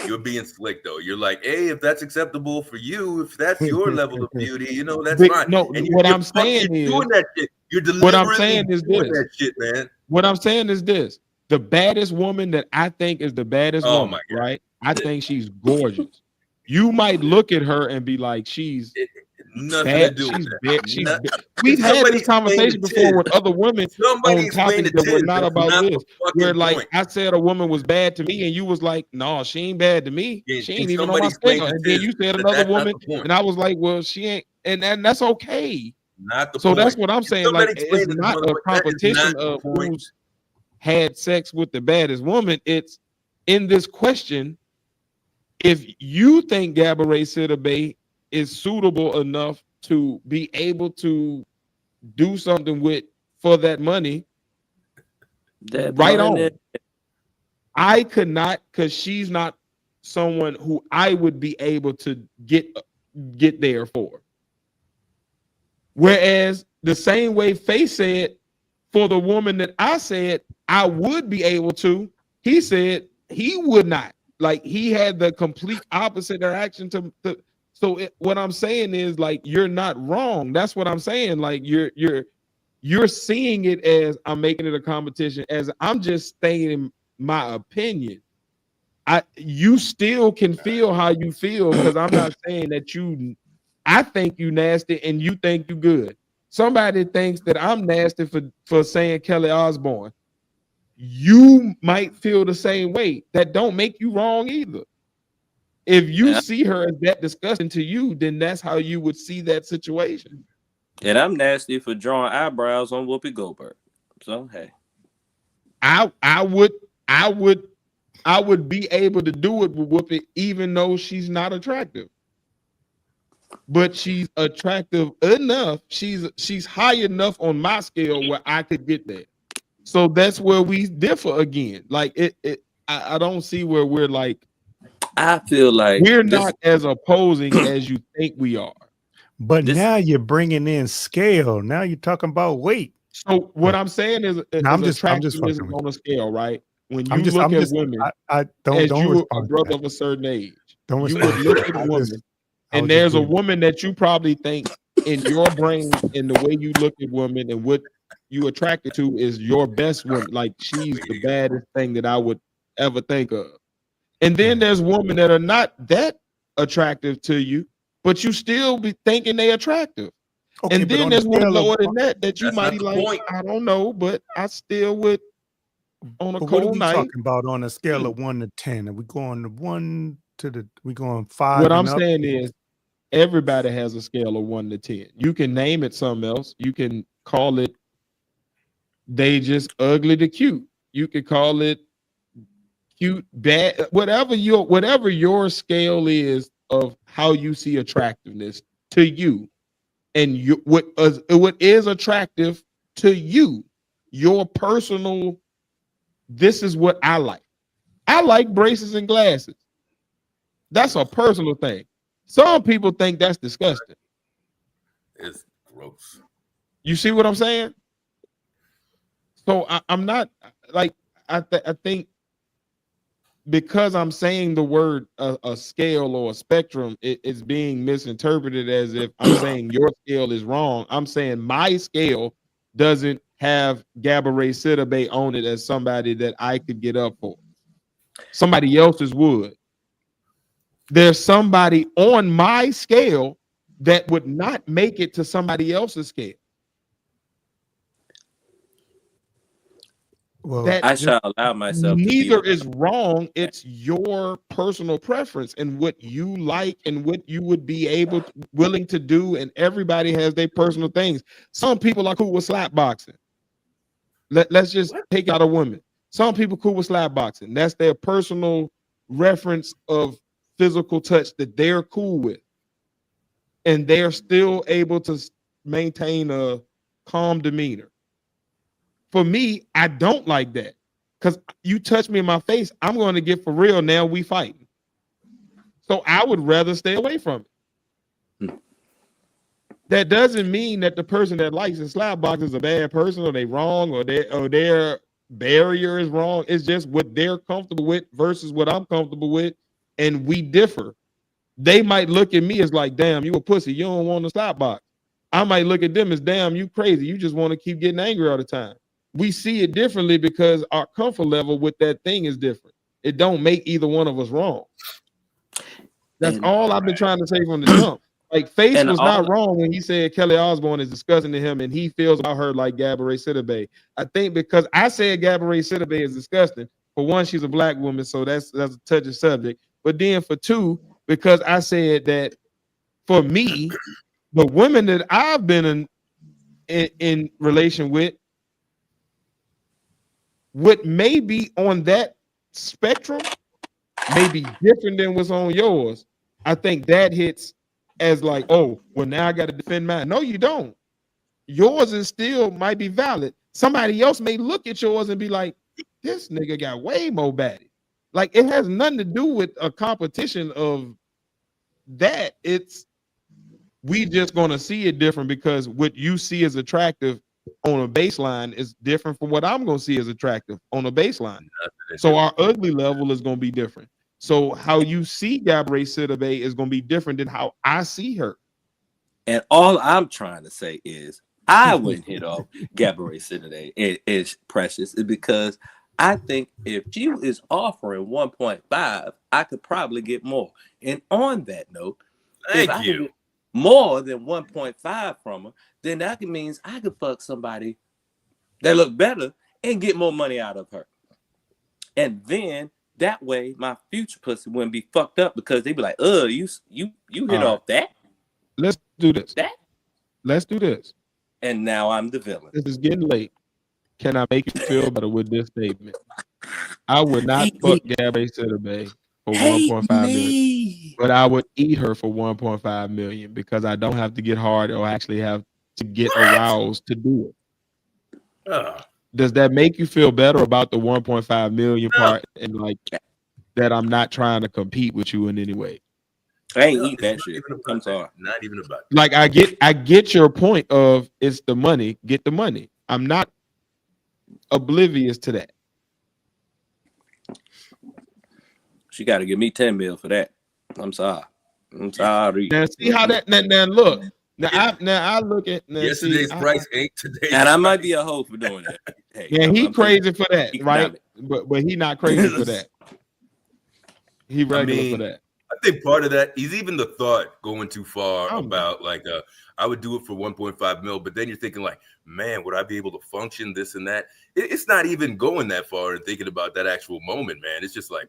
You're being slick though. You're like, hey, if that's acceptable for you, if that's your level of beauty, that's fine. No, And what you're I'm fucking saying is, doing that shit. You're what I'm deliberately saying is doing this. that shit, man. What I'm saying is this: the baddest woman that I think is the baddest Oh woman, my God. right? I think she's gorgeous. You might look at her and be like, she's Nothing to bad. do with She's that. bad. She's Not- bad. If We've had somebody this explain conversation the before tiz, with other women somebody on explain the topics that were tiz. not That's about not this. the fucking Where like point. I said a woman was bad to me, and you was like, no, she ain't bad to me. She Can ain't even on somebody my explain scale. the And then tiz? you said That another that's not woman, the point. and I was like, well, she ain't, and that's okay. Not the So that's point. what I'm Can saying. somebody Like, explain it's this not a motherfucker? That is competition not the of point. who's had sex with the baddest woman. It's in this question. If you think Gabourey Sidibe is suitable enough to be able to do something with for that money, That right money. on. I could not, because she's not someone who I would be able to get there for. Whereas the same way Faye said, for the woman that I said I would be able to, he said he would not. Like he had the complete opposite reaction to so what I'm saying is like you're not wrong. That's what I'm saying. Like you're seeing it as I'm making it a competition, as I'm just stating my opinion. You still can feel how you feel, because I'm not saying that I think you nasty and you think you good. Somebody thinks that I'm nasty for saying Kelly Osbourne. You might feel the same way. That don't make you wrong either. If you see her as that disgusting to you, then that's how you would see that situation. And I'm nasty for drawing eyebrows on Whoopi Goldberg. So hey, I would be able to do it with Whoopi, even though she's not attractive. But she's attractive enough. She's high enough on my scale where I could get there. So that's where we differ again. Like I don't see where we're like. I feel like we're not as opposing as you think we are. But now you're bringing in scale. Now you're talking about weight. So what I'm saying is, I'm just attractiveness fucking with on a scale, right? When you I'm just, look I'm at just, women, I don't as you a respond to brother that. of a certain age, Don't you respond would to look that. at I women, was and just there's a being- woman that you probably think in your brain and the way you look at women and what you attracted to is your best woman. Like she's the baddest thing that I would ever think of. And then there's women that are not that attractive to you, but you still be thinking they attractive. Okay, And but then on there's the one scale lower of, than that you That's might not be the like, point. I don't know, but I still would on a but what are cold we night. talking about on a scale of 1 to 10? Are we going to 1 to the? We going 5? What I'm and up? saying is everybody has a scale of 1 to 10. You can name it something else. You can call it they just ugly to cute. You could call it cute, bad, whatever your scale is of how you see attractiveness to you, and what is attractive to you, your personal. This is what I like. I like braces and glasses. That's a personal thing. Some people think that's disgusting. It's gross. You see what I'm saying? So I'm not like I think because I'm saying the word a scale or a spectrum, it's being misinterpreted as if I'm saying your scale is wrong. I'm saying my scale doesn't have Gabourey Sidibe on it as somebody that I could get up for. Somebody else's would. There's somebody on my scale that would not make it to somebody else's scale. Well, That I shall allow myself to be neither is wrong. It's your personal preference and what you like and what you would be willing to do. And everybody has their personal things. Some people are cool with slap boxing. Let's just take out a woman. Some people cool with slap boxing. That's their personal reference of physical touch that they're cool with. And they're still able to maintain a calm demeanor. For me, I don't like that. Because you touch me in my face, I'm going to get for real. Now we fighting. So I would rather stay away from it. That doesn't mean that the person that likes the slap box is a bad person, or they wrong, or their barrier is wrong. It's just what they're comfortable with versus what I'm comfortable with, and we differ. They might look at me as like, damn, you a pussy, you don't want a slap box. I might look at them as, damn, you crazy, you just want to keep getting angry all the time. We see it differently because our comfort level with that thing is different. It don't make either one of us wrong. That's all I've been trying to say from the jump. Like, Face was not wrong when he said Kelly Osbourne is disgusting to him and he feels about her like Gabourey Sidibe. I think because I said Gabourey Sidibe is disgusting. For one, she's a black woman, so that's a touchy subject. But then for two, because I said that for me, the women that I've been in relation with, what may be on that spectrum may be different than what's on yours. I think that hits as like, oh, well, now I got to defend mine. No, you don't. Yours is still might be valid. Somebody else may look at yours and be like, this nigga got way more baddie. Like, it has nothing to do with a competition of that. It's we just gonna see it different because what you see as attractive on a baseline is different from what I'm gonna see as attractive on a baseline. So our ugly level is gonna be different. So how you see Gabourey Sidibe is gonna be different than how I see her. And all I'm trying to say is I wouldn't hit off Gabourey Sidibe is Precious is because I think if she is offering 1.5, I could probably get more. And on that note, if I could get more than 1.5 from her, then that means I could fuck somebody that look better and get more money out of her. And then that way my future pussy wouldn't be fucked up because they'd be like, you hit off that? Let's do this. That? Let's do this. And now I'm the villain. This is getting late. Can I make you feel better with this statement? I would not fuck Gabourey Sidibe for 1.5 million, but I would eat her for 1.5 million because I don't have to get hard or actually have to get aroused to do it. Does that make you feel better about the 1.5 million part and like that I'm not trying to compete with you in any way? I ain't eat that shit. I'm sorry. Not even about it. Like I get your point of it's the money, get the money. I'm not oblivious to that. She got to give me 10 mil for that. I'm sorry. I'm sorry. Now see how that now look. Now I look at yesterday's price ain't today. And I might be a hoe for doing that. Hey, yeah, he crazy for that, right? But he not crazy for that. He regular for that. I think part of that is even the thought going too far about like I would do it for 1.5 mil, but then you're thinking like, man, would I be able to function this and that? It's not even going that far and thinking about that actual moment, man. It's just like,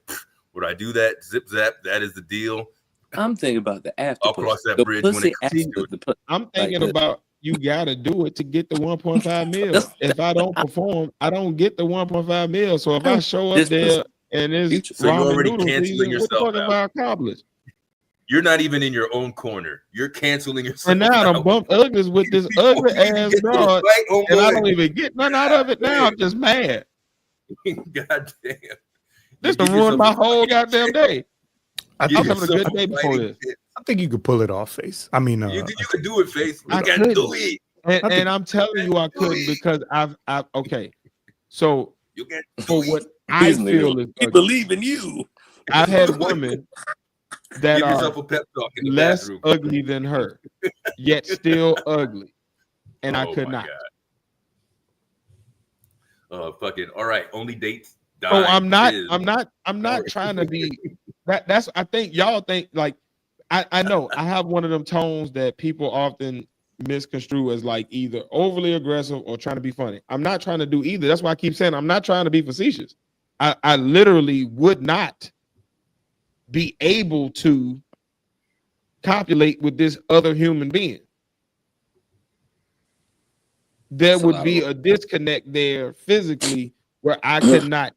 would I do that? Zip zap, that is the deal. I'm thinking about the after. I'll cross that bridge when it comes to it. I'm thinking about you gotta do it to get the 1.5 mil. If I don't perform, I don't get the 1.5 mil. So if I show up there and it's so you're already canceling yourself what the fuck have I accomplished? You're not even in your own corner. You're canceling yourself. And now I'm bumped uglies with this ugly ass broad, and I don't even get none out of it. Now I'm just mad. God damn. This to ruin my whole goddamn day. I'm having a good day before this. I think you could pull it off, Face. I mean, you could do it, Face. You can do it. And I'm telling you, I couldn't because I've okay. So for what I feel is we believe in you. I've had women that Give are a pep talk in the less bathroom. ugly than her, yet still ugly, and I could not. Fucking all right. Only dates. Oh, I'm not trying to be that's I think y'all think like I know I have one of them tones that people often misconstrue as like either overly aggressive or trying to be funny. I'm not trying to do either. That's why I keep saying I'm not trying to be facetious. I literally would not be able to copulate with this other human being. There would be a disconnect there physically where I could not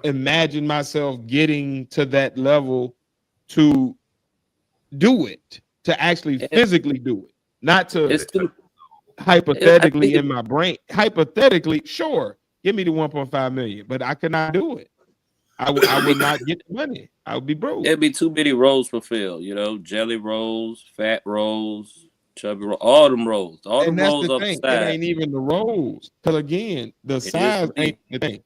imagine myself getting to that level to do it, to actually physically do it, not to hypothetically in my brain. Hypothetically, sure, give me the 1.5 million, but I could not do it. I would not get the money. I would be broke. It'd be too many roles fulfilled, jelly rolls, fat rolls, Chubby, all them rolls, all And them that's rolls the off the thing. It side. ain't even the rolls. Because again, the It is size for me. ain't the thing.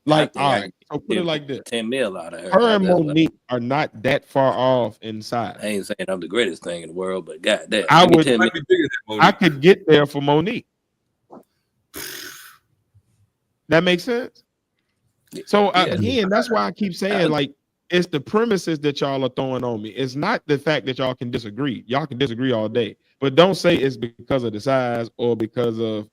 I Like, think all I right. can So put it get like this. 10 mil out of her. Her and That's what, Monique are not that far off in size. I ain't saying I'm the greatest thing in the world, but goddamn, I give me would- 10 Might mil. be bigger than I Monique. could get there for Monique. That makes sense. So Yeah. again, that's why I keep saying, like, it's the premises that y'all are throwing on me. It's not the fact that y'all can disagree. Y'all can disagree all day, but don't say it's because of the size or because of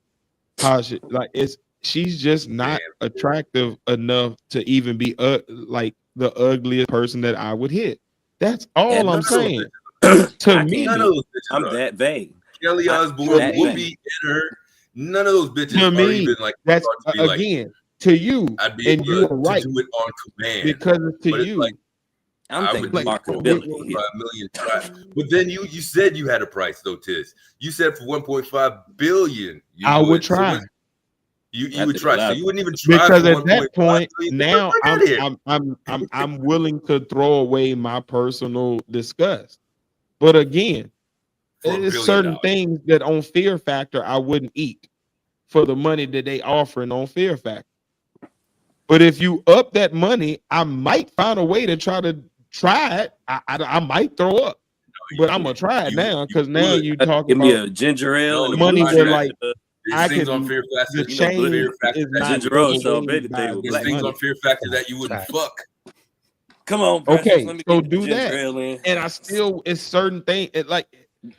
how she, like, it's she's just not attractive enough to even be like the ugliest person that I would hit. That's all And I'm none of those saying. I To can't me, None of those bitches I'm are. that vague. Kelly I- Osbourne, that Whoopi, vague. and her. None of those bitches to are me, even like that's thought to be like. again to you, I'd be and able you are to right do it on command. because to But it's you, like, I'm I thinking would do it for marketability 1.5 here. million. But then you said you had a price though, Tiz. You said for 1.5 billion. You I would So try. you I would think try. a lot So of you wouldn't even try Because for at 1.5 that point, million. now Get the fuck out of here. I'm willing to throw away my personal disgust. But again, For $1 there's billion. certain things that on Fear Factor I wouldn't eat for the money that they offering on Fear Factor. But if you up that money, I might find a way to try it. I might throw up, but I'm gonna try it now because now would. you talk Give me about a ginger ale No, and a money you blue where find like There's I things on can Fear Factor. the You know, change Fear Factor is that not ginger ale taken so away big that they by were the There's black things money. on Fear Factor that you wouldn't fuck. Come on, Precious. Okay, Let me so get the do ginger that, ale in. and I still it's certain things. Like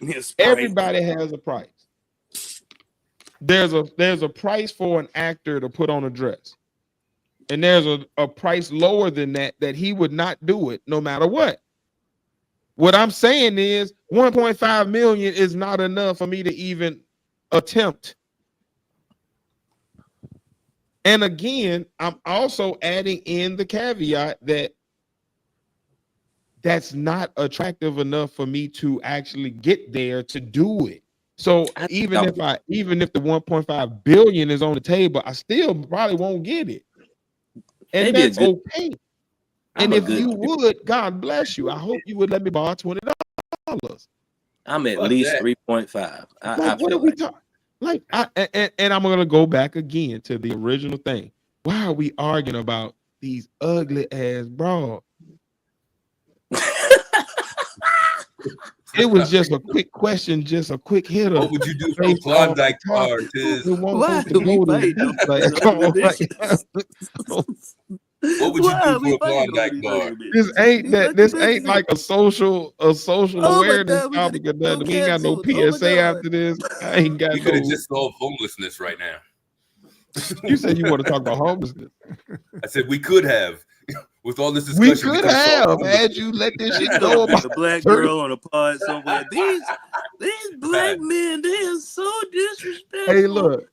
Me a Sprite. everybody has a price. There's a price for an actor to put on a dress, and there's a price lower than that he would not do it no matter what. What I'm saying is 1.5 million is not enough for me to even attempt. And again, I'm also adding in the caveat that that's not attractive enough for me to actually get there to do it. So even if the 1.5 billion is on the table, I still probably won't get it. And Maybe a that's good- okay. I'm And a if good you kid. would, God bless you. I hope you would let me borrow $20. I'm at Fuck least that. 3.5. I Like, what are feel we like talking? Like, and I'm gonna go back again to the original thing. Why are we arguing about these ugly ass bras? It was just a quick question, just a quick hitter. What would you do for a based off the Klondike bar, topic. Tiz? It won't Why go to are we go this fighting deep. over Like, these come on, ugly like, What would you Why do are we for a fighting over Klondike these bar? ugly this bitches? ain't These that. ugly This bitches ain't like a social Oh my awareness God, we gotta topic or go nothing. We ain't got no cancelled. Oh my PSA God. after this. I ain't got We could have no. just solved homelessness right now. You said you want to talk about homelessness. I said we could have. With all this We discussion, could could've solved have homelessness. had you let this shit There's go gonna be about a black 30. girl on a pod somewhere. These black men, they are so disrespectful. Hey, look,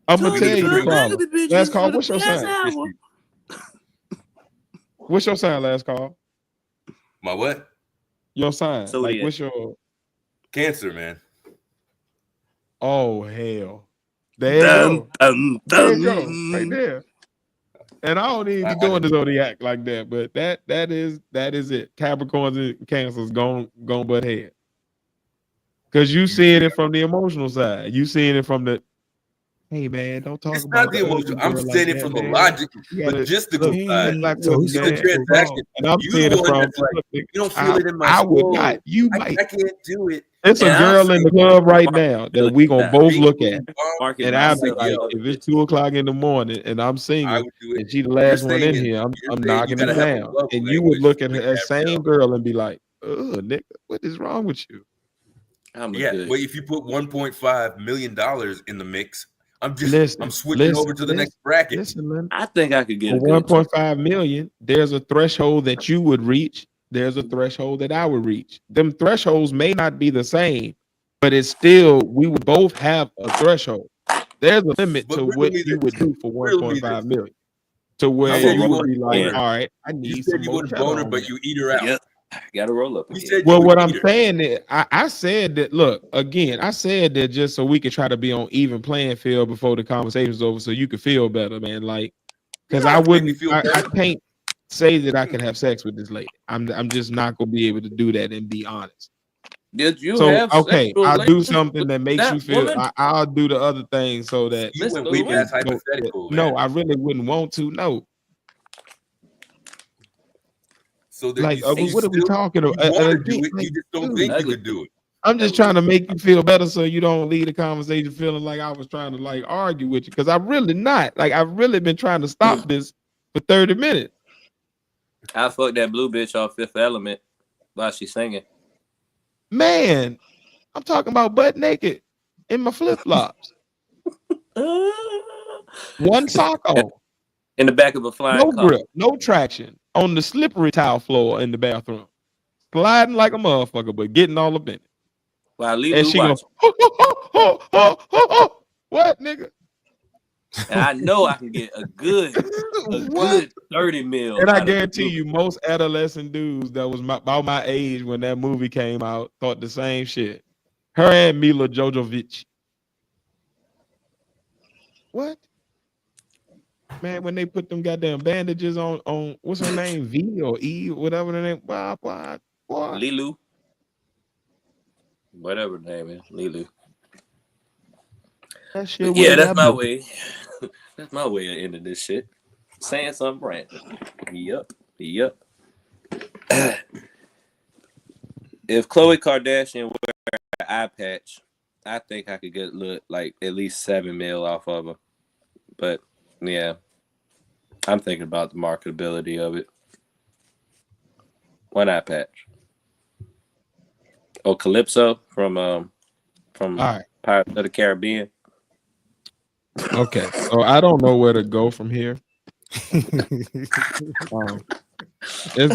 I'm gonna Talking tell you the about problem. ugly bitches Last call. for the What's your past sign? hour. What's your sign? Last call. My what? Your sign. So Like, yeah. what's your? Cancer, man. Oh hell. There you go. There you go. Right there. And I don't even be doing the zodiac like that, but that is it. Capricorns and Cancers going butt head. Because you seeing it from the emotional side. You seeing it from the, hey man, don't talk It's about not the the emotion. ugly I'm girl saying like it from that, the man. logic, You gotta, logistical look, side. the black So women, he's The man, saying, is wrong. transaction. And I'm You seeing the it one from, that's like, look, you don't feel it in my I would soul. not. You I might. can't do it. It's a And I'm girl in the club right now that we gonna both look at. market And I'll be myself. like, if it's 2:00 in the morning and I'm I single would do it. and she the You're last one in saying- here, you're I'm saying you knocking gotta it have a down. love And you would language look at with that Gabrielle. same girl and be like, "Oh, nigga, what is wrong with you?" I'm a Yeah, good. but if you put $1.5 million in the mix, I'm Listen, switching over to the next bracket. Listen, man. I think I could get For a good 1.5 million, there's a threshold that you would reach. There's a threshold that I would reach. Them thresholds may not be the same, but it's still, we would both have a threshold. There's a limit But to riddle what me you this. would do for Riddle me 1.5 this. million. To where said you you would wouldn't be like, bone her. all right, I need You some said you more wouldn't cheddar bone her, on but that. you eat her out. Yep. Got to roll up You again. said you Well, would what I'm eat her. saying is, I said that, look, again, I said that just so we could try to be on even playing field before the conversation's over so you could feel better, man. Like, because I Make me wouldn't, feel I better. can't say that I could have sex with this lady. I'm just not gonna be able to do that and be honest. Did you So have okay, sexual I'll do relations something with that makes you that feel. woman? I'll do the other thing so that You went Mr. way we can. past Lewinsky. hypothetical, No, man. I really wouldn't want to. No, So that like you see, what are we talking about? you want to Again, do it, like, you just don't dude, think you Ugly. could do it. I'm just trying to make you feel better so you don't leave the conversation feeling like I was trying to like argue with you because I'm really not. Like I've really been trying to stop this for 30 minutes. I fucked that blue bitch off Fifth Element while she's singing. Man, I'm talking about butt naked in my flip flops, one sock on, In the back of a flying no car. grip, no traction on the slippery tile floor in the bathroom, sliding like a motherfucker, but getting all up in it. While And Lulu she goes, watching. what, nigga? And I know I can get a good What? 30 mil And I out of guarantee Lulu. you, most adolescent dudes that was about my age when that movie came out thought the same shit. Her and Mila Jovovich. What? Man, when they put them goddamn bandages on what's her name? V or E, whatever the name. What? Lilu. Whatever the name is. Lilu. That shit Yeah, was that's my way. That's my way of ending this shit. Saying something random. Yup. If Khloe Kardashian wear an eye patch, I think I could get like at least 7 mil off of her. But yeah, I'm thinking about the marketability of it. One eye patch. Oh, Calypso from All right. Pirates of the Caribbean. Okay. So I don't know where to go from here. It's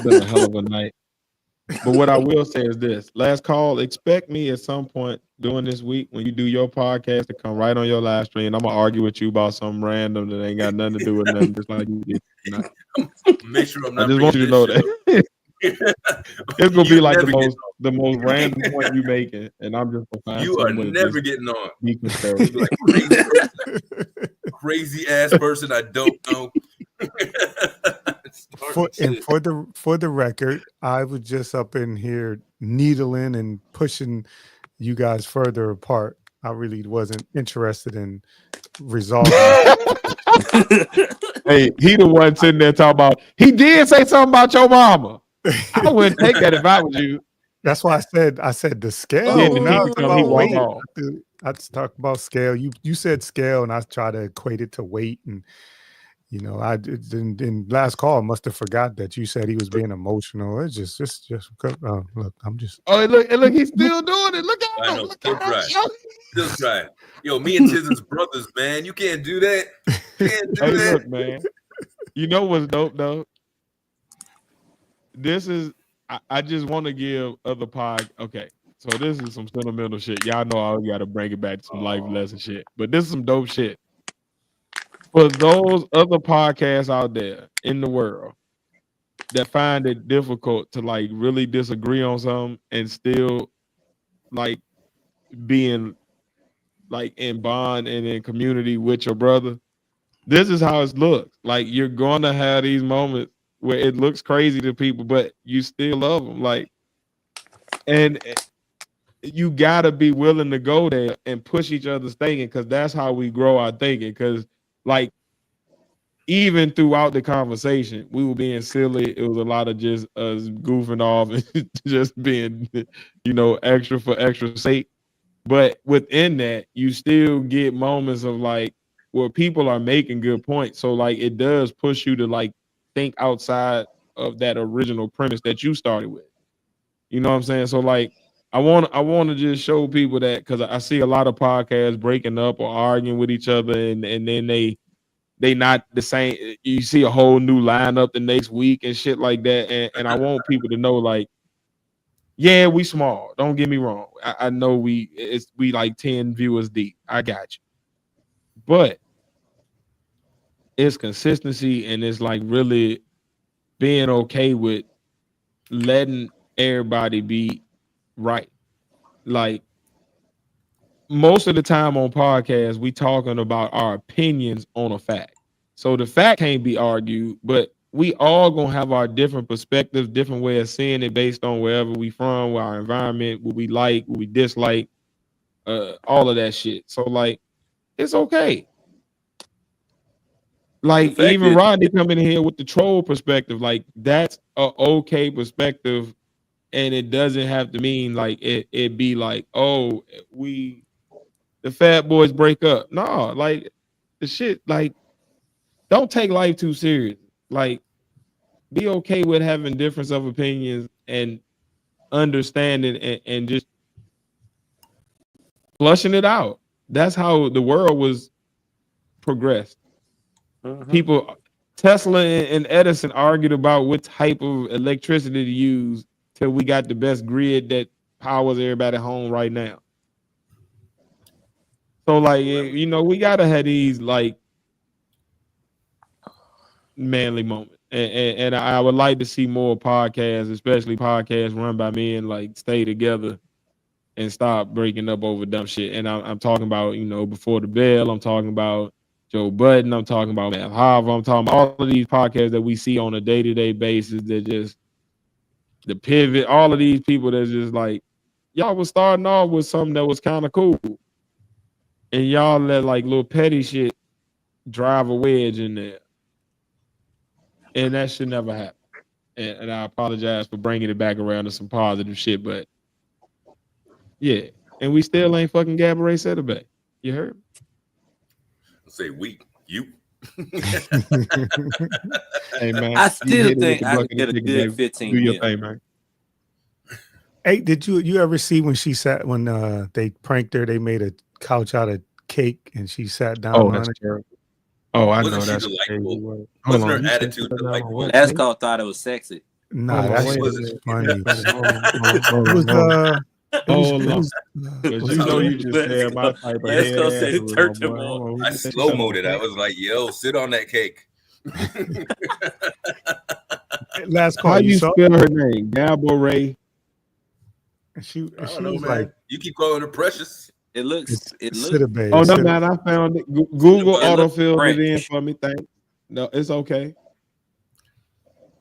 been a hell of a night. But what I will say is this: last call. Expect me at some point during this week when you do your podcast to come right on your live stream. I'm gonna argue with you about something random that ain't got nothing to do with nothing, just like you did tonight. Make sure I'm I not. just want you to know that it's gonna be like the most random point you making, and I'm just gonna find You are some way to never just getting on. be conservative. Like crazy ass person I don't know. For the record, I was just up in here needling and pushing you guys further apart. I really wasn't interested in resolving. Hey, he the one sitting there talking about he did say something about your mama. I wouldn't take that if I was you. That's why I said the scale. Then the Now nigga it's come, he about walk weight. off. I talk about scale. You said scale, and I try to equate it to weight, and you know, I in last call must have forgot that you said he was being emotional. It's just look, I'm just. Oh, look, he's still doing it. Look at I him. know, Look still at him. trying. Still trying. Yo, me and Tiz is brothers, man. You can't do that. Can't do Hey, that. look, man. You know what's dope though? This is I just want to give other pod. Okay, so this is some sentimental shit. Y'all know I got to bring it back to some life lesson shit. But this is some dope shit. For those other podcasts out there in the world that find it difficult to like really disagree on something and still like being like in bond and in community with your brother, this is how it looks. Like you're gonna have these moments where it looks crazy to people, but you still love them. Like, and you gotta be willing to go there and push each other's thinking because that's how we grow our thinking. Because like even throughout the conversation, we were being silly. It was a lot of just us goofing off and just being, extra for extra sake. But within that, you still get moments of like where people are making good points. So like it does push you to like think outside of that original premise that you started with. You know what I'm saying? So like I want to just show people that because I see a lot of podcasts breaking up or arguing with each other, and then they not the same. You see a whole new lineup the next week and shit like that. And I want people to know like, yeah, we small. Don't get me wrong. I know we like 10 viewers deep. I got you. But it's consistency and it's like really being okay with letting everybody be right. Like most of the time on podcasts, we talking about our opinions on a fact. So the fact can't be argued, but we all gonna have our different perspectives, different way of seeing it based on wherever we from, where our environment, what we like, what we dislike, all of that shit. So like, it's okay. Like even Rodney coming in here with the troll perspective, like that's a okay perspective, and it doesn't have to mean like it be like, oh, the fat boys break up. No, like the shit, like don't take life too serious. Like be okay with having difference of opinions and understanding and just flushing it out. That's how the world was progressed. People, Tesla and Edison argued about what type of electricity to use till we got the best grid that powers everybody home right now. So like, you know, we gotta have these like manly moments. And I would like to see more podcasts, especially podcasts run by men, like stay together and stop breaking up over dumb shit. And I'm talking about, you know, Before the Bell. I'm talking about Joe Budden. I'm talking about Matt Harvey. I'm talking about all of these podcasts that we see on a day-to-day basis that just the pivot, all of these people that's just like, y'all was starting off with something that was kind of cool. And y'all let like little petty shit drive a wedge in there. And that should never happen. And I apologize for bringing it back around to some positive shit, but yeah. And we still ain't fucking Gabourey Sidibe. You heard me? I'll say we, you. Hey man, I still think I could get a good 15 Do your minutes. thing, man. Hey, did you ever see when she sat when they pranked her? They made a couch out of cake and she sat down on That's it. terrible. Oh, I know Wasn't that's she delightful? Hold Wasn't on, her attitude delightful? That's called thought it was sexy. Nah, Hold on, that wait shit a was minute. funny. Hold It was on. Because you know you just said my type of Let's head go ass say was, church boy. more. Hold on, I slow-moed it. I was like, yo, sit on that cake. last call. How you saw spell her name? Gabourey. she I don't she know, was man. like, You keep calling her precious. It looks. Sidibe. Oh no, man, I found it. Google It looks autofilled it in French. for me. Thanks. No, it's okay.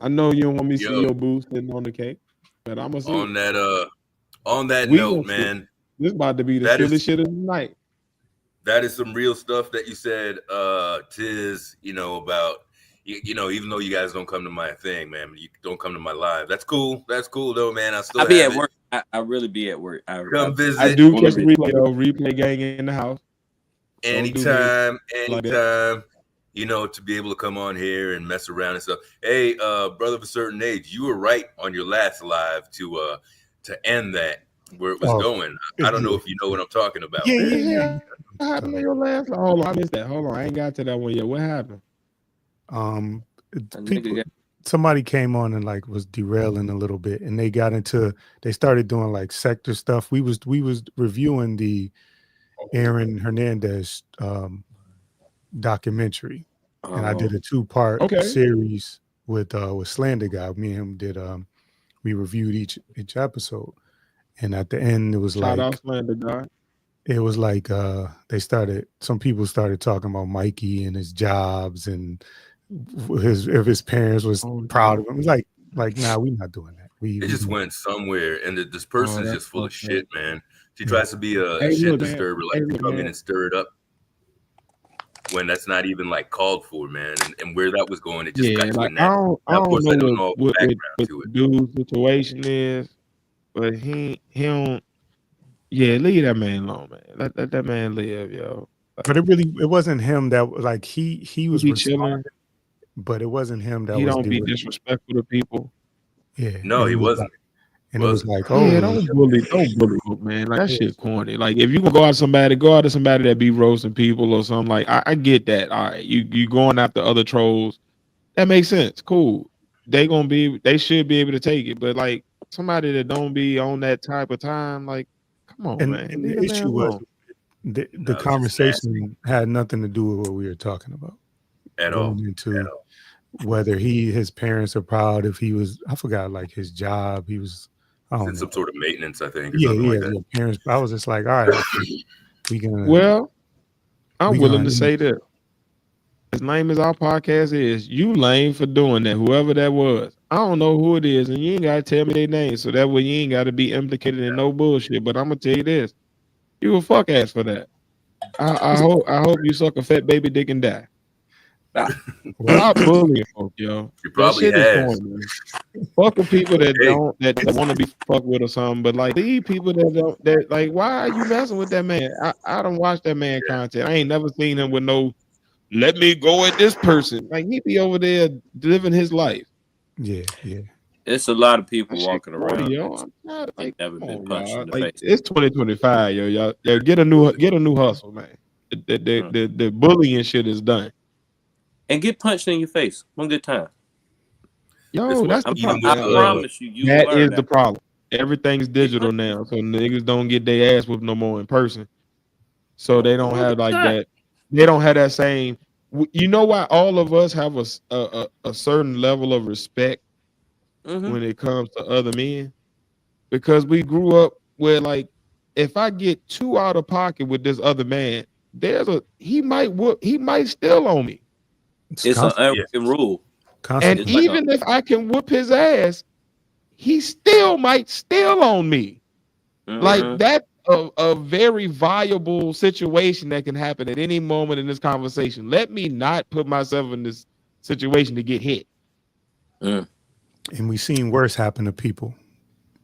I know you don't want me to see your boo sitting on the cake, but I'm gonna see on that We note, gonna see. man. This about to be the That silly is- shit of the night. That is some real stuff that you said, Tiz, you know, about, you know, even though you guys don't come to my thing, man, you don't come to my live. That's cool. That's cool, though, man. I be at work. I really be at work. Come visit. I do catch the replay, though. Replay gang in the house. Anytime, you know, to be able to come on here and mess around and stuff. Hey, brother of a certain age, you were right on your last live to end that where it was going. I don't know if you know what I'm talking about. Yeah. What happened to your last? Hold on, I missed that. Hold on, I ain't got to that one yet. What happened? Somebody came on and like was derailing a little bit, and they started doing like sector stuff. We was reviewing the Aaron Hernandez documentary, and I did a 2-part series with Slander Guy. Me and him did we reviewed each episode, and at the end it was Shout out Slander Guy. It was like some people started talking about Mikey and his jobs and if his parents was proud of him. It was like nah, we're not doing that. It just went somewhere, and this person is just full of shit, man. She tries to be a shit disturber, like come in and stir it up when that's not even like called for, man. And where that was going, it just got to like, that. I don't know what the dude's situation is, but he don't. Yeah, leave that man alone, man. Let that man live, yo. But it wasn't him that like he was chilling, but it wasn't him that he was don't be disrespectful to people. Yeah, no, he wasn't. And it was like, don't bully, man. Like that shit corny. Like if you gonna go out to somebody that be roasting people or something, like I get that. All right, you going after other trolls, that makes sense. Cool. They should be able to take it, but like somebody that don't be on that type of time, like come on, man. And the issue was the conversation had nothing to do with what we were talking about at all. Whether his parents are proud, if he was, I forgot, like his job, he was. Some sort of maintenance, I think. Or Like that. Parents. I was just like, all right, we gonna. Well, I'm willing to say that as lame as our podcast is, you lame for doing that. Whoever that was, I don't know who it is, and you ain't gotta tell me their name, so that way you ain't gotta be implicated in no bullshit. But I'm gonna tell you this: you a fuck ass for that. I hope you suck a fat baby dick and die. Stop bullying folk, yo. He That probably shit is has. corny, man. Fuck with people that Hey. don't that want to be fucked with or something, but like these people that don't that like why are you messing with that man? I don't watch that man content. I ain't never seen him with no let me go at this person. Like he be over there living his life. Yeah. It's a lot of people That shit walking corny, around yo. that I'm not ain't like never come been on, punched y'all. in the Like face. it's 2025, yo. Y'all get a new hustle, man. The bullying shit is done. And get punched in your face one good time. Yo, that's the Even problem. I with promise you will That learn is the that. problem. Everything's Get digital punched now, so niggas don't get their ass whooped no more in person. So they don't one have good like time. that. They don't have that same. You know why all of us have a certain level of respect Mm-hmm. when it comes to other men because we grew up where like if I get too out of pocket with this other man, he might steal on me. It's an Constantly. unwritten rule. And It's like even if I can whoop his ass, he still might steal on me. Like mm-hmm. that's a very viable situation that can happen at any moment in this conversation. Let me not put myself in this situation to get hit. Mm. And we've seen worse happen to people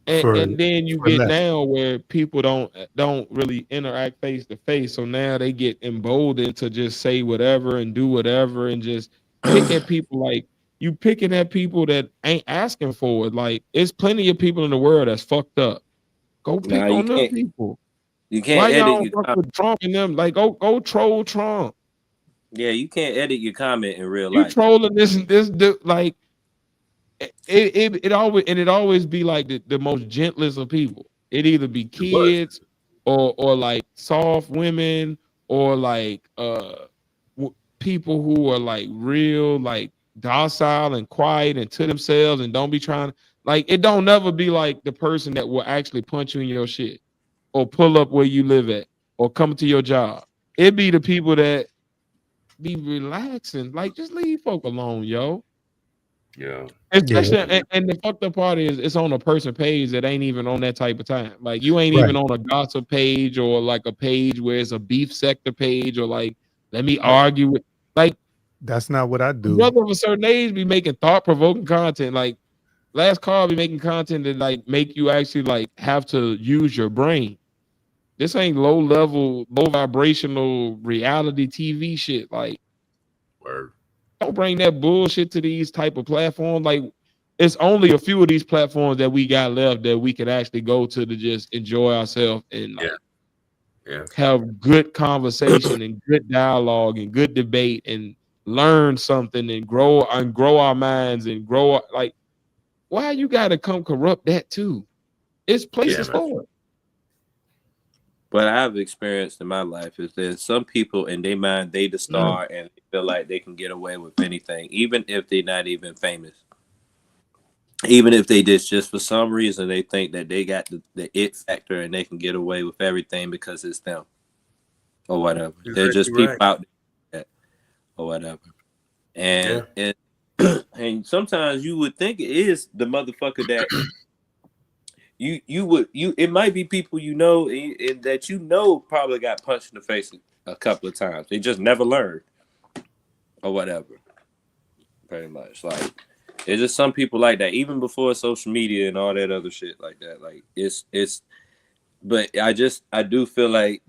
And then you for get less. now where people don't really interact face to face. So now they get emboldened to just say whatever and do whatever and just pick at people like you picking at people that ain't asking for it. Like it's plenty of people in the world that's fucked up. Go Nah, pick on them people. you Why can't edit y'all your fuck comment. with Trump and them? Like go troll Trump. Yeah, you can't edit your comment in real You life. trolling this like it always be like the most gentlest of people. It either be it was. kids or like soft women or like people who are like real like docile and quiet and to themselves and don't be trying like it don't never be like the person that will actually punch you in your shit or pull up where you live at or come to your job. It be the people that be relaxing. Like just leave folk alone, yo. Yeah. Especially Yeah. and the fucked up part is it's on a person page that ain't even on that type of time. Like you ain't even Right. on a gossip page or like a page where it's a beef sector page or like let me Right. argue with like That's not what I a do. brother of a certain age be making thought provoking content. Like last call be making content that like make you actually like have to use your brain. This ain't low level, low vibrational reality TV shit. Like Word. don't bring that bullshit to these type of platforms. Like it's only a few of these platforms that we got left that we can actually go to just enjoy ourselves and like Yeah. have good conversation and good dialogue and good debate and learn something and grow our minds and like why you gotta come corrupt that too? It's Yeah, places man. for it. What I've experienced in my life is that some people in their mind they the star and they feel like they can get away with anything, even if they're not even famous. Even if they just for some reason they think that they got the it factor and they can get away with everything because it's them or whatever. There's just Exactly people right. out there or whatever. And and sometimes you would think it is the motherfucker that you it might be people you know and that you know probably got punched in the face a couple of times. They just never learned or whatever. Pretty much. Like there's just some people like that, even before social media and all that other shit like that. Like it's but I do feel like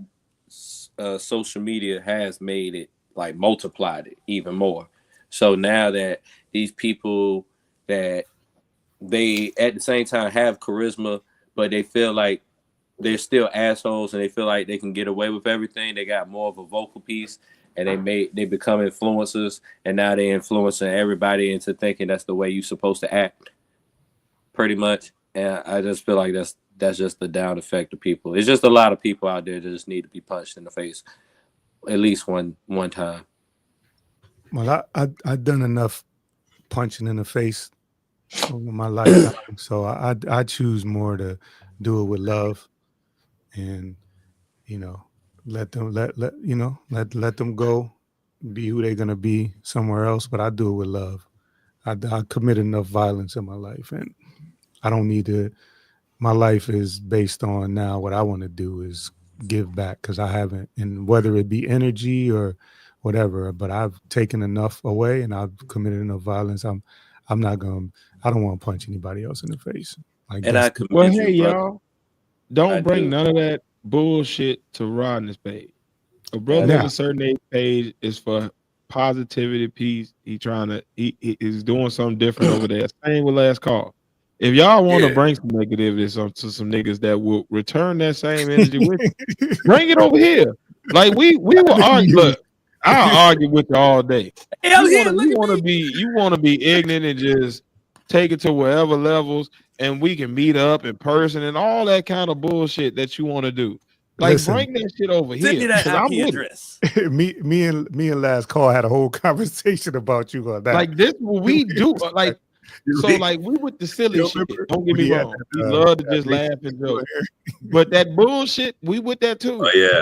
social media has made it like multiplied it even more. So now that these people that they at the same time have charisma, but they feel like they're still assholes and they feel like they can get away with everything. They got more of a vocal piece and they become influencers and now they're influencing everybody into thinking that's the way you're supposed to act, pretty much. And I just feel like that's just the down effect of people. It's just a lot of people out there that just need to be punched in the face at least one time. Well, I've done enough punching in the face over my lifetime, so I choose more to do it with love and let them let them go be who they're gonna be somewhere else, but I do it with love. I committed enough violence in my life, and I don't need to. My life is based on now what I want to do is give back because I haven't, and whether it be energy or whatever, but I've taken enough away and I've committed enough violence. I'm not going. I don't want to punch anybody else in the face. Like And I that's Well, commend hey, you, brother. y'all, don't I bring do. none of that bullshit to Rodney's page. A brother Yeah. of a certain age page is for positivity, peace. He is doing something different over there. Same with last call. If y'all want to Yeah. bring some negativity to some niggas that will return that same energy with you, bring it over here. Like we will argue. Look, I'll argue with you all day. Hey, I'm here. Look You at want me. to be ignorant and just take it to wherever levels, and we can meet up in person and all that kind of bullshit that you want to do. Like, Listen. bring that shit over Send me here that because I'm IP with it. address. me and last call had a whole conversation about you on that. Like this, what we do. Like so, like we with the silly You shit. remember? Don't get me We had wrong. that, We love to that just laugh and meeting joke, but that bullshit, we with that too. Oh yeah.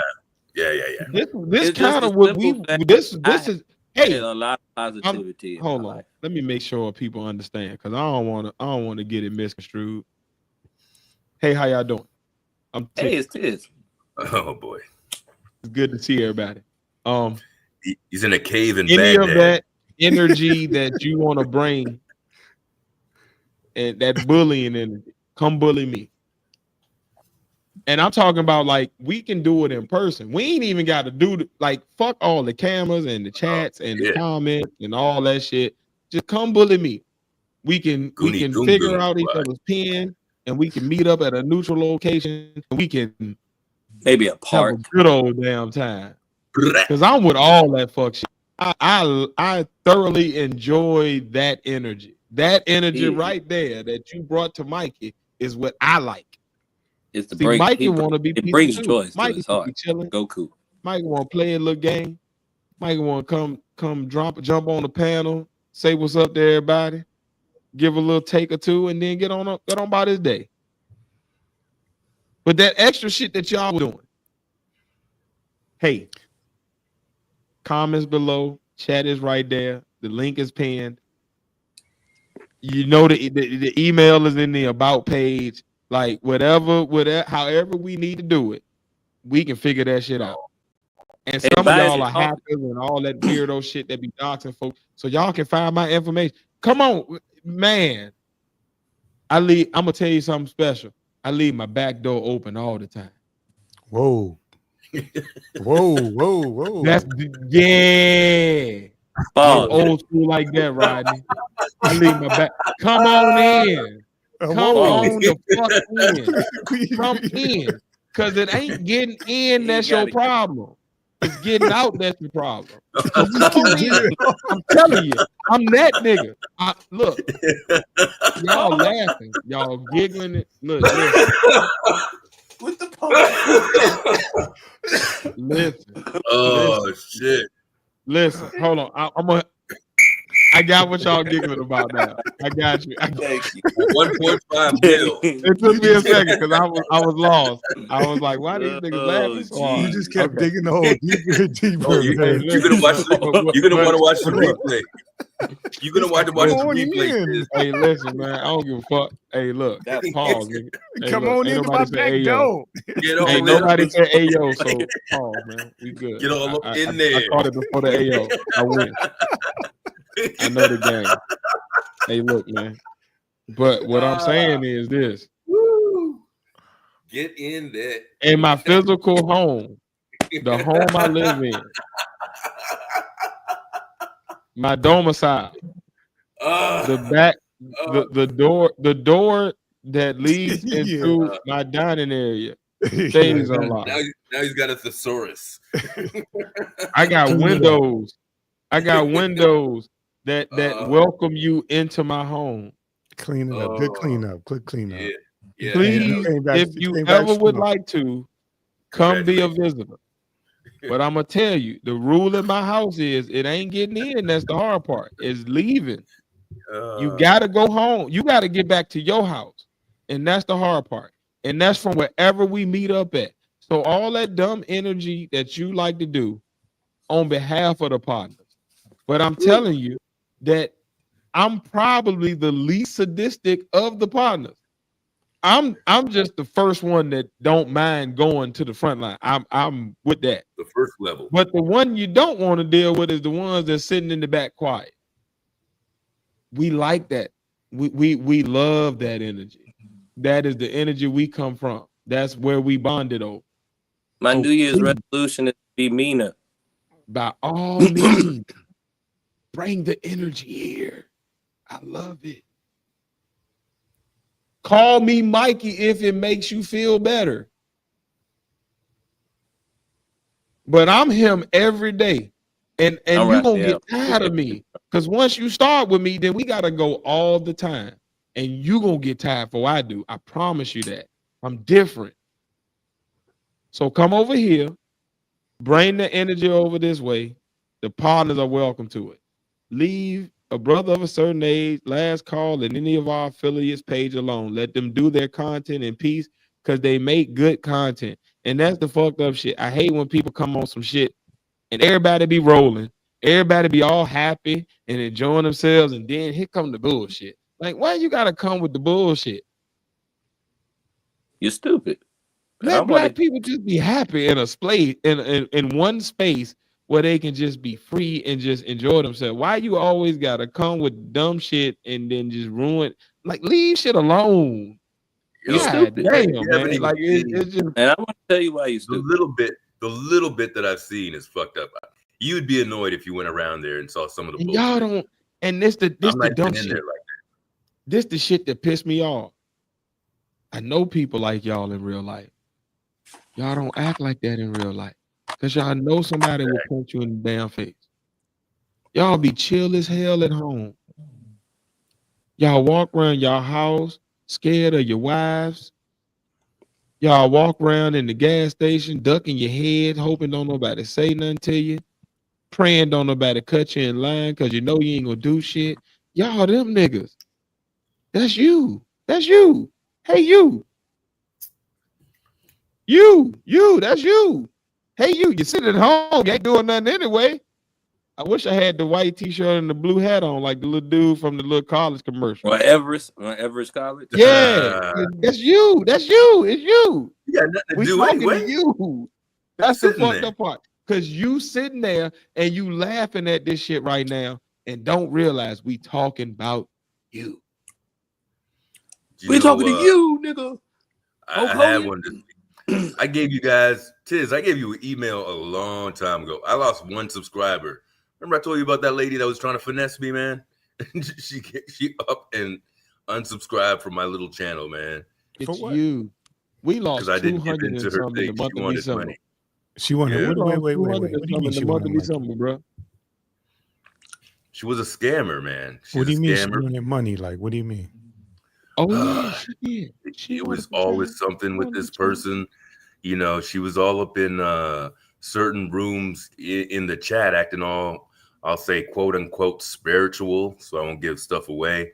This It's just kind a of what we. simple fact. This I is. had Hey, a lot of positivity in my hold on. life. Let me make sure people understand because I don't want to get it misconstrued. Hey, how y'all doing? I'm Hey, it's Tiz. Oh boy. It's good to see everybody. He's in a cave in Any Baghdad. of that energy that you want to bring and that bullying energy, come bully me. And I'm talking about like we can do it in person. We ain't even got to do like fuck all the cameras and the chats and the comments and all that shit. Just come bully me. We can Goom figure Goom out each Squad. other's pen and we can meet up at a neutral location and we can Maybe a have park. a good old damn time. Because I'm with all that fuck shit. I thoroughly enjoy that energy. That energy right there that you brought to Mikey is what I like. It's the See, break. Mikey want to be It peaceful brings too. joy to Mikey his can heart. be chilling. Goku. Mikey want to play a little game. Mikey want to come jump on the panel, say what's up to everybody, give a little take or two, and then get on about his day. But that extra shit that y'all doing, hey, comments below, chat is right there, the link is pinned. You know the email is in the about page. Like whatever, however we need to do it, we can figure that shit out. And some of y'all are hackers and all that weirdo shit that be doxing folks. So y'all can find my information. Come on, man. I'm gonna tell you something special. I leave my back door open all the time. Whoa. Whoa. That's yeah. I'm old school like that, Rodney. I leave my back. Come on in. Come on the fuck in. Come in. Cause it ain't getting in, that's your problem. It's getting out, that's the problem. So come on in. I'm telling you, I'm that nigga. Look, y'all laughing, y'all giggling. Look, listen. With the Listen. Oh shit. Listen, hold on. I got what y'all giggling about now. I got you. Thank you. 1.5 mil. It took me a second because I was lost. I was like, why these niggas laughing so hard? You just kept digging the hole deeper and deeper. You're gonna watch you're gonna want to watch the replay. You're gonna want to watch the replay. Hey, listen, man. I don't give a fuck. Hey, look. Pause, nigga. Hey, Come look, on into my back door. Ain't nobody said Ayo, so pause, man. We good. Get all up in there. I caught it before the Ayo. I win. I know the game. Hey, look, man. But what I'm saying is this. Woo. Get in there. In my physical home, the home I live in, my domicile, the back, the door that leads into my dining area stays unlocked. Now he's got a thesaurus. I got windows. That welcome you into my home. Clean it up. Good cleanup. Good cleanup. Yeah. Please, if you ever would like to, come be a visitor. But I'm gonna tell you, the rule in my house is it ain't getting in. That's the hard part. It's leaving. You gotta go home. You gotta get back to your house, and that's the hard part. And that's from wherever we meet up at. So all that dumb energy that you like to do on behalf of the partners. But I'm telling you that I'm probably the least sadistic of the partners. I'm just the first one that don't mind going to the front line. I'm with that. The first level. But the one you don't want to deal with is the ones that's sitting in the back quiet. We like that. We love that energy. That is the energy we come from. That's where we bonded over. My New Year's resolution is to be meaner. By all means, bring the energy here. I love it. Call me Mikey if it makes you feel better. But I'm him every day. And you're going to get tired of me. Because once you start with me, then we got to go all the time. And you're going to get tired before I do. I promise you that. I'm different. So come over here. Bring the energy over this way. The partners are welcome to it. Leave a brother of a certain age, last call, and any of our affiliates page alone. Let them do their content in peace because they make good content. And that's the fucked up shit. I hate when people come on some shit and everybody be rolling. Everybody be all happy and enjoying themselves. And then here come the bullshit. Like, why you got to come with the bullshit? You're stupid. Let black people just be happy in a space, in one space where they can just be free and just enjoy themselves. Why you always gotta come with dumb shit and then just ruin? Like, leave shit alone. You're stupid. Damn, man. Like, it's just. And I want to tell you why you're stupid. The little bit that I've seen is fucked up. You'd be annoyed if you went around there and saw some of the bullshit. Y'all don't. And this the dumb shit. This the shit that pissed me off. I know people like y'all in real life. Y'all don't act like that in real life. Because y'all know somebody will punch you in the damn face. Y'all be chill as hell at home. Y'all walk around y'all house scared of your wives. Y'all walk around in the gas station ducking your head, hoping don't nobody say nothing to you. Praying don't nobody cut you in line because you know you ain't gonna do shit. Y'all them niggas. That's you. That's you. Hey, you. You, that's you. Hey, you sit at home, you ain't doing nothing anyway. I wish I had the white t-shirt and the blue hat on like the little dude from the little college commercial. Or Everest College? Yeah, that's you. That's you. It's you. You got nothing to we do talking anyway. To you. That's the fucked up part. Because you sitting there and you laughing at this shit right now and don't realize we talking about you. We talking to you, nigga. I had one. I gave you guys, Tiz, I gave you an email a long time ago. I lost one subscriber. Remember I told you about that lady that was trying to finesse me, man? she up and unsubscribed from my little channel, man. It's you. We lost 200 and something in the month of December. She wanted, wait. What do you mean she wanted bro? She was a scammer, man. What do you mean she wanted money? Like, what do you mean? Oh, yeah, she did. It was always something with this person. You know, she was all up in certain rooms in the chat acting all, I'll say, quote unquote, spiritual. So I won't give stuff away.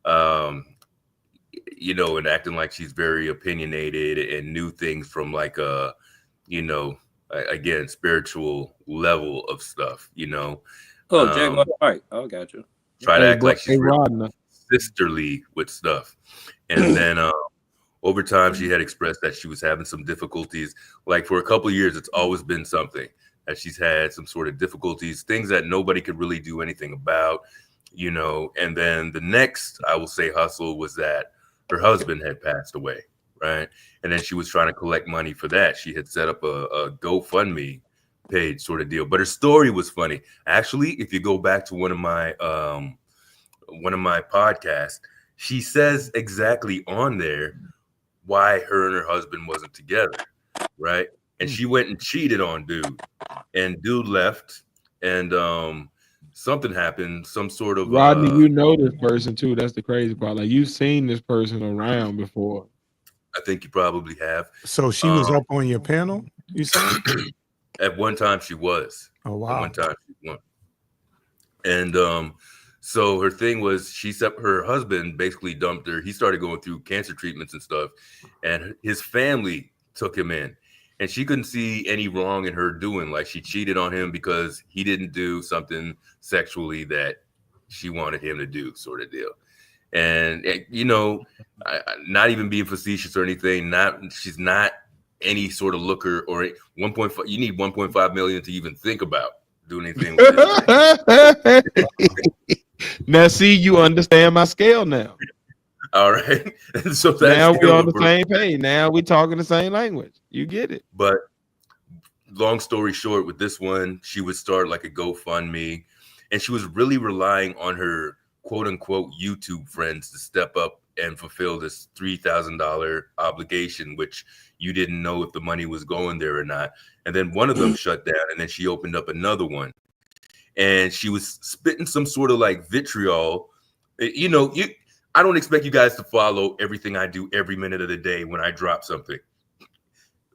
You know, and acting like she's very opinionated and knew things from like a, you know, again, spiritual level of stuff, you know. Oh, Jack, all right. I got you. Try to act like she's really sisterly with stuff. And then over time, she had expressed that she was having some difficulties. Like for a couple of years, it's always been something that she's had some sort of difficulties, things that nobody could really do anything about, you know. And then the next, I will say, hustle was that her husband had passed away, right? And then she was trying to collect money for that. She had set up a GoFundMe page sort of deal. But her story was funny. Actually, if you go back to one of my podcasts, she says exactly on there why her and her husband wasn't together, right? And she went and cheated on dude, and dude left, and something happened, some sort of Rodney, you know this person too. That's the crazy part. Like you've seen this person around before. I think you probably have. So she was up on your panel, you said? At one time she was. Oh wow. At one time she won. And so her thing was her husband basically dumped her. He started going through cancer treatments and stuff, and his family took him in. and she couldn't see any wrong in her doing. Like, she cheated on him because he didn't do something sexually that she wanted him to do, sort of deal. And you know, not even being facetious or anything. She's not any sort of looker or 1.5. You need 1.5 million to even think about doing anything with this. Now, see, you understand my scale now. All right. So that's now we're on the same page. Now we're talking the same language. You get it. But long story short, with this one, she would start like a GoFundMe, and she was really relying on her quote unquote YouTube friends to step up and fulfill this $3,000 obligation, which you didn't know if the money was going there or not. And then one of them shut down, and then she opened up another one, and she was spitting some sort of like vitriol. You know, I don't expect you guys to follow everything I do every minute of the day when I drop something.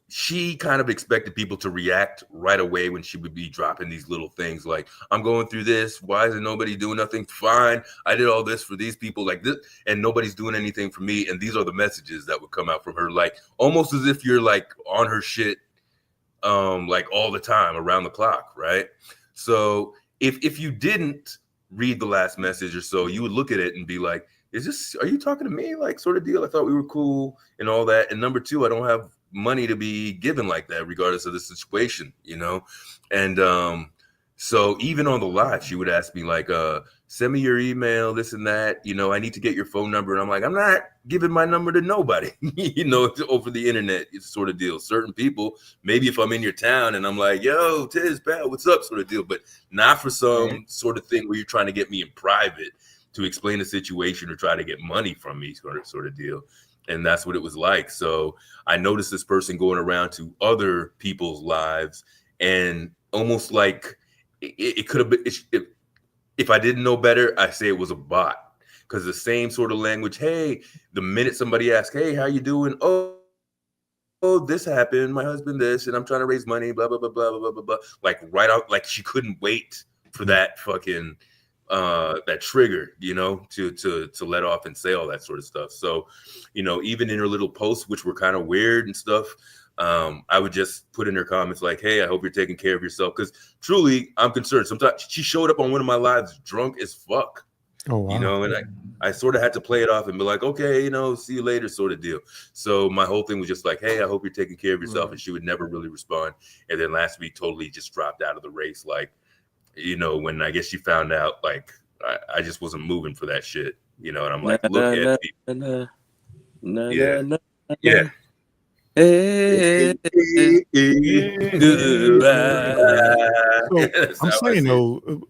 She kind of expected people to react right away when she would be dropping these little things like, I'm going through this. Why isn't nobody doing nothing? Fine. I did all this for these people like this, and nobody's doing anything for me. And these are the messages that would come out from her, like almost as if you're like on her shit, like all the time around the clock. Right. So if you didn't read the last message or so, you would look at it and be like, are you talking to me? Like, sort of deal. I thought we were cool and all that. And number two, I don't have money to be given like that, regardless of the situation, you know? And so even on the live, she would ask me like, send me your email, this and that, you know, I need to get your phone number. And I'm like, I'm not giving my number to nobody, you know, over the internet, it's sort of deal. Certain people, maybe if I'm in your town and I'm like, yo, Tiz, pal, what's up, sort of deal, but not for some sort of thing where you're trying to get me in private to explain the situation or try to get money from me, sort of deal. And that's what it was like. So I noticed this person going around to other people's lives, and almost like it could have been, if I didn't know better, I say it was a bot, because the same sort of language. Hey, the minute somebody asks, hey, how you doing? Oh, this happened. My husband, this, and I'm trying to raise money, blah, blah, blah, blah, blah, blah, blah. Like right out, like she couldn't wait for that fucking that trigger, you know, to let off and say all that sort of stuff. So, you know, even in her little posts, which were kind of weird and stuff, I would just put in her comments like, hey, I hope you're taking care of yourself, because truly I'm concerned. Sometimes she showed up on one of my lives drunk as fuck. Oh, wow. You know, and I sort of had to play it off and be like, okay, you know, see you later, sort of deal. So my whole thing was just like, hey, I hope you're taking care of yourself. And she would never really respond. And then last week totally just dropped out of the race, like, you know, when I guess she found out, like, I just wasn't moving for that shit, you know, and I'm like, look at me. Yeah. Hey. So I'm saying though,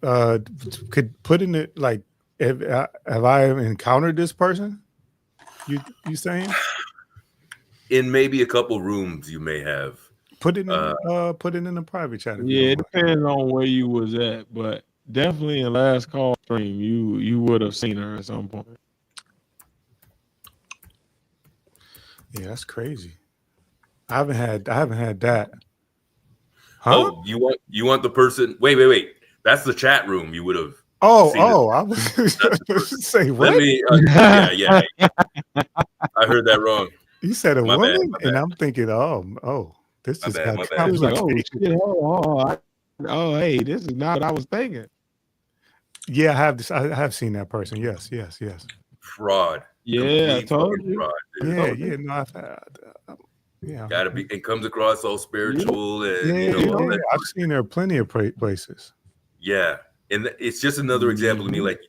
could put in it like, have I encountered this person? You saying? In maybe a couple rooms, you may have. Put it in a private chat. Yeah, it depends on where you was at, but definitely in last call stream, you would have seen her at some point. Yeah, that's crazy. I haven't had that. Huh? Oh, you want the person? Wait. That's the chat room. You would have. Oh, I was say what? Let me. Yeah. I heard that wrong. You said a woman, and I'm thinking, oh. This is I was like, hey, this is not what I was thinking. Yeah, I have seen that person. Yes. Fraud. Yeah, I told you. Fraud, yeah. No, I've had. Yeah. Gotta be. It comes across all spiritual, and I've seen her plenty of places. Yeah, and it's just another example to me. Like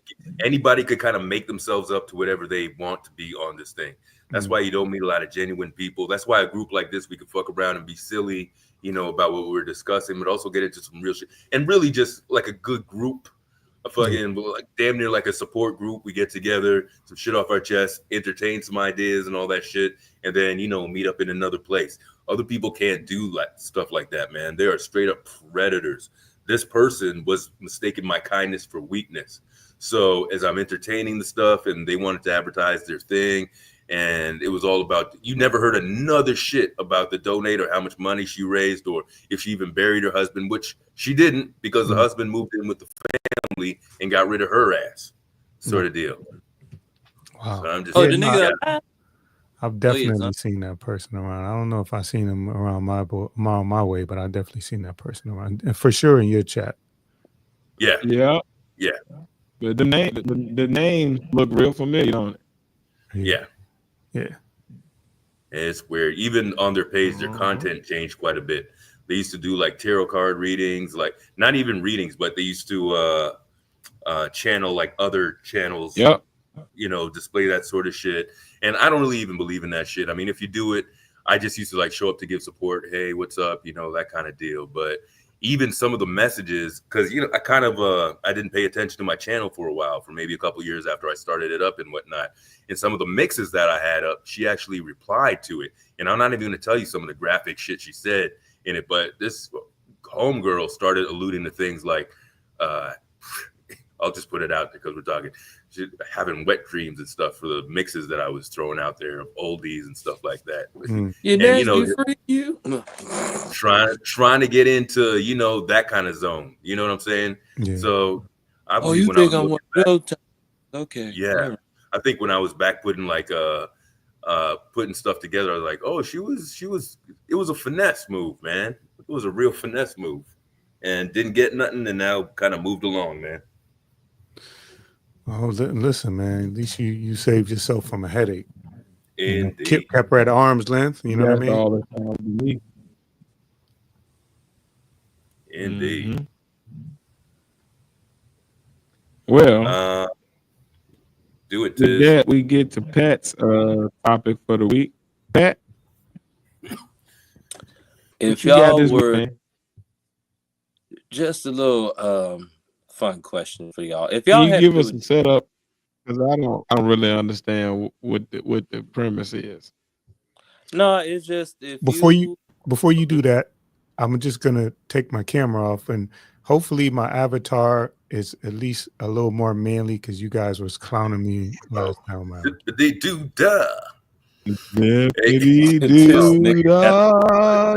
anybody could kind of make themselves up to whatever they want to be on this thing. That's why you don't meet a lot of genuine people. That's why a group like this, we could fuck around and be silly, you know, about what we're discussing, but also get into some real shit. And really just like a good group, a fucking like damn near like a support group. We get together, some shit off our chest, entertain some ideas and all that shit, and then, you know, meet up in another place. Other people can't do like stuff like that, man. They are straight up predators. This person was mistaking my kindness for weakness. So as I'm entertaining the stuff and they wanted to advertise their thing, and it was all about, you never heard another shit about the donate or how much money she raised or if she even buried her husband, which she didn't, because the husband moved in with the family and got rid of her ass, sort of deal. Wow. So I'm just the nigga. I've Go ahead, definitely son. seen that person around. I don't know if I've seen him around my way, but I definitely seen that person around, and for sure in your chat. Yeah, Yeah. yeah, But the names look real familiar, don't it? yeah. Yeah. It's weird. Even on their page, their Uh-huh. content changed quite a bit. They used to do like tarot card readings, like not even readings, but they used to channel like other channels, Yep. you know, display that sort of shit. And I don't really even believe in that shit. I mean, if you do it, I just used to like show up to give support. Hey, what's up? You know, that kind of deal. But even some of the messages, because you know, I kind of I didn't pay attention to my channel for a while, for maybe a couple years after I started it up and whatnot. And some of the mixes that I had up, she actually replied to it. And I'm not even going to tell you some of the graphic shit she said in it, but this homegirl started alluding to things like, I'll just put it out there because we're talking, having wet dreams and stuff for the mixes that I was throwing out there of oldies and stuff like that. You And you know, freak, you. trying to get into, you know, that kind of zone. You know what I'm saying? Yeah. So I Oh, believe you when I think was I'm looking one back, of those? Okay. yeah, All right. I think when I was back putting like putting stuff together, I was like, oh, it was a finesse move, man. It was a real finesse move, and didn't get nothing, and now kind of moved along, man. Oh, listen, man. At least you saved yourself from a headache. You know, Indeed. kept her at arm's length. You know what I That's mean? all it sounds to me. Indeed. Mhm. Well, Do it, with Tiz. that, we get to Pat's topic for the week. Pat, If you got y'all this were week, man? just a little fun question for y'all. If Can y'all you had to give us do a setup? Because I don't really understand what the premise is. no, it's just if Before you do that, I'm just gonna take my camera off, and hopefully my avatar is at least a little more manly because you guys was clowning me last time around. They do duh. Zippity Just doo nigga dah,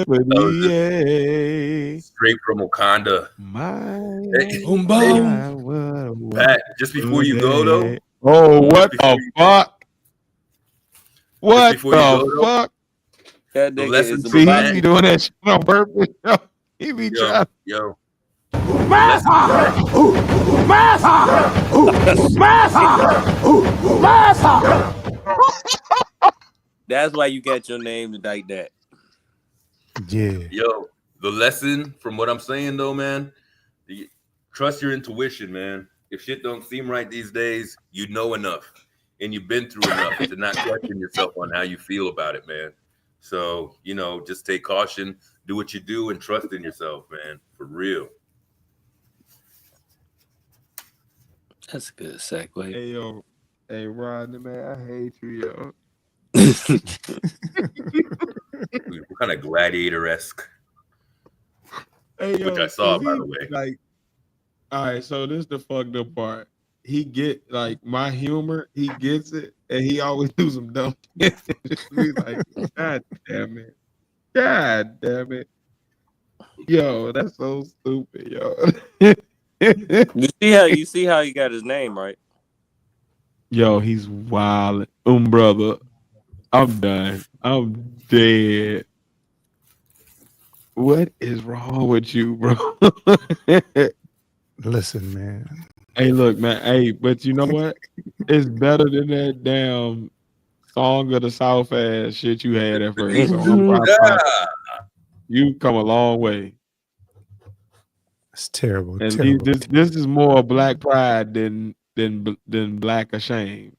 zippity Straight from Wakanda. my boom Hey, boom. Pat, just before you go though. Oh, what before the fuck? What before you go, the though, fuck? That the nigga lesson is a from See, he that, be doing that shit on purpose. He be trying. yo. The lesson from that, That's why you got your name like that. Yeah. yo, the lesson from what I'm saying though, man, trust your intuition, man. If shit don't seem right these days, you know enough and you've been through enough to not question yourself on how you feel about it, man. So, you know, just take caution, do what you do, and trust in yourself, man. For real. That's a good segue. Hey, yo. Hey, Rodney, man, I hate you, yo. What kind of gladiator-esque? Hey, yo, Which I saw, by he, the way. like, all right, so this is the fucked up part. He get like my humor, he gets it, and he always do some dumb shit. He's like, God damn it. God damn it. Yo, that's so stupid, yo. You see how he got his name, right? Yo, he's wild. Brother. I'm done. I'm dead. What is wrong with you, bro? Listen, man. Hey, look, man. Hey, but you know what? It's better than that damn Song of the South ass shit you had at first. So I'm proud of you. You come a long way. It's terrible. And Terrible. this is more Black Pride than Black Ashamed.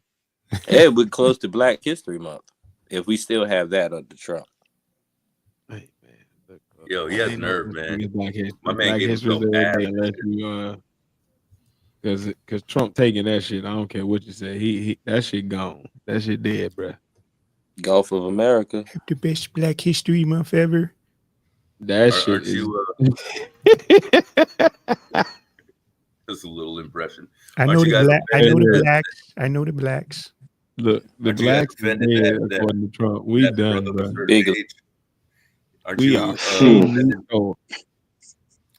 Yeah, we're close to Black History Month. If we still have that under Trump. Hey, man. Look, Yo, he has nerve, man. My man Black gave History himself every ass. day unless you because Trump taking that shit. I don't care what you say. He that shit gone. That shit dead, bro. Gulf of America. The best Black History Month ever. That shit Aren't is. you? Just a little impression. I know the black. I know the blacks. I know the blacks. Look, the Aren't you guys blacks is offended dead that according to Trump. We that done, brother of bro. a certain Big- age? Aren't We you are offended finito.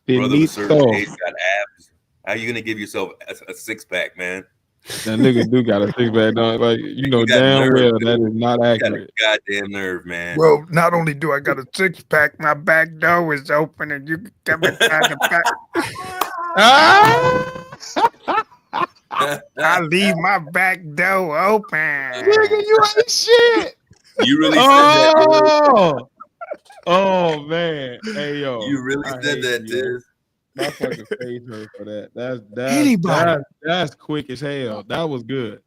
brother of a certain Finito. age got abs? How you gonna give yourself a 6-pack, man? That nigga do got a six pack, don't like you know damn nerve, well that is not accurate. Got a goddamn nerve, man. Well, not only do I got a six pack, my back door is open, and you can come inside the back. I leave my back door open. Nigga, you ain't shit. You really said that. Oh man, hey yo, You really said that, Tiz. My fucking face hurt for that. Anybody. That's quick as hell. That was good.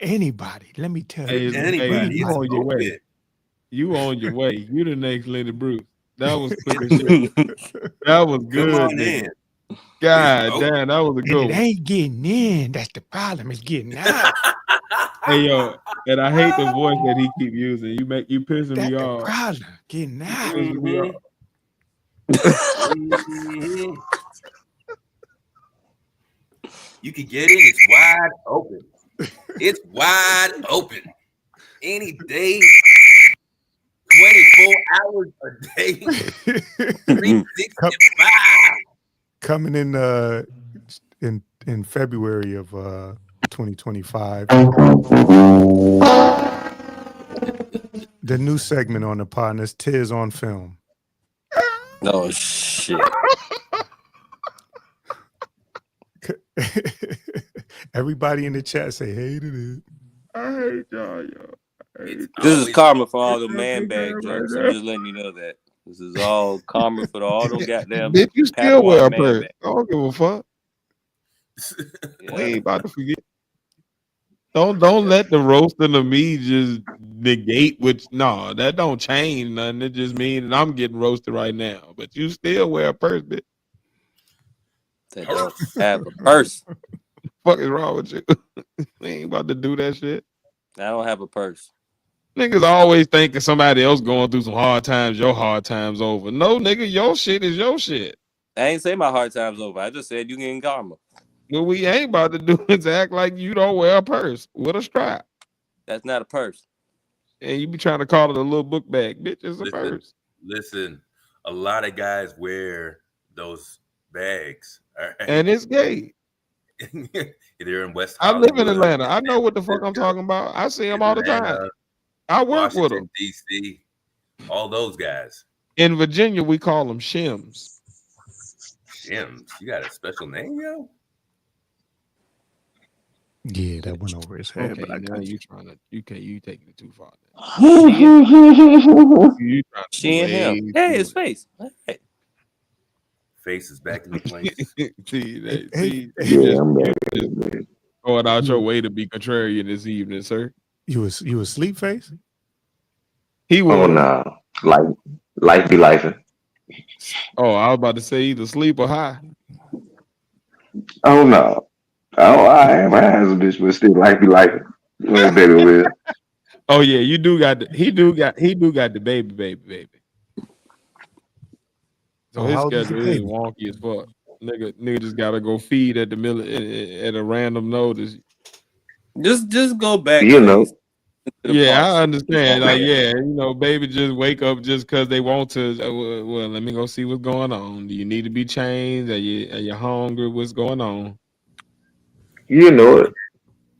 Anybody, let me tell you. Anybody, you on your way. You on your way. You the next Lenny Bruce. That was quick as shit. That was good. Come on in. God damn, that was a good one. It ain't getting in. That's the problem. It's getting out. Hey yo, and I hate the voice that he keep using. You pissing That's me the off. problem. Getting out. Pissing me off. You can get in. It's wide open. It's wide open. Any day, 24 hours a day, 365. Coming in February of 2025. The new segment on the Podnas, Tiz on film. Oh shit. Everybody in the chat say, hated it. I hate y'all. This is karma for all the man bag jokes. I'm just letting you know that. This is all karma for all them goddamn. Bitch, you still wear a man purse. bag. I don't give a fuck. Yeah. We ain't about to forget. Don't let the roasting of me just negate which that don't change nothing. It just means that I'm getting roasted right now. But you still wear a purse, bitch. They don't have a purse. Fuck is wrong with you? We ain't about to do that shit. I don't have a purse. Niggas always thinking somebody else going through some hard times, your hard times over. No, nigga, your shit is your shit. I ain't say my hard time's over. I just said you getting karma. What we ain't about to do is act like you don't wear a purse with a strap. That's not a purse. And you be trying to call it a little book bag. Bitch, it's a purse. Listen, a lot of guys wear those bags. All right? And it's gay. They're in West I Hollywood. live in Atlanta. I know what the fuck I'm talking about. I see them all the time. I work with them. DC, all those guys. In Virginia, we call them shims. Shims? You got a special name, yo? Yeah, that went over his head. Okay, But I now got you trying to you taking it too far. She and him. Hey, his face. Hey. Face is back in the place. I'm back. Going out your way to be contrarian this evening, sir. You asleep, Face? He was. Oh no, life be life. Oh, I was about to say either sleep or high. Oh no. Oh, I am. I have a bitch, but still life be life. Baby will. Oh yeah, you do got he do got the baby. So his schedule is wonky as fuck. Nigga just gotta go feed at the middle at a random notice. Just go back. You know. Yeah, I understand. Like, yeah, baby just wake up just because they want to. Well, let me go see what's going on. Do you need to be changed? Are you hungry? What's going on? You know it.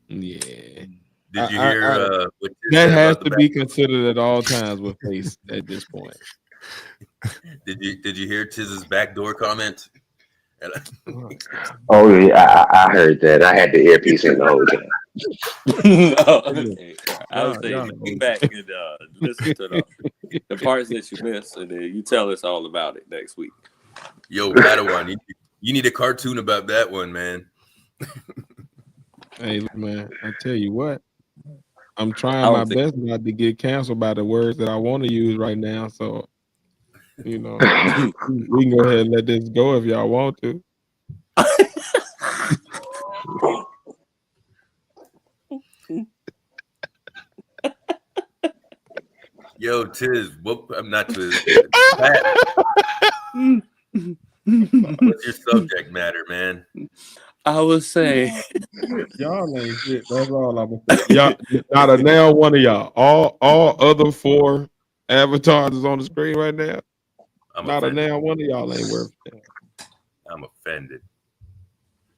Yeah. Did you hear what that has to be considered at all times with Face at this point. Did you hear Tiz's backdoor comment? Oh yeah, I heard that. I had the earpiece in the whole time. I would say go back and listen to the parts that you missed, and then you tell us all about it next week. Yo, Padawan, you need a cartoon about that one, man. Hey, man, I tell you what, I'm trying my best not to get canceled by the words that I want to use right now. So, we can go ahead and let this go if y'all want to. Yo, Tiz, I'm not Tiz. What's your subject matter, man? I would say y'all ain't shit. That's all I'm gonna say. Y'all, not a nail one of y'all. All other 4 avatars is on the screen right now. Not a nail one of y'all ain't worth it. I'm offended.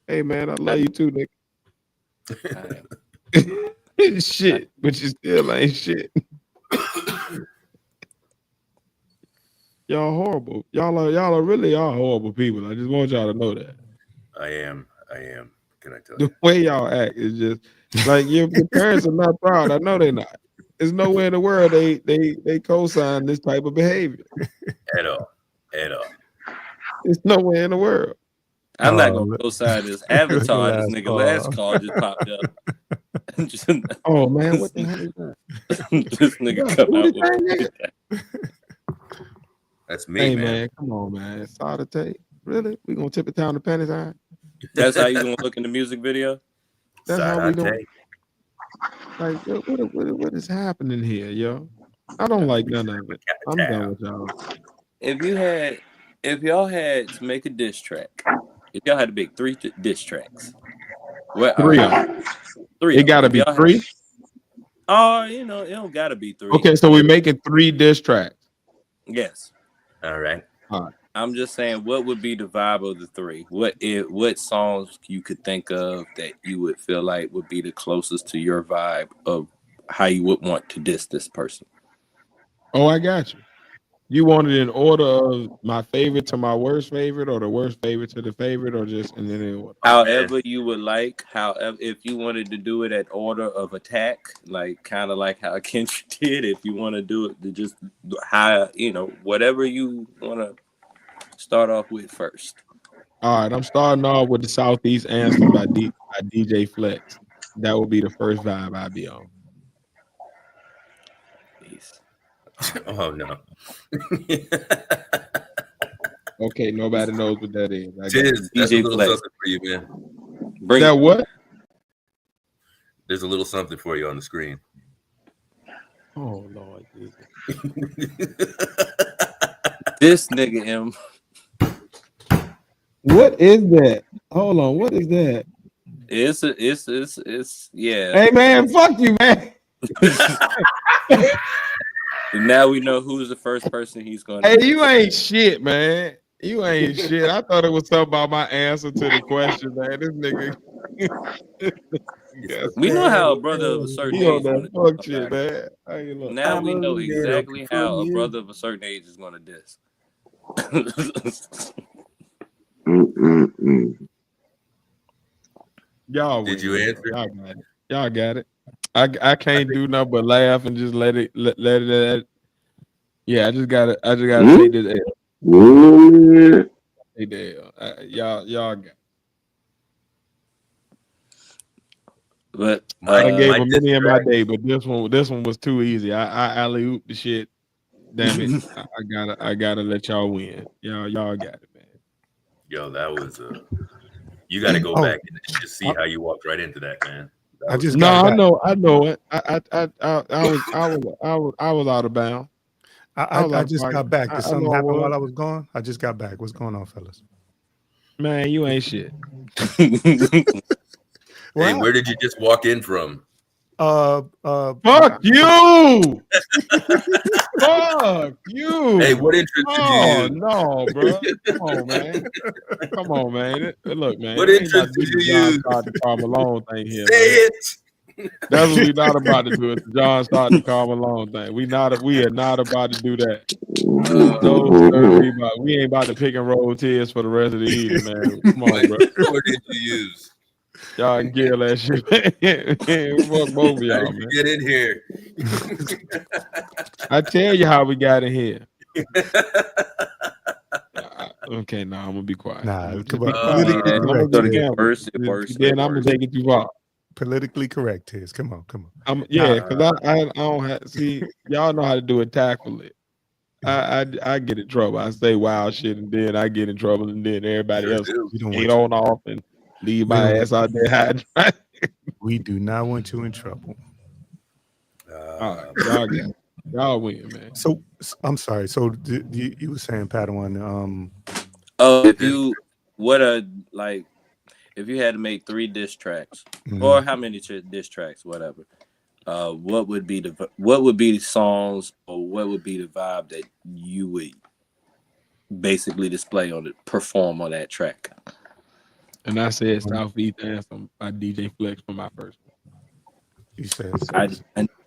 Hey man, I love you too, nigga. Shit, but you still ain't shit. Y'all horrible. Y'all are really horrible people. I just want y'all to know that. I am. Can I tell The you? way y'all act is just like your parents are not proud. I know they're not. There's nowhere in the world they co-sign this type of behavior. At all. It's nowhere in the world. I'm not gonna co-sign this avatar. This nigga last call just popped up. Oh man, what the hell is that? This nigga come out with That's me, hey man. Come on, man. Solder tape. Really? We gonna tip it down to penny time? That's how you gonna look in the music video? That's how we doing. Like, what is happening here, yo? I don't like none of it. I'm done with y'all. If y'all had to make a diss track, if y'all had to make 3 diss tracks, what three of them? Three. It gotta be 3. Oh, it don't gotta be 3. Okay, so we're making 3 diss tracks. Yes. All right. I'm just saying, what would be the vibe of the 3? What songs you could think of that you would feel like would be the closest to your vibe of how you would want to diss this person? Oh, I got you. You want it in order of my favorite to my worst favorite, or the worst favorite to the favorite, or just and then in order? However you would like. However, if you wanted to do it at order of attack, like kind of like how Kendrick did. If you want to do it to just how whatever you want to start off with first. All right, I'm starting off with the Southeast Anthem by DJ Flex. That will be the first vibe I'll be on. Peace. Oh no. Okay, nobody knows what that is. Tiz, that's a little something for you, man. Bring that what? There's a little something for you on the screen. Oh Lord Jesus. This nigga M. What is that? Hold on, what is that? It's yeah. Hey man, fuck you, man. Now we know who's the first person he's going to. Hey, you ain't shit, man. You ain't shit. I thought it was something about my answer to the question, man. This nigga. We know how a brother of a certain age. Fuck shit, man. Now we know exactly how a brother of a certain age is going to diss. Y'all did you answer? Y'all got it. I can't do nothing but laugh and just let it. Yeah, I just gotta take this L. Hey, Dale. Y'all got it. But I gave a many in my day, but this one was too easy. I alley-ooped the shit. Damn it! I gotta let y'all win. Y'all got it, man. Yo, that was you got to go back and just see how you walked right into that, man. I just I know it. I was out of bounds. I just got back. Did something happen while I was gone? I just got back. What's going on, fellas? Man, you ain't shit. Hey, where did you just walk in from? Fuck you. Fuck you. Hey, what interested you? No, bro. Come on, man. Look, man. What interested you? John Malone thing here. Say man. it. That's what we not about to do. It's the John Stockton Karl Malone thing. We are not about to do that. No, sir, we ain't about to pick and roll tears for the rest of the evening, man. Come on, bro. What did you use? Y'all can kill that shit, man. Fuck both of y'all, man. Get in here. I tell you how we got in here. Okay, nah, I'm gonna be quiet. Nah, come on. Then I'm gonna take it too far. Politically correct, Tiz. Come on. Because I don't have. See, y'all know how to do it tactfully. I get in trouble. I say wild shit, and then I get in trouble, and then everybody else get on off and leave my ass out there hiding. We do not want you in trouble. All right, y'all win, man. So I'm sorry. So you were saying, Padawan? If you had to make 3 diss tracks, or how many diss tracks, whatever, what would be the songs, or what would be the vibe that you would basically perform on that track? And I said Southeast Anthem by DJ Flex for my first one. You said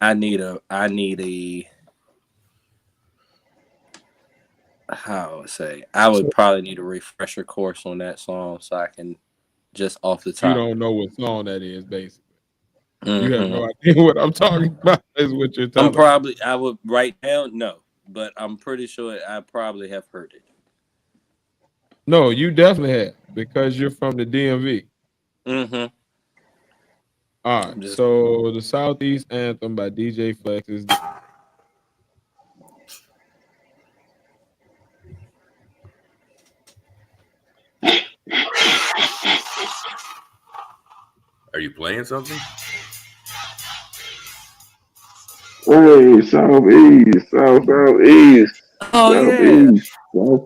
I need a how I say I would probably need a refresher course on that song so I can just off the top. You don't know what song that is, basically. You have no idea what I'm talking about. Is what you're talking about. I would right now no, but I'm pretty sure I probably have heard it. No, you definitely have because you're from the DMV. All right, so the Southeast Anthem by DJ Flex is. Are you playing something? Hey, southeast, southeast, oh southeast, yeah,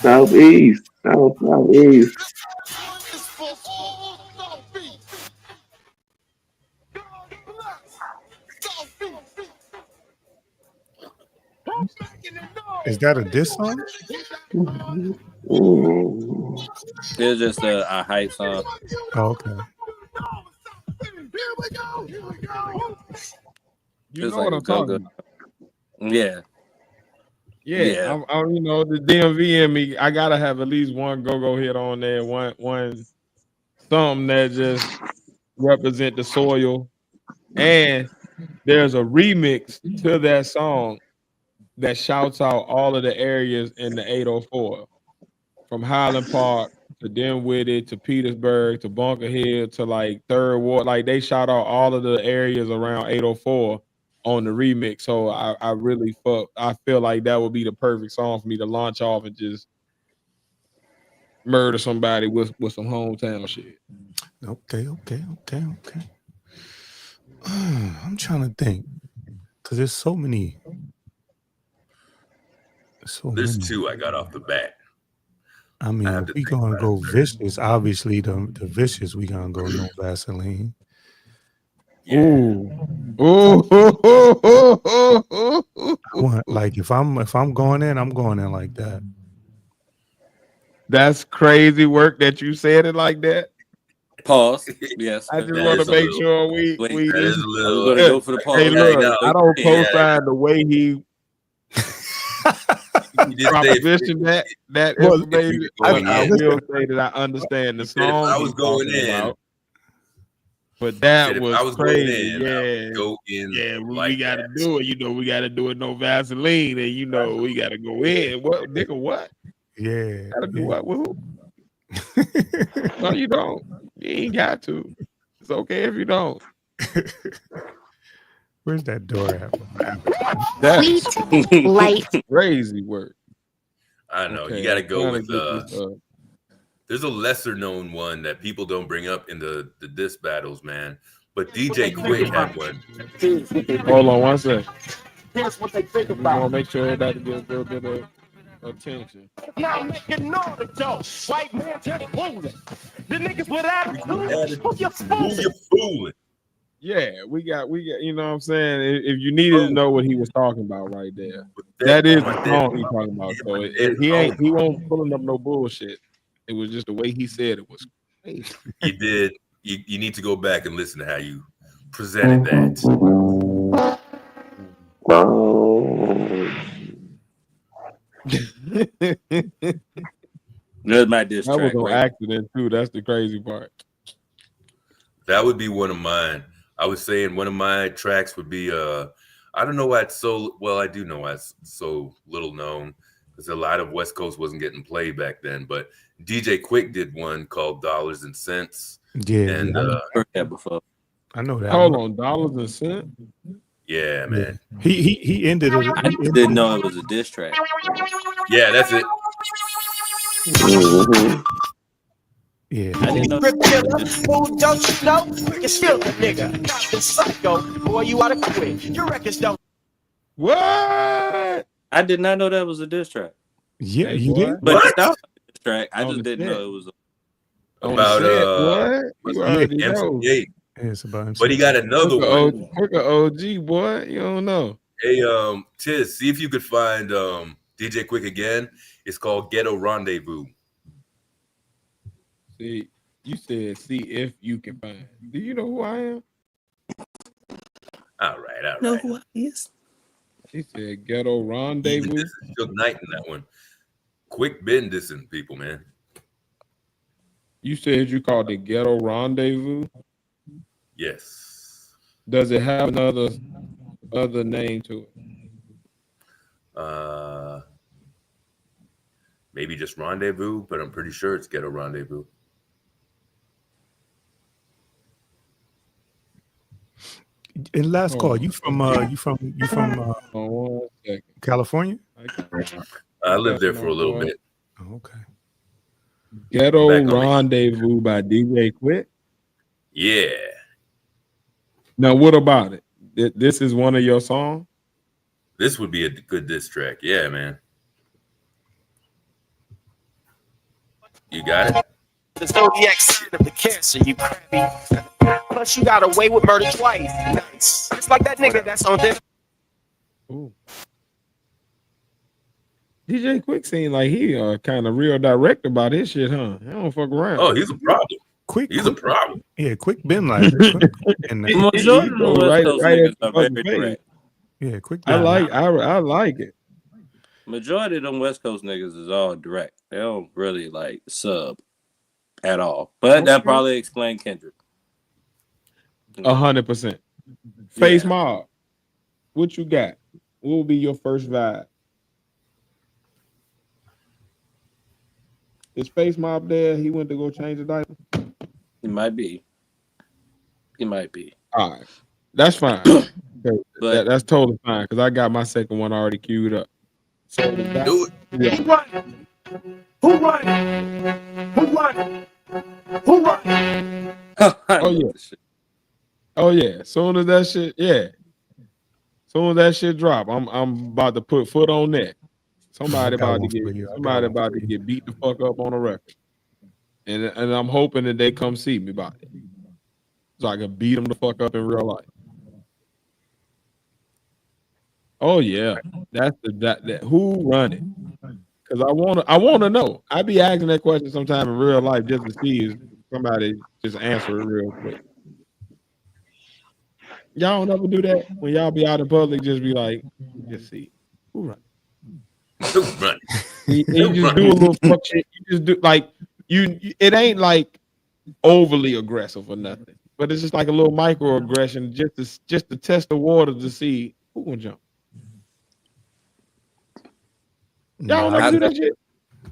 southeast, southeast, southeast. Is that a diss song? It's just a hype song. Oh, okay. You know what I'm talking about. Yeah. I'm, you know, the DMV in me, I gotta have at least one go-go hit on there, one something that just represent the soil. And there's a remix to that song that shouts out all of the areas in the 804, from Highland Park to Dinwiddie to Petersburg to Bunker Hill to like Third Ward. Like they shout out all of the areas around 804 on the remix. So I really I feel like that would be the perfect song for me to launch off and just murder somebody with some hometown shit. Okay. I'm trying to think because there's so many. There's two I got off the bat. I mean, if we gonna go vicious, obviously the vicious we gonna go No Vaseline. Ooh. Like if I'm going in, I'm going in like that. That's crazy work that you said it like that. Pause. Yes. I just want to make sure we that is a little. Go for the pause. Hey, look, I don't co-sign the way he proposition that information. I will say that I understand the song. I was going in, but that was crazy. We got to do it. You know, we got to do it. No Vaseline, and you know, we got to go in. What, nigga? What? Yeah. Got to do what? Who? No, you don't. You ain't got to. It's okay if you don't. Where's that door at? That's light crazy work. I know. You got to go with there's a lesser known one that people don't bring up in the diss battles, man. But DJ Quick had one. Hold on one second. Here's what they think about. I want to make sure that gets a little bit of attention. Now making all the dough. White man just fooling. The niggas with attitude. Who you fooling? Yeah, we got, you know what I'm saying? If you needed to know what he was talking about right there, that is the song he's talking about. So he won't pulling up no bullshit. It was just the way he said it was crazy. You did. You need to go back and listen to how you presented that. That was on accident too. That's the crazy part. That would be one of mine. I was saying one of my tracks would be I don't know why it's so well. I do know why it's so little known because a lot of West Coast wasn't getting played back then. But DJ Quick did one called Dollars and Cents. Yeah, and heard that before. I know that. Hold on, Dollars and Cents. Yeah, man. He ended it. I didn't know it was a diss track. Yeah, that's it. Yeah. I didn't know. Don't you know? You're still the nigga. Not the psycho. Boy, you oughta quit. Your records don't. What? I did not know that was a diss track. Yeah, you did. But it's not a diss track. I just didn't know it was about MC8. It's about MC8. But he got another one. Look at OG, boy. You don't know. Hey, Tiz, see if you could find DJ Quick again. It's called Ghetto Rendezvous. See, you said see if you can find. Do you know who I am? All right. Know who he is? She said ghetto Even rendezvous. this is Suge Knight in that one. Quick been dissing people, man. You said you called it ghetto rendezvous. Yes. Does it have another name to it? Maybe just rendezvous, but I'm pretty sure it's ghetto rendezvous. And last call, you from one second. California? I lived there for a little bit. Oh, okay. Ghetto Back on Rendezvous by DJ Quick. Yeah. Now, what about it? This is one of your songs? This would be a good diss track. Yeah, man. You got it? The zodiac sign of the cancer, you crabby. Plus, you got away with murder twice. Nice. It's like that nigga that's on this. Ooh. DJ Quick seemed like he kind of real direct about his shit, huh? He don't fuck around. Oh, he's a problem. Quick, He's a problem. Yeah, Quick been like and Majority of the West Coast niggas are very direct. yeah, Quick. I like it. Majority of them West Coast niggas is all direct. They don't really like sub at all. But that probably explains Kendrick. 100%. Face Mob, what you got? What will be your first vibe? Is Face Mob there? He went to go change the diaper? He might be. All right. That's fine. But that's totally fine because I got my second one already queued up. So Do it. yeah. Who run? Who run? Who run? Who run? Oh yeah. Oh yeah. Soon as that shit drop, I'm about to put foot on neck. Somebody about to get beat the fuck up on a record. And I'm hoping that they come see me about it. So I can beat them the fuck up in real life. Oh yeah. That's that who run it? Because I wanna know. I be asking that question sometime in real life just to see if somebody just answer it real quick. Y'all don't ever do that when y'all be out in public, just be like, just see who run. Who run? You just do a little fuck shit. You just do like it ain't like overly aggressive or nothing, but it's just like a little microaggression just to test the water to see who gonna jump. Y'all don't do that shit.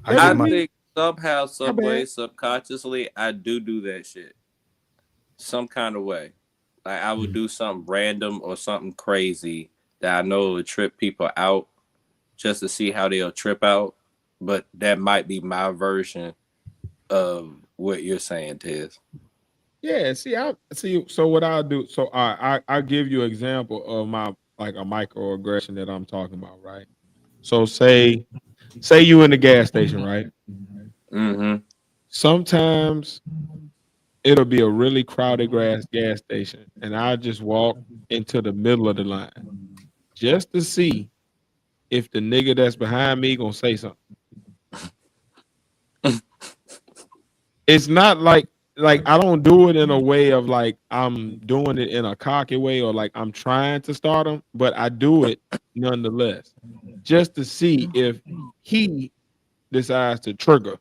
I think somehow, some way, subconsciously, I do that shit. Some kind of way. Like I would do something random or something crazy that I know would trip people out just to see how they'll trip out. But that might be my version of what you're saying, Tez. Yeah, see. So what I'll do, so I give you an example of my like a microaggression that I'm talking about, right? So say you in the gas station, right? Mm-hmm. Sometimes it'll be a really crowded gas station, and I just walk into the middle of the line just to see if the nigga that's behind me gonna say something. It's not like I don't do it in a way of like I'm doing it in a cocky way or like I'm trying to start him, but I do it nonetheless just to see if he decides to trigger.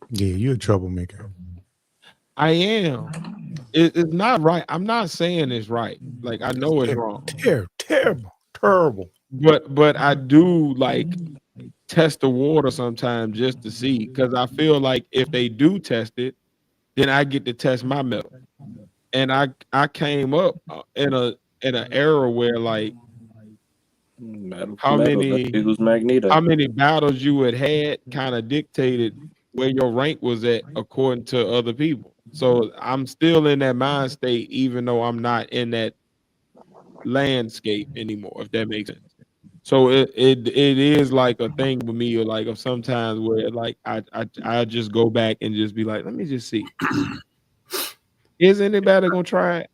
Yeah, you're a troublemaker. I am. It's not right. I'm not saying it's right. Like I know it's wrong. Terrible. But I do like test the water sometimes just to see, because I feel like if they do test it, then I get to test my metal. And I came up in an era where like how many battles you had kind of dictated where your rank was at according to other people. So I'm still in that mind state, even though I'm not in that landscape anymore, if that makes sense. So it is like a thing with me, or like of sometimes where like I just go back and just be like, let me just see. Is anybody gonna try it?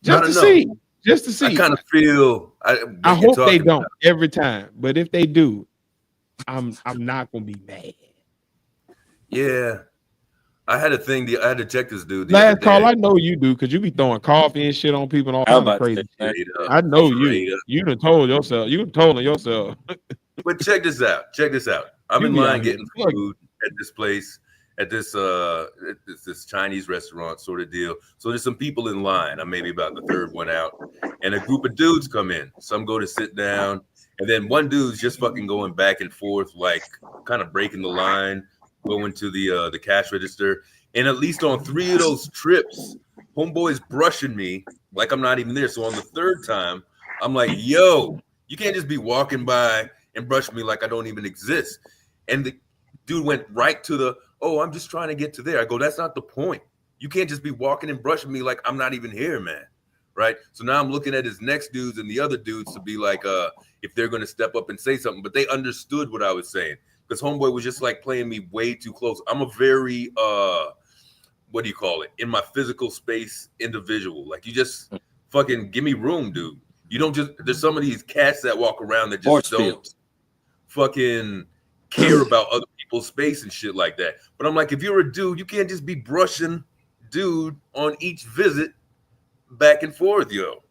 Just to see. Just to see. I kind of feel I hope they don't every time, but if they do, I'm not gonna be mad. Yeah. I had a thing. I had to check this dude the other Last call, day. I know you do because you be throwing coffee and shit on people and all I was kinds of about to crazy say shit. Straight up, I know straight you. up. You done told yourself. You done told on yourself. But check this out. Check this out. I'm You in be out line here. getting Look, food at this place, at this Chinese restaurant sort of deal. So there's some people in line. I'm maybe about the third one out, and a group of dudes come in. Some go to sit down, and then one dude's just fucking going back and forth, like kind of breaking the line, going to the cash register. And at least on 3 of those trips, homeboy's brushing me like I'm not even there. So on the third time, I'm like, yo, you can't just be walking by and brush me like I don't even exist. And the dude went right to the, oh, I'm just trying to get to there. I go, that's not the point. You can't just be walking and brushing me like I'm not even here, man. Right. So now I'm looking at his next dudes and the other dudes to be like, if they're going to step up and say something, but they understood what I was saying because homeboy was just like playing me way too close. I'm a very, what do you call it? In my physical space individual. Like you just fucking give me room, dude. You don't just, there's some of these cats that walk around that just don't fucking care about other people's space and shit like that. But I'm like, if you're a dude, you can't just be brushing dude on each visit back and forth, yo.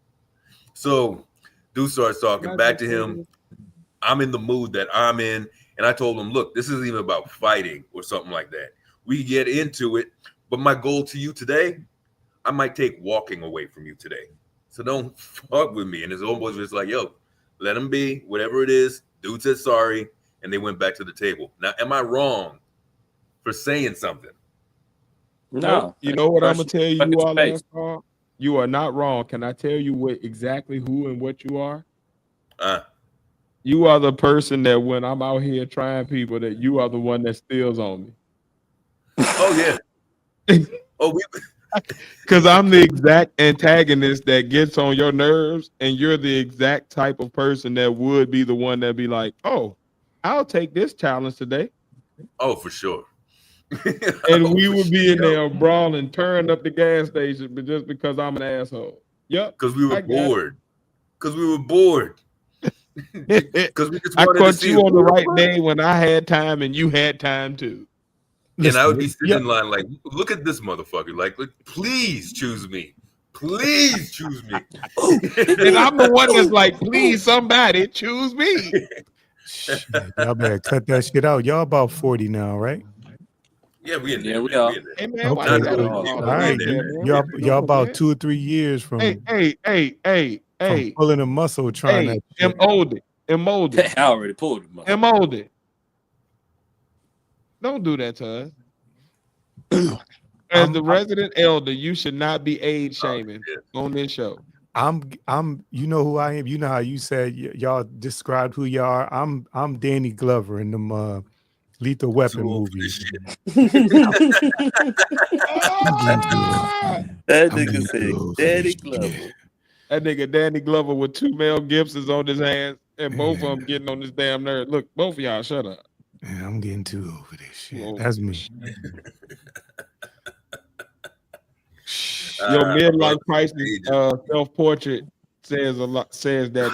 So dude starts talking back to him. I'm in the mood that I'm in. And I told him, look, this isn't even about fighting or something like that. We get into it. But my goal to you today, I might take walking away from you today. So don't fuck with me. And his homeboys was like, yo, let him be, whatever it is. Dude said sorry, and they went back to the table. Now, am I wrong for saying something? No. You know what I'm gonna tell you all last call? You are not wrong. Can I tell you what exactly who and what you are? You are the person that when I'm out here trying people, that you are the one that steals on me. Oh yeah. Oh, because I'm the exact antagonist that gets on your nerves, and you're the exact type of person that would be the one that be like, "Oh, I'll take this challenge today." Oh, for sure. And we would be in there brawling, turning up the gas station, but just because I'm an asshole. Yep. Because we were bored. Because we were bored. Because we just I wanted to caught see you on the right day when I had time and you had time too. And I would be sitting in line like, look at this motherfucker. Like, please choose me. Please choose me. And I'm the one that's like, please, somebody choose me. Shit, y'all better cut that shit out. Y'all about 40 now, right? Yeah, we in there. Yeah, we are. Hey, man, okay. All right. Y'all about 2 or 3 years from Hey, pulling a muscle trying to emolded. I already pulled him. Emolded. Don't do that to us. As the resident elder, you should not be age shaming on this show. I'm you know who I am. You know how you said y'all described who y'all are. I'm Danny Glover in them Lethal Weapon movies. That nigga said Danny Glover. That nigga Danny Glover with 2 Mel Gibsons on his hands and both of them getting on this damn nerd. Look, both of y'all, shut up. Man, I'm getting too over this shit. That's me. Your midlife crisis self-portrait says a lot. Says that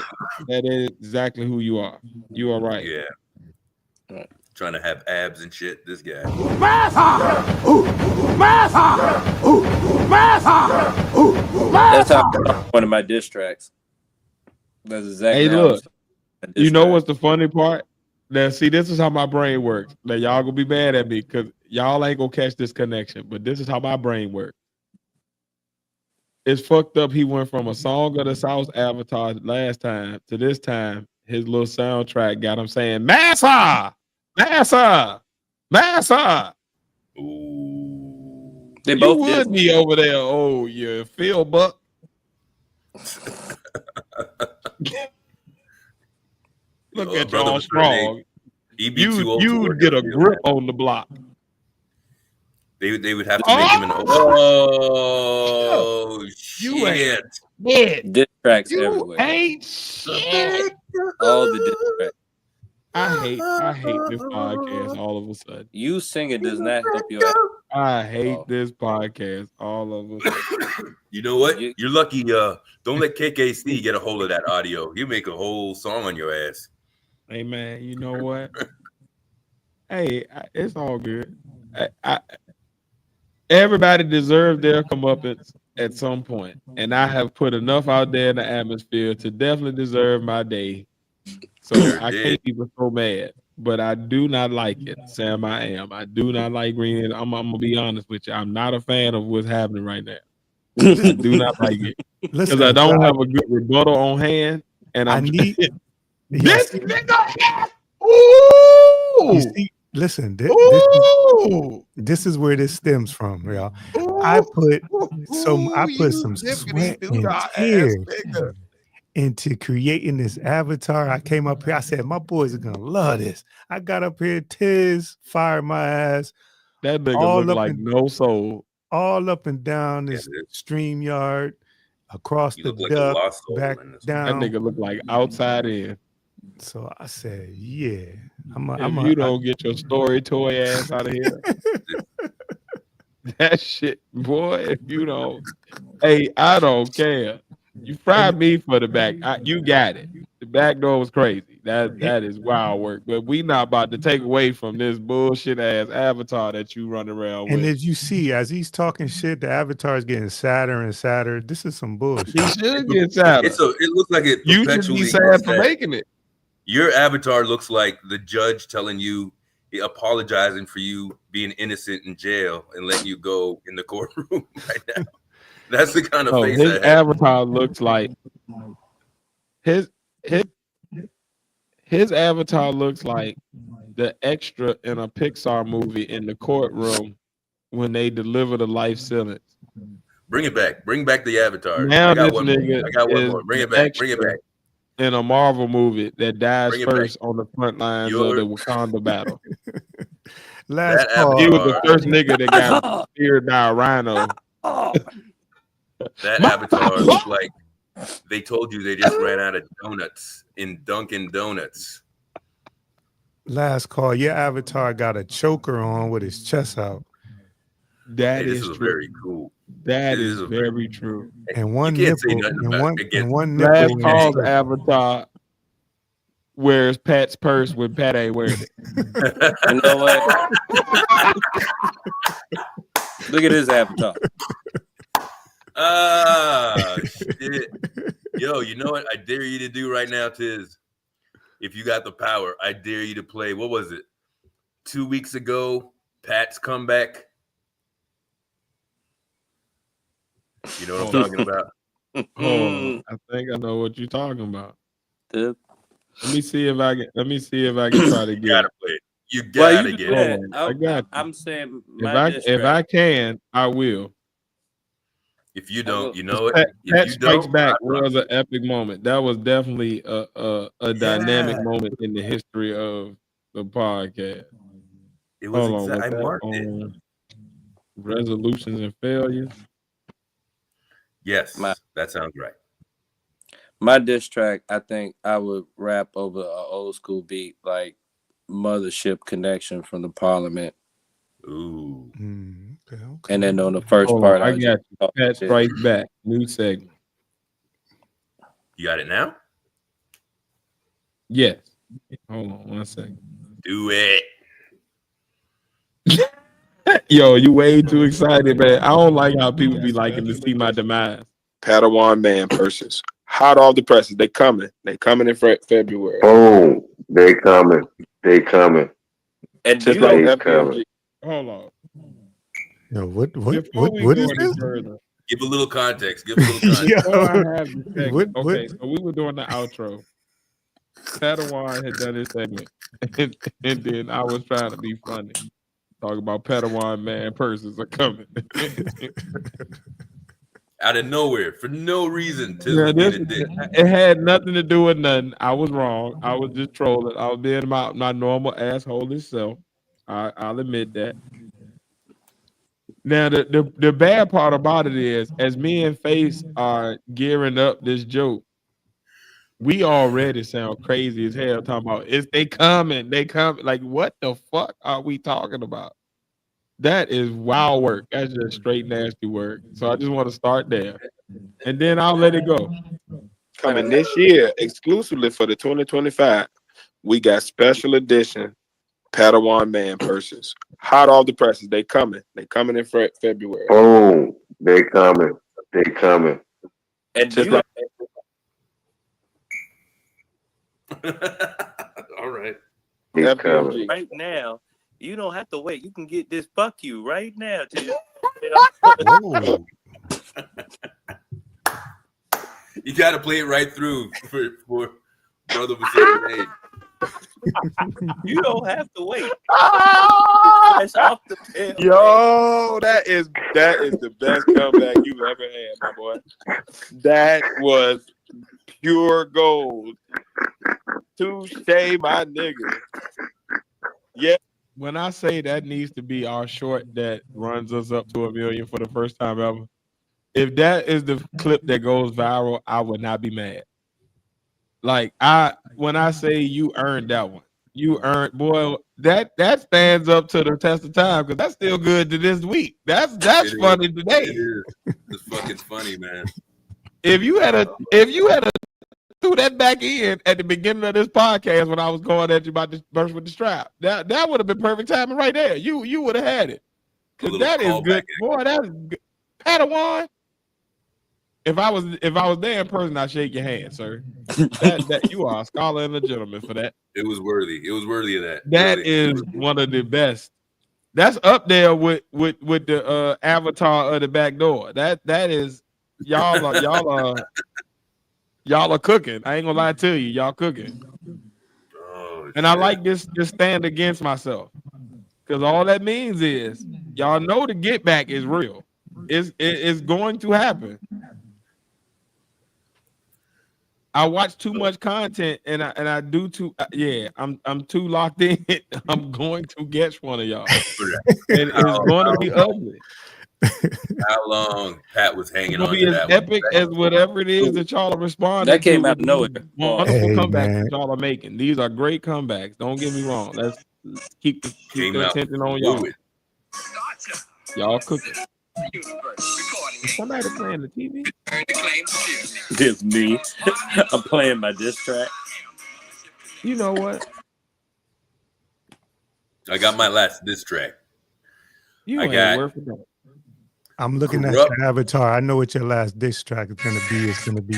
is exactly who you are. You are right. Yeah. Right. Trying to have abs and shit. This guy. That's how one of my diss tracks. That's exactly. Hey, look. You know what's the funny part? Now, see, this is how my brain works. Now, y'all gonna be mad at me because y'all ain't gonna catch this connection. But this is how my brain works. It's fucked up. He went from a Song of the South avatar last time to this time. His little soundtrack got him saying "Massa, Massa, Massa." Ooh. They both would be over there. Oh, you feel buck. Look at y'all strong. You get a grip on the block. They would have to make him an shit. Diss tracks everywhere. Ain't shit. All the diss tracks. I hate this podcast all of a sudden. You singing does not help your ass. I hate this podcast all of a sudden. You know what? You're lucky. Don't let KKC get a hold of that audio. He'll make a whole song on your ass. Hey man, you know what? Hey, it's all good. everybody deserves their comeuppance at some point, and I have put enough out there in the atmosphere to definitely deserve my day. So Sure I did. can't be so mad, but I do not like it, Sam. I am. I do not like Green. I'm gonna be honest with you. I'm not a fan of what's happening right now. I do not like it because I Listen, don't have a good rebuttal on hand, and I I'm need y'all this see, nigga. you Ooh, see, listen, ooh, this is where this stems from, y'all. I put you some zippity sweat doo and dah ass tears nigga. into creating this avatar. I came up here, I said, my boys are gonna love this. I got up here, Tiz fired my ass That nigga look all up like and no soul. down Yeah, this dude. stream yard, across You the look like a duck, lost soul back in this. That down. nigga look like outside in. So I said, yeah, If you don't get your story toy ass out of here, that shit, boy. If you don't, hey, I don't care. You fried me for the back. You got it. The back door was crazy. That is wild work. But we not about to take away from this bullshit ass avatar that you run around and with. as you see, as he's talking shit, the avatar is getting sadder and sadder. This is some He bullshit. should get sadder. It looks like it You should be perpetually sad for that making it. your avatar looks like the judge telling you, apologizing for you being innocent in jail and letting you go in the courtroom right now. That's the kind of Oh, face his I have. avatar looks like his his his avatar looks like the extra in a Pixar movie in the courtroom when they deliver the life sentence. Bring it back. Bring back the avatar. Now I got this one more. nigga I got one is more. Bring the it back. Bring it extra back. in a Marvel movie that dies Bring it back. first on the front lines of the Wakanda battle. Last That call. He was the avatar. first nigga that got speared by a rhino. That avatar looks like they told you they just ran out of donuts in Dunkin' Donuts. Last call. Your avatar got a choker on with his chest out. That Hey, this is is true. very cool. That This is very true. And one You can't say nipple. nothing And about one against nipple. Last in call's his chest. avatar wears Pat's purse when Pat ain't wearing it. You know what? Look at his avatar. Ah, shit. Yo, you know what? I dare you to do right now, Tiz. If you got the power, I dare you to play. What was it? 2 weeks ago, Pat's comeback. You know what I'm talking about? Hold on. I think I know what you're talking about. The- Let me see if I can try to You get gotta it. play it. You Well, gotta you get do it. that. I got you. I'm saying If my I can, I will. If you don't, you know it. Pat If you Strikes don't, Back I promise was an epic moment. That was definitely a dynamic Yeah. moment in the history of the podcast. it was Hold on, exact. was I that marked it. on resolutions and failures? Yes, that sounds right. My diss track, I think I would rap over an old school beat like Mothership Connection from the Parliament. Ooh. Okay. And then on the first Hold part, on, I was got just you. Pat Strikes Back, new segment. You got it now? Yes. Hold on 1 second. Do it. Yo, you way too excited, man. I don't like how people be liking to see my demise. Padawan man persons. Hot off the presses. They coming. They coming in February. Boom. They coming. They coming. And Just you like They FBG. coming. Hold on. Yo, what Before is any this? further, Give a little context. Give a little context. Yo, before I have the segment, what- okay, so we were doing the outro. Padawan had done his segment, and then I was trying to be funny. Talk about Padawan man persons are coming. Out of nowhere, for no reason, Tiz Yeah, was being a dick. it had nothing to do with nothing. I was wrong. I was just trolling. I was being my normal asshole self. I'll admit that. Now the bad part about it is, as me and Face are gearing up this joke, we already sound crazy as hell talking about they coming. Like, what the fuck are we talking about? That is wild work. That's just straight nasty work. So I just want to start there, and then I'll let it go. Coming this year exclusively for the 2025. We got special edition Padawan man persons. Hot off the presses. They coming. They coming in February. Oh, they coming. They coming. And Just you, like All right. They coming. FBG. right now, you don't have to wait. You can get this fuck you right now. Whoa. You got to play it right through for brother with certain age. You don't have to wait. Fresh off the pen. Yo, that is the best comeback you've ever had, my boy. That was pure gold. Touche, my nigga. Yeah. When I say that needs to be our short that runs us up to 1 million for the first time ever, if that is the clip that goes viral, I would not be mad. Like when I say you earned that one, you earned, boy, that stands up to the test of time because that's still good to this week. That's It funny is. today. It is. It's fucking funny, man. If you had a threw that back in at the beginning of this podcast when I was going at you about this burst with the strap, that would have been perfect timing right there. You would have had it. Because that is good. Boy, that's good. Padawan. If I was there in person, I'd shake your hand, sir. That you are a scholar and a gentleman for that. It was worthy. It was worthy of that. That is one of the best. That's up there with the avatar of the back door. That is y'all are cooking. I ain't gonna lie to you, y'all cooking. Oh, and I like this stand against myself. Because all that means is y'all know the get back is real. It's going to happen. I watch too much content and I do too. I'm too locked in. I'm going to get one of y'all. And it's going to be ugly. How long Pat was hanging on be to as that epic as whatever it is that y'all are responding. That came to out of nowhere. Wonderful comebacks that y'all are making. These are great comebacks. Don't get me wrong. Let's keep the attention on y'all. Y'all cooking. Is somebody playing the TV? It's me. I'm playing my diss track. You know what? I got my last diss track. You I ain't got. worth it. I'm looking at your avatar. I know what your last diss track is gonna be. It's gonna be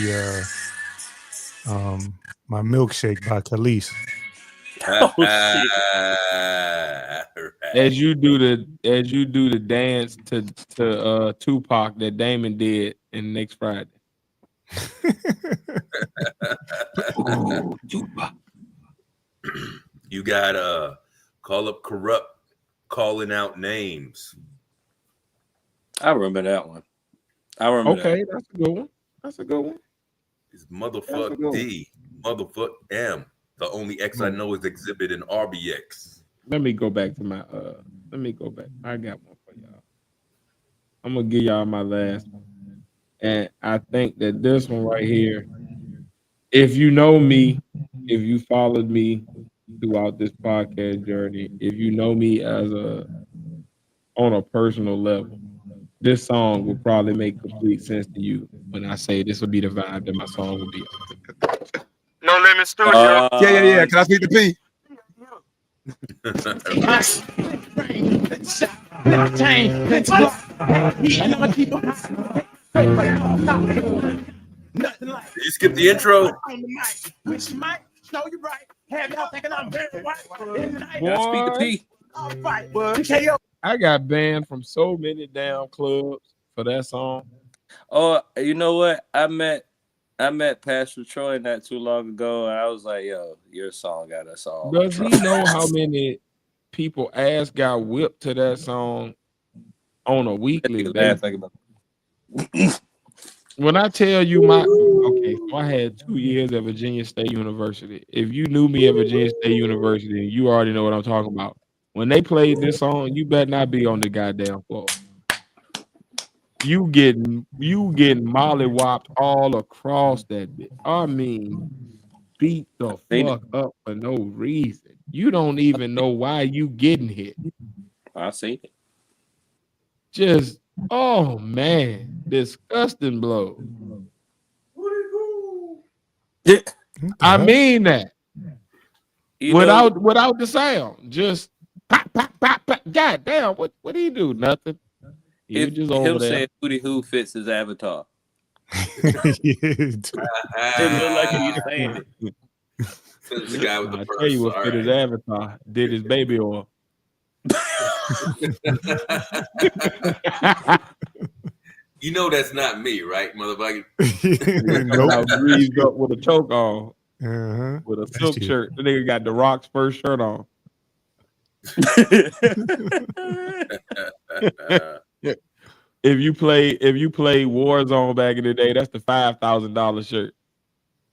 my milkshake by Khalees. Oh, shit. As you do the dance to Tupac that Damon did in next Friday. Ooh, Tupac. You got Call Up Corrupt calling out names. I remember that one. Okay, that's a good one. That's a good one. It's motherfuck D, motherfuck M. The only X I know is Exhibit and RBX. Let me go back to my let me go back. I got one for y'all. I'm gonna give y'all my last one. And I think that this one right here, if you know me, if you followed me throughout this podcast journey, if you know me on a personal level, this song will probably make complete sense to you when I say this will be the vibe that my song will be. No Limit Studio. Yeah. Can I speak to P? You skip the intro. Boy, I got banned from so many damn clubs for that song. Oh, you know what? I met Pastor Troy not too long ago, and I was like, "Yo, your song got us all." Does he know how many people ass got whipped to that song on a weekly basis? When I tell you so I had 2 years at Virginia State University. If you knew me at Virginia State University, you already know what I'm talking about. When they played this song, you better not be on the goddamn floor. You getting mollywopped all across that bit. I mean, beat the fuck up for no reason. You don't even know why you getting hit. I see it. Just oh man, disgusting blow. I mean that without the sound, just Pop, pop, pop, pop. God damn, what he do? Nothing. He was just over Him there. saying Hootie Who fits his avatar. It It looked like he was saying it. It's the guy with the I purse. tell you what All fit his right. avatar. Did his baby oil. You know that's not me, right, motherfucker? Nope. Out greased up with a choke on. Uh-huh. With a That's silk you. shirt. The nigga got the Rock's first shirt on. If you play Warzone back in the day, that's the $5,000 shirt.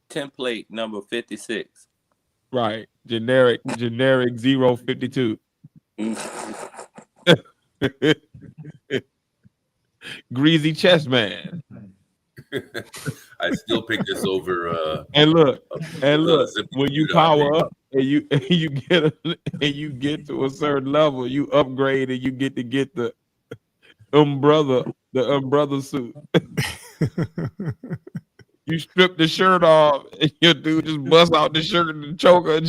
Template number 56. Right. Generic 052. Greasy chest man. I still pick this over. And look, Zippy when you Dude power on up and you get to a certain level, you upgrade and you get to get the umbrella suit. You strip the shirt off and your dude just bust out the shirt and the choker.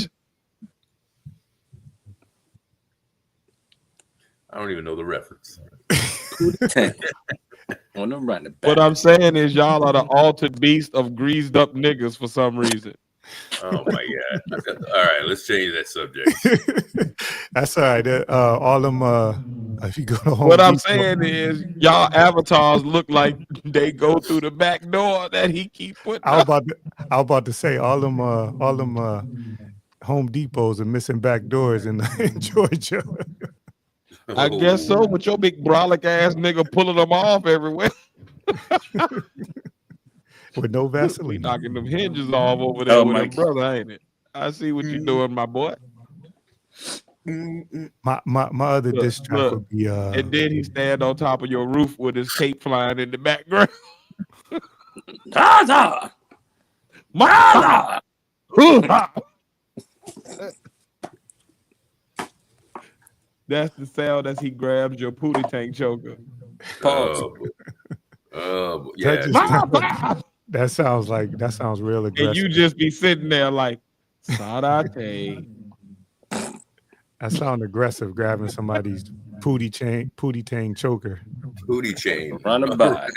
I don't even know the reference. On the running back. What I'm saying is y'all are the altered beast of greased up niggas for some reason. Oh my god! All right, let's change that subject. That's all right. All them. If you go to Home What I'm Depot- saying is y'all avatars look like they go through the back door that he keep putting. I was about to say all them Home Depots are missing back doors in Georgia. I guess so, but your big brolic ass nigga pulling them off everywhere. With no We Vaseline. knocking them hinges off over there with them brother, ain't it? I see what you doing, my boy. My other diss track would be and then he stand on top of your roof with his cape flying in the background. Taza! Mother! That's the sound as he grabs your pootie tank choker. Pause. Yeah. That sounds real aggressive. And you just be sitting there like Sadate. That sounds aggressive, grabbing somebody's pootie tang choker. Pootie chain. Run a by.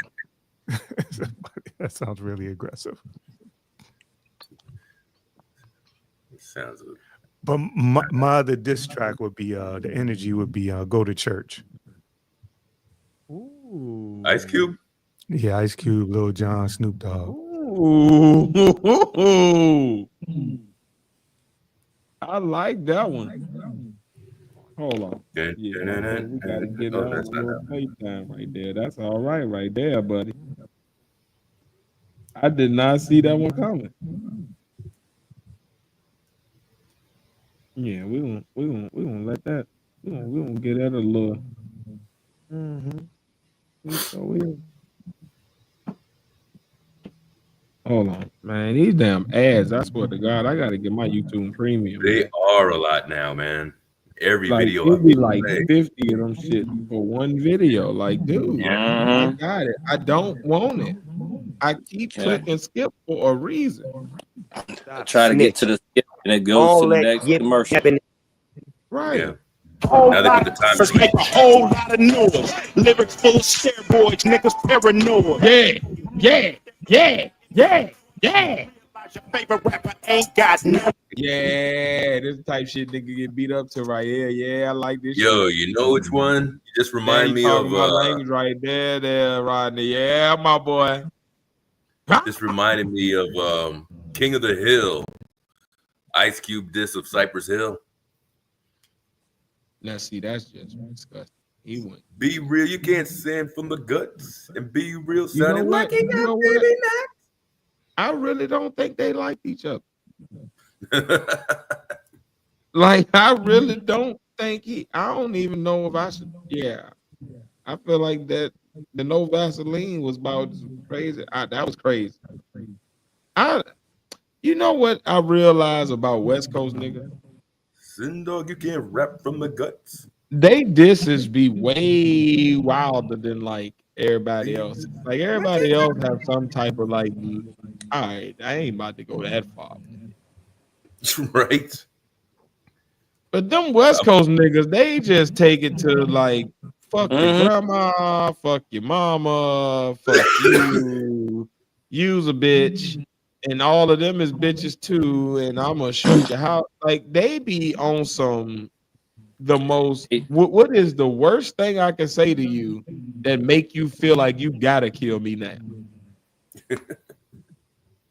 That sounds really aggressive. Sounds good. But my other diss track would be the energy would be Go to Church. Ooh. Ice Cube? Yeah, Ice Cube, Lil Jon, Snoop Dogg. Ooh. I like that one. Hold on. Yeah, we gotta get on a little playtime right there. That's all right there, buddy. I did not see that one coming. Yeah, we gonna let that. We gonna get that a little. Hold on, man. These damn ads. I swear to God, I gotta get my YouTube premium. They man. are a lot now, man. Every Like video. it'd be like 50 of them shit for one video. Like, dude, I got it. I don't want it. I keep clicking skip for a reason. I try to get to the skip and it goes to the next commercial. Right. Yeah. Whole Now they lot put of the time rappers make a whole lot of noise. Lyrics full of steroids, niggas paranoid. Yeah. Your favorite rapper ain't got no. Yeah, this type shit nigga get beat up to right here. Yeah, I like this Yo, shit. you know which one? You just remind me talking of my language right there, Rodney. Yeah, my boy. just reminded me of King of the Hill. Ice Cube diss of Cypress Hill. Let's see, that's just disgusting. He went. Be real, you can't sing from the guts and be real You know sounding what? like you got baby I really don't think they like each other. nuts. Like, I really don't think I don't even know if I should. Yeah. I feel like that the no Vaseline was about crazy. That was crazy. You know what I realized about West Coast nigga? Sin dog, you can't rap from the guts. They disses be way wilder than like everybody else. Like everybody else have some type of like, all right, I ain't about to go that far. Right? But them West Coast niggas, they just take it to like fuck your grandma, fuck your mama, fuck you, you's a bitch, and all of them is bitches too, and I'm gonna shoot your house. Like they be on some the most. What is the worst thing I can say to you that make you feel like you gotta kill me now?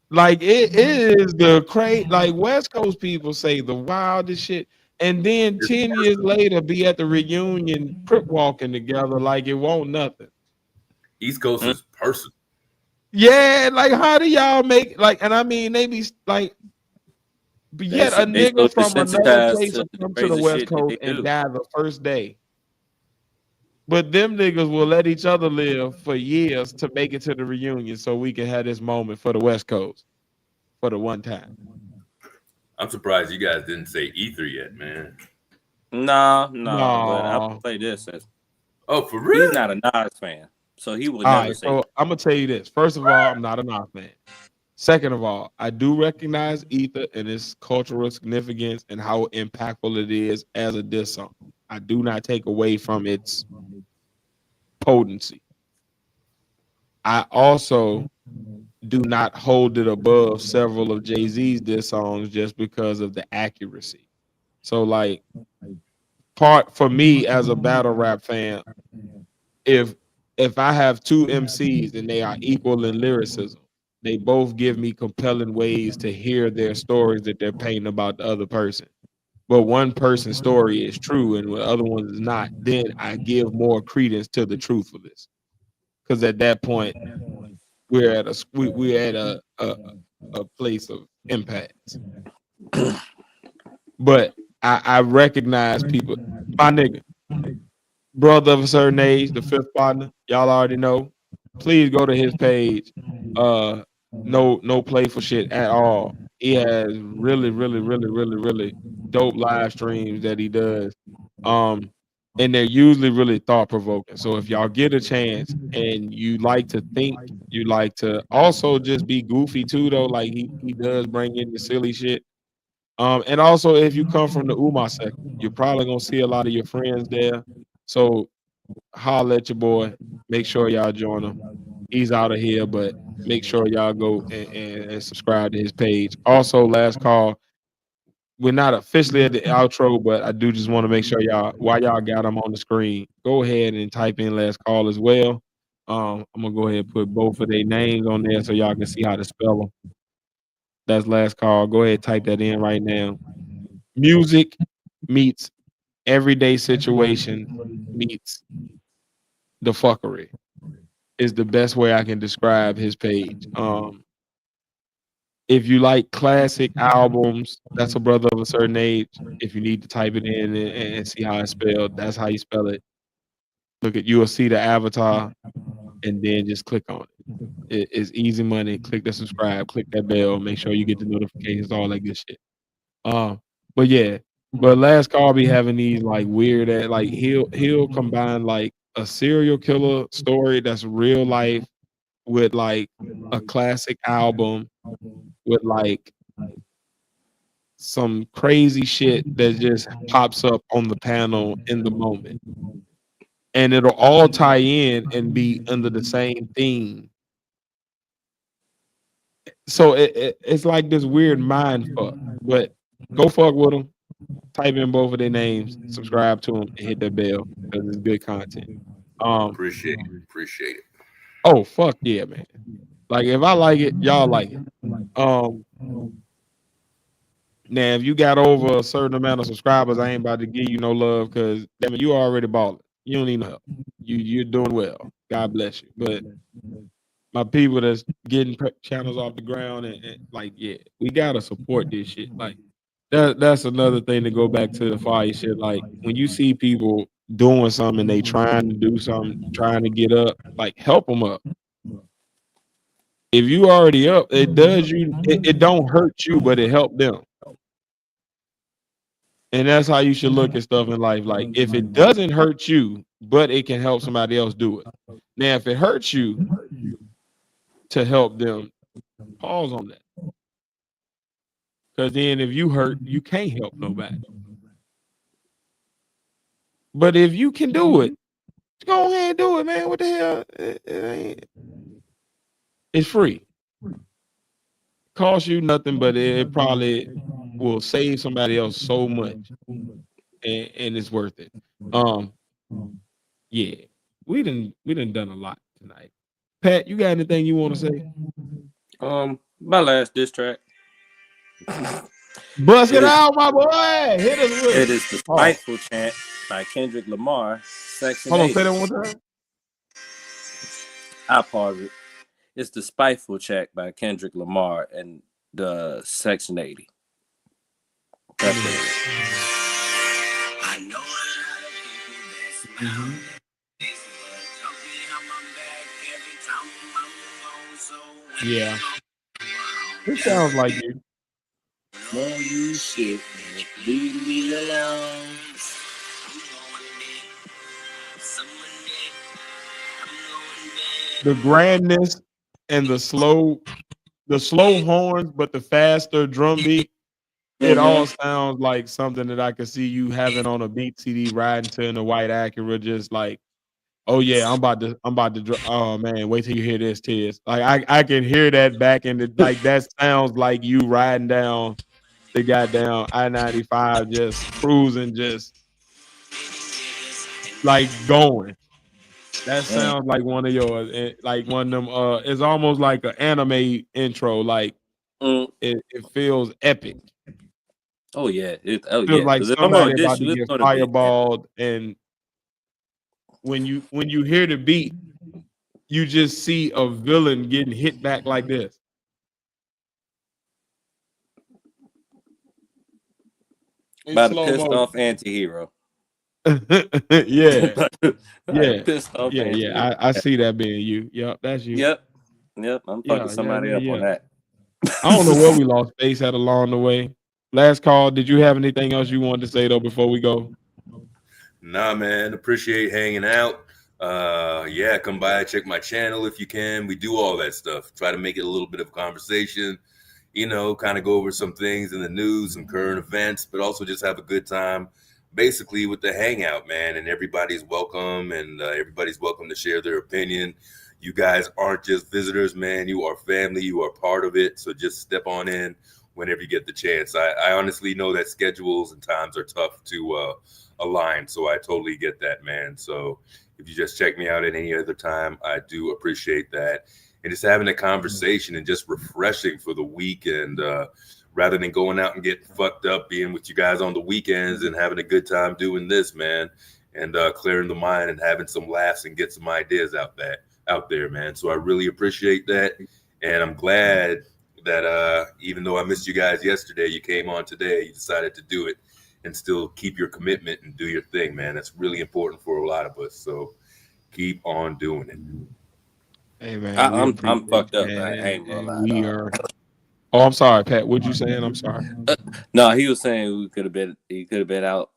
Like it is the crazy. Like West Coast people say the wildest shit, and then 10 years later be at the reunion, crip walking together like it won't nothing. East Coast is personal. Yeah, like how do y'all make like? And I mean, they be like, but yet a They so nigga from another desensitized place to will the come to the crazy West shit that Coast they and do. die the first day. But them niggas will let each other live for years to make it to the reunion, so we can have this moment for the West Coast for the one time. I'm surprised you guys didn't say Ether yet, man. No, but I'll No. play this. Oh, for real? He's not a Nas fan, so he would All never right, say. so I'm gonna tell you this. First of all, I'm not a Nas fan. Second of all, I do recognize Ether and its cultural significance and how impactful it is as a diss song. I do not take away from its potency. I also do not hold it above several of Jay-Z's diss songs just because of the accuracy. So like part for me as a battle rap fan, if I have two MCs and they are equal in lyricism, they both give me compelling ways to hear their stories that they're painting about the other person. But one person's story is true and the other one is not, then I give more credence to the truthfulness. Because at that point, we're at a place of impact. But I recognize people, my nigga, brother of a certain age, the fifth partner, y'all already know. Please go to his page. No playful shit at all. He has really dope live streams that he does. And they're usually really thought provoking. So if y'all get a chance and you like to think, you like to also just be goofy too, though. Like he does bring in the silly shit. And also if you come from the Umar sector, you're probably gonna see a lot of your friends there. So holler at your boy. Make sure y'all join him. He's out of here, but make sure y'all go and subscribe to his page. Also, last call. We're not officially at the outro, but I do just want to make sure y'all, while y'all got them on the screen, go ahead and type in last call as well. I'm gonna go ahead and put both of their names on there so y'all can see how to spell them. That's last call. Go ahead, type that in right now. Music meets everyday situation meets the fuckery is the best way I can describe his page. If you like classic albums, that's a brother of a certain age. If you need to type it in and see how it's spelled, that's how you spell it. Look at, you will see the avatar and then just click on it. It's easy money. Click the subscribe, click that bell, make sure you get the notifications, all that good shit. But yeah, but last call be having these like weird like he'll combine like a serial killer story that's real life with like a classic album with like some crazy shit that just pops up on the panel in the moment. And it'll all tie in and be under the same theme. So it's like this weird mind fuck. But go fuck with them. Type in both of their names, subscribe to them, and hit that bell because it's good content. Appreciate it. Appreciate it. Oh fuck yeah, man! Like if I like it, y'all like it. Now if you got over a certain amount of subscribers, I ain't about to give you no love because damn it, you already balling. You don't need no help. You're doing well. God bless you. But my people that's getting channels off the ground and like yeah, we gotta support this shit. Like that's another thing to go back to the fire shit. Like when you see people doing something and they trying to do something, trying to get up, like help them up. If you already up, it does you. It don't hurt you, but it helped them. And that's how you should look at stuff in life. Like if it doesn't hurt you, but it can help somebody else do it. Now, if it hurts you to help them, pause on that. Because then if you hurt, you can't help nobody. But if you can do it, go ahead and do it, man. What the hell? It's free. Cost you nothing, but it probably will save somebody else so much, and it's worth it. Yeah, we done done a lot tonight. Pat, you got anything you want to say? My last diss track. Bust it out, my boy. Hit us with It is the Spiteful Chant by Kendrick Lamar. Section Hold on, 80. say that one more time. I pause it. It's the Spiteful Chant by Kendrick Lamar and the Section 80. That's it. I know a lot of people that's mad. Yeah. This sounds like you. No, you shit. Leave me alone. The grandness and the slow horns, but the faster drum beat. It all sounds like something that I could see you having on a beat CD riding to in a white Acura, just like, oh yeah, I'm about to. Oh man, wait till you hear this, Tiz. Like I can hear that back in the like that sounds like you riding down the goddamn I-95, just cruising, just like going. That sounds like one of yours, like one of them. It's almost like an anime intro. Like it feels epic. Oh yeah, It feels like somebody about to get fireballed, and when you hear the beat, you just see a villain getting hit back like this. By the pissed off anti-hero. Yeah. Yeah. Pissed off Yeah. I see that being you. Yep, that's you. Yep. I'm fucking somebody up on that. I don't know where we lost face at along the way. Last call. Did you have anything else you wanted to say though before we go? Nah, man. Appreciate hanging out. Yeah, come by, check my channel if you can. We do all that stuff. Try to make it a little bit of a conversation, kind of go over some things in the news, some current events, but also just have a good time basically with the hangout, man. And everybody's welcome, and everybody's welcome to share their opinion. You guys aren't just visitors, man. You are family. You are part of it. So just step on in whenever you get the chance. I honestly know that schedules and times are tough to align. So I totally get that, man. So if you just check me out at any other time, I do appreciate that. And just having a conversation and just refreshing for the week. And rather than going out and getting fucked up, being with you guys on the weekends and having a good time doing this, man, and clearing the mind and having some laughs and get some ideas out there, man. So I really appreciate that. And I'm glad that even though I missed you guys yesterday, you came on today, you decided to do it and still keep your commitment and do your thing, man. That's really important for a lot of us. So keep on doing it. Hey, man. I'm fucked up. I ain't gonna lie. We are. Oh, I'm sorry, Pat. What'd you saying? I'm sorry. No, he was saying he could have been out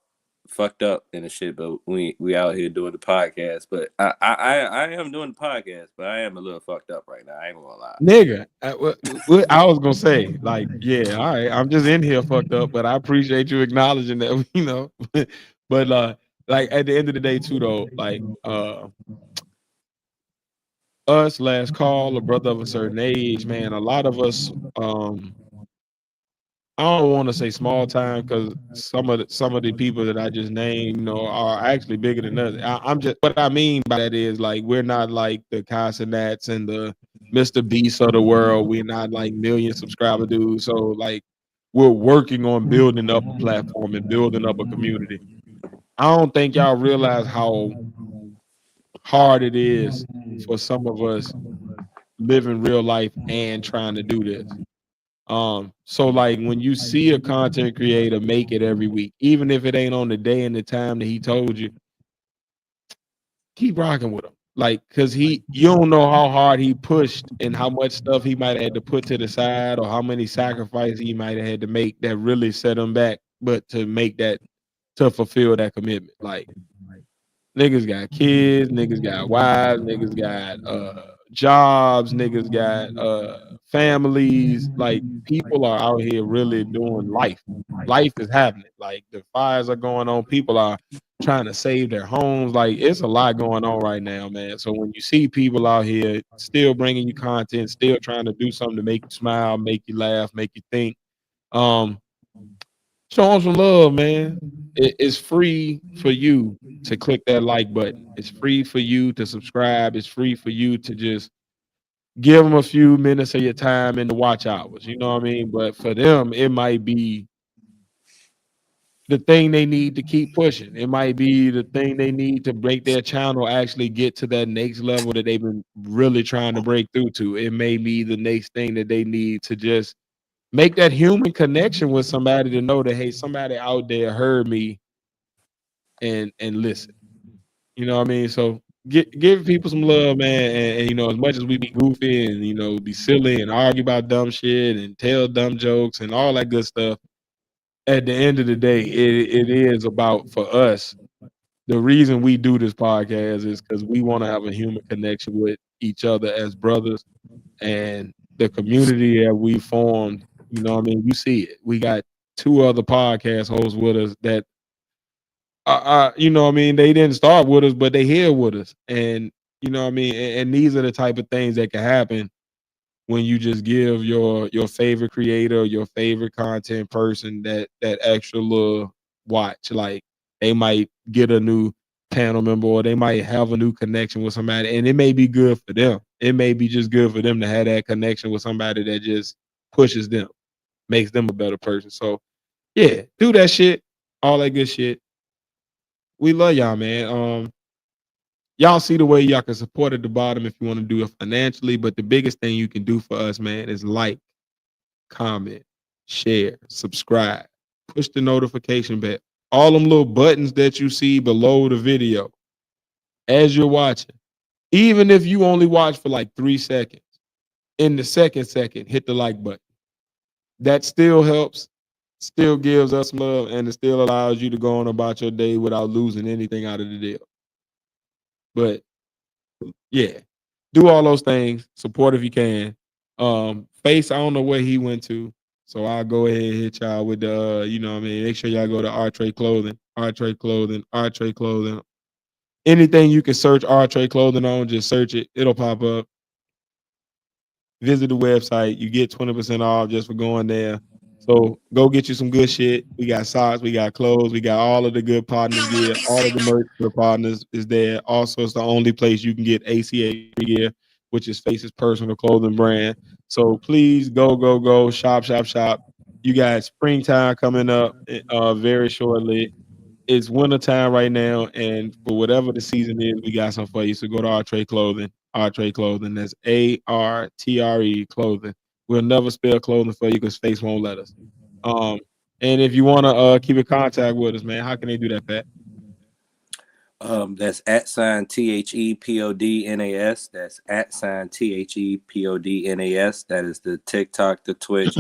fucked up and shit, but we out here doing the podcast. But I am doing the podcast, but I am a little fucked up right now. I ain't gonna lie. Nigga, what I was gonna say, like, yeah, all right, I'm just in here fucked up, but I appreciate you acknowledging that, But like at the end of the day, too, though, like us, last call, a brother of a certain age, man, a lot of us, I don't want to say small time because some of the people that I just named, are actually bigger than us. I'm just, what I mean by that is, like, we're not like the Casanats and the Mr. Beast of the world. We're not like million subscriber dudes. So like, we're working on building up a platform and building up a community. I don't think y'all realize how hard it is for some of us living real life and trying to do this. So like when you see a content creator make it every week, even if it ain't on the day and the time that he told you, keep rocking with him. Like, cause you don't know how hard he pushed and how much stuff he might have had to put to the side or how many sacrifices he might have had to make that really set him back, but to fulfill that commitment. Like, niggas got kids, niggas got wives, niggas got jobs, niggas got families. Like people are out here really doing life. Life is happening. Like the fires are going on. People are trying to save their homes. Like it's a lot going on right now, man. So when you see people out here still bringing you content, still trying to do something to make you smile, make you laugh, make you think, um, show them some love, man. It's free for you to click that like button. It's free for you to subscribe. It's free for you to just give them a few minutes of your time in the watch hours. You know what I mean? But for them, it might be the thing they need to keep pushing. It might be the thing they need to break their channel actually get to that next level that they've been really trying to break through to. It may be the next thing that they need to just make that human connection with somebody to know that hey, somebody out there heard me and listen. You know what I mean? So give people some love, man. And you know, as much as we be goofy and you know be silly and argue about dumb shit and tell dumb jokes and all that good stuff, at the end of the day, it is about for us. The reason we do this podcast is because we want to have a human connection with each other as brothers and the community that we formed. You know what I mean? You see it. We got two other podcast hosts with us that you know what I mean, they didn't start with us, but they here with us. And you know what I mean, and these are the type of things that can happen when you just give your favorite creator, your favorite content person that extra little watch. Like they might get a new panel member or they might have a new connection with somebody, and it may be good for them. It may be just good for them to have that connection with somebody that just pushes them, makes them a better person. So yeah, do that shit, all that good shit. We love y'all, man. Y'all see the way y'all can support at the bottom if you want to do it financially, but the biggest thing you can do for us, man, is like, comment, share, subscribe, push the notification bell. All them little buttons that you see below the video as you're watching. Even if you only watch for like 3 seconds, in the second, hit the like button. That still helps, still gives us love, and it still allows you to go on about your day without losing anything out of the deal. But yeah, do all those things. Support if you can. Face, I don't know where he went to, so I'll go ahead and hit y'all with the, you know what I mean. Make sure y'all go to Artray Clothing, Artray Clothing, Artray Clothing. Anything you can search Artray Clothing on, just search it. It'll pop up. Visit the website. You get 20% off just for going there. So go get you some good shit. We got socks, we got clothes, we got all of the good partners gear. All of the merch for the partners is there. Also, it's the only place you can get ACA gear, which is Face's personal clothing brand. So please go, shop. You got springtime coming up very shortly. It's wintertime right now, and for whatever the season is, we got some for you. So go to Artre Clothing. Artre Clothing. That's ARTRE Clothing. We'll never spell clothing for you because Face won't let us. And if you want to keep in contact with us, man, how can they do that, Pat? That's @THEPODNAS. That's @THEPODNAS. That is the TikTok, the Twitch.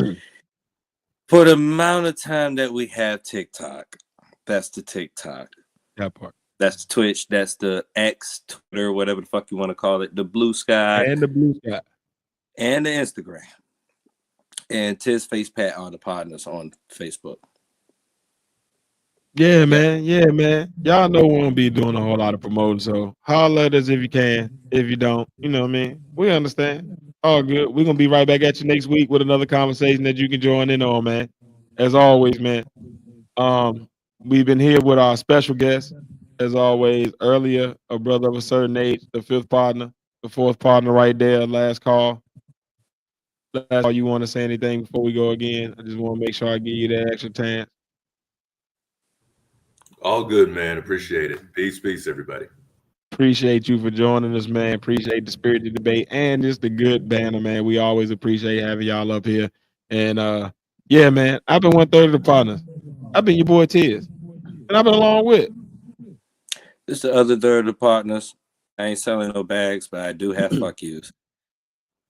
For the amount of time that we have TikTok, that's the TikTok. That part. That's the Twitch. That's the X, Twitter, whatever the fuck you want to call it. The Blue Sky. And the Blue Sky. And the Instagram. And Tiz Face Pat on the Podnas on Facebook. Yeah, man. Yeah, man. Y'all know we won't be doing a whole lot of promoting, so holler at us if you can. If you don't, you know what I mean? We understand. All good. We're going to be right back at you next week with another conversation that you can join in on, man. As always, man. We've been here with our special guest, as always, earlier, a brother of a certain age, the fifth partner, the fourth partner right there, last call. Last call, you want to say anything before we go again? I just want to make sure I give you that extra time. All good, man. Appreciate it. Peace, everybody. Appreciate you for joining us, man. Appreciate the spirited debate and just the good banner, man. We always appreciate having y'all up here. And yeah, man, I've been 1/3 of the partners. I've been your boy Tiz. And I've been along with. This is the other third of the partners. I ain't selling no bags, but I do have fuck yous.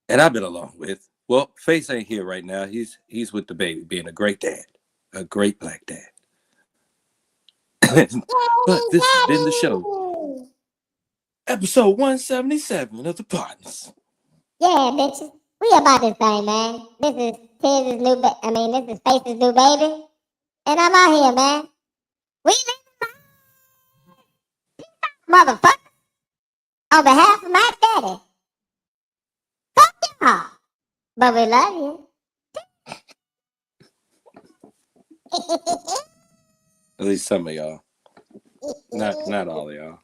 And I've been along with. Well, Face ain't here right now. He's with the baby, being a great dad. A great black dad. But this has been the show. Episode 177 of the Podnas. Yeah, bitches. We about this thing, man. This is Tiz's new this is Face's new baby. And I'm out here, man. We motherfucker. On behalf of my daddy. Fuck y'all. But we love you. At least some of y'all. Not all of y'all.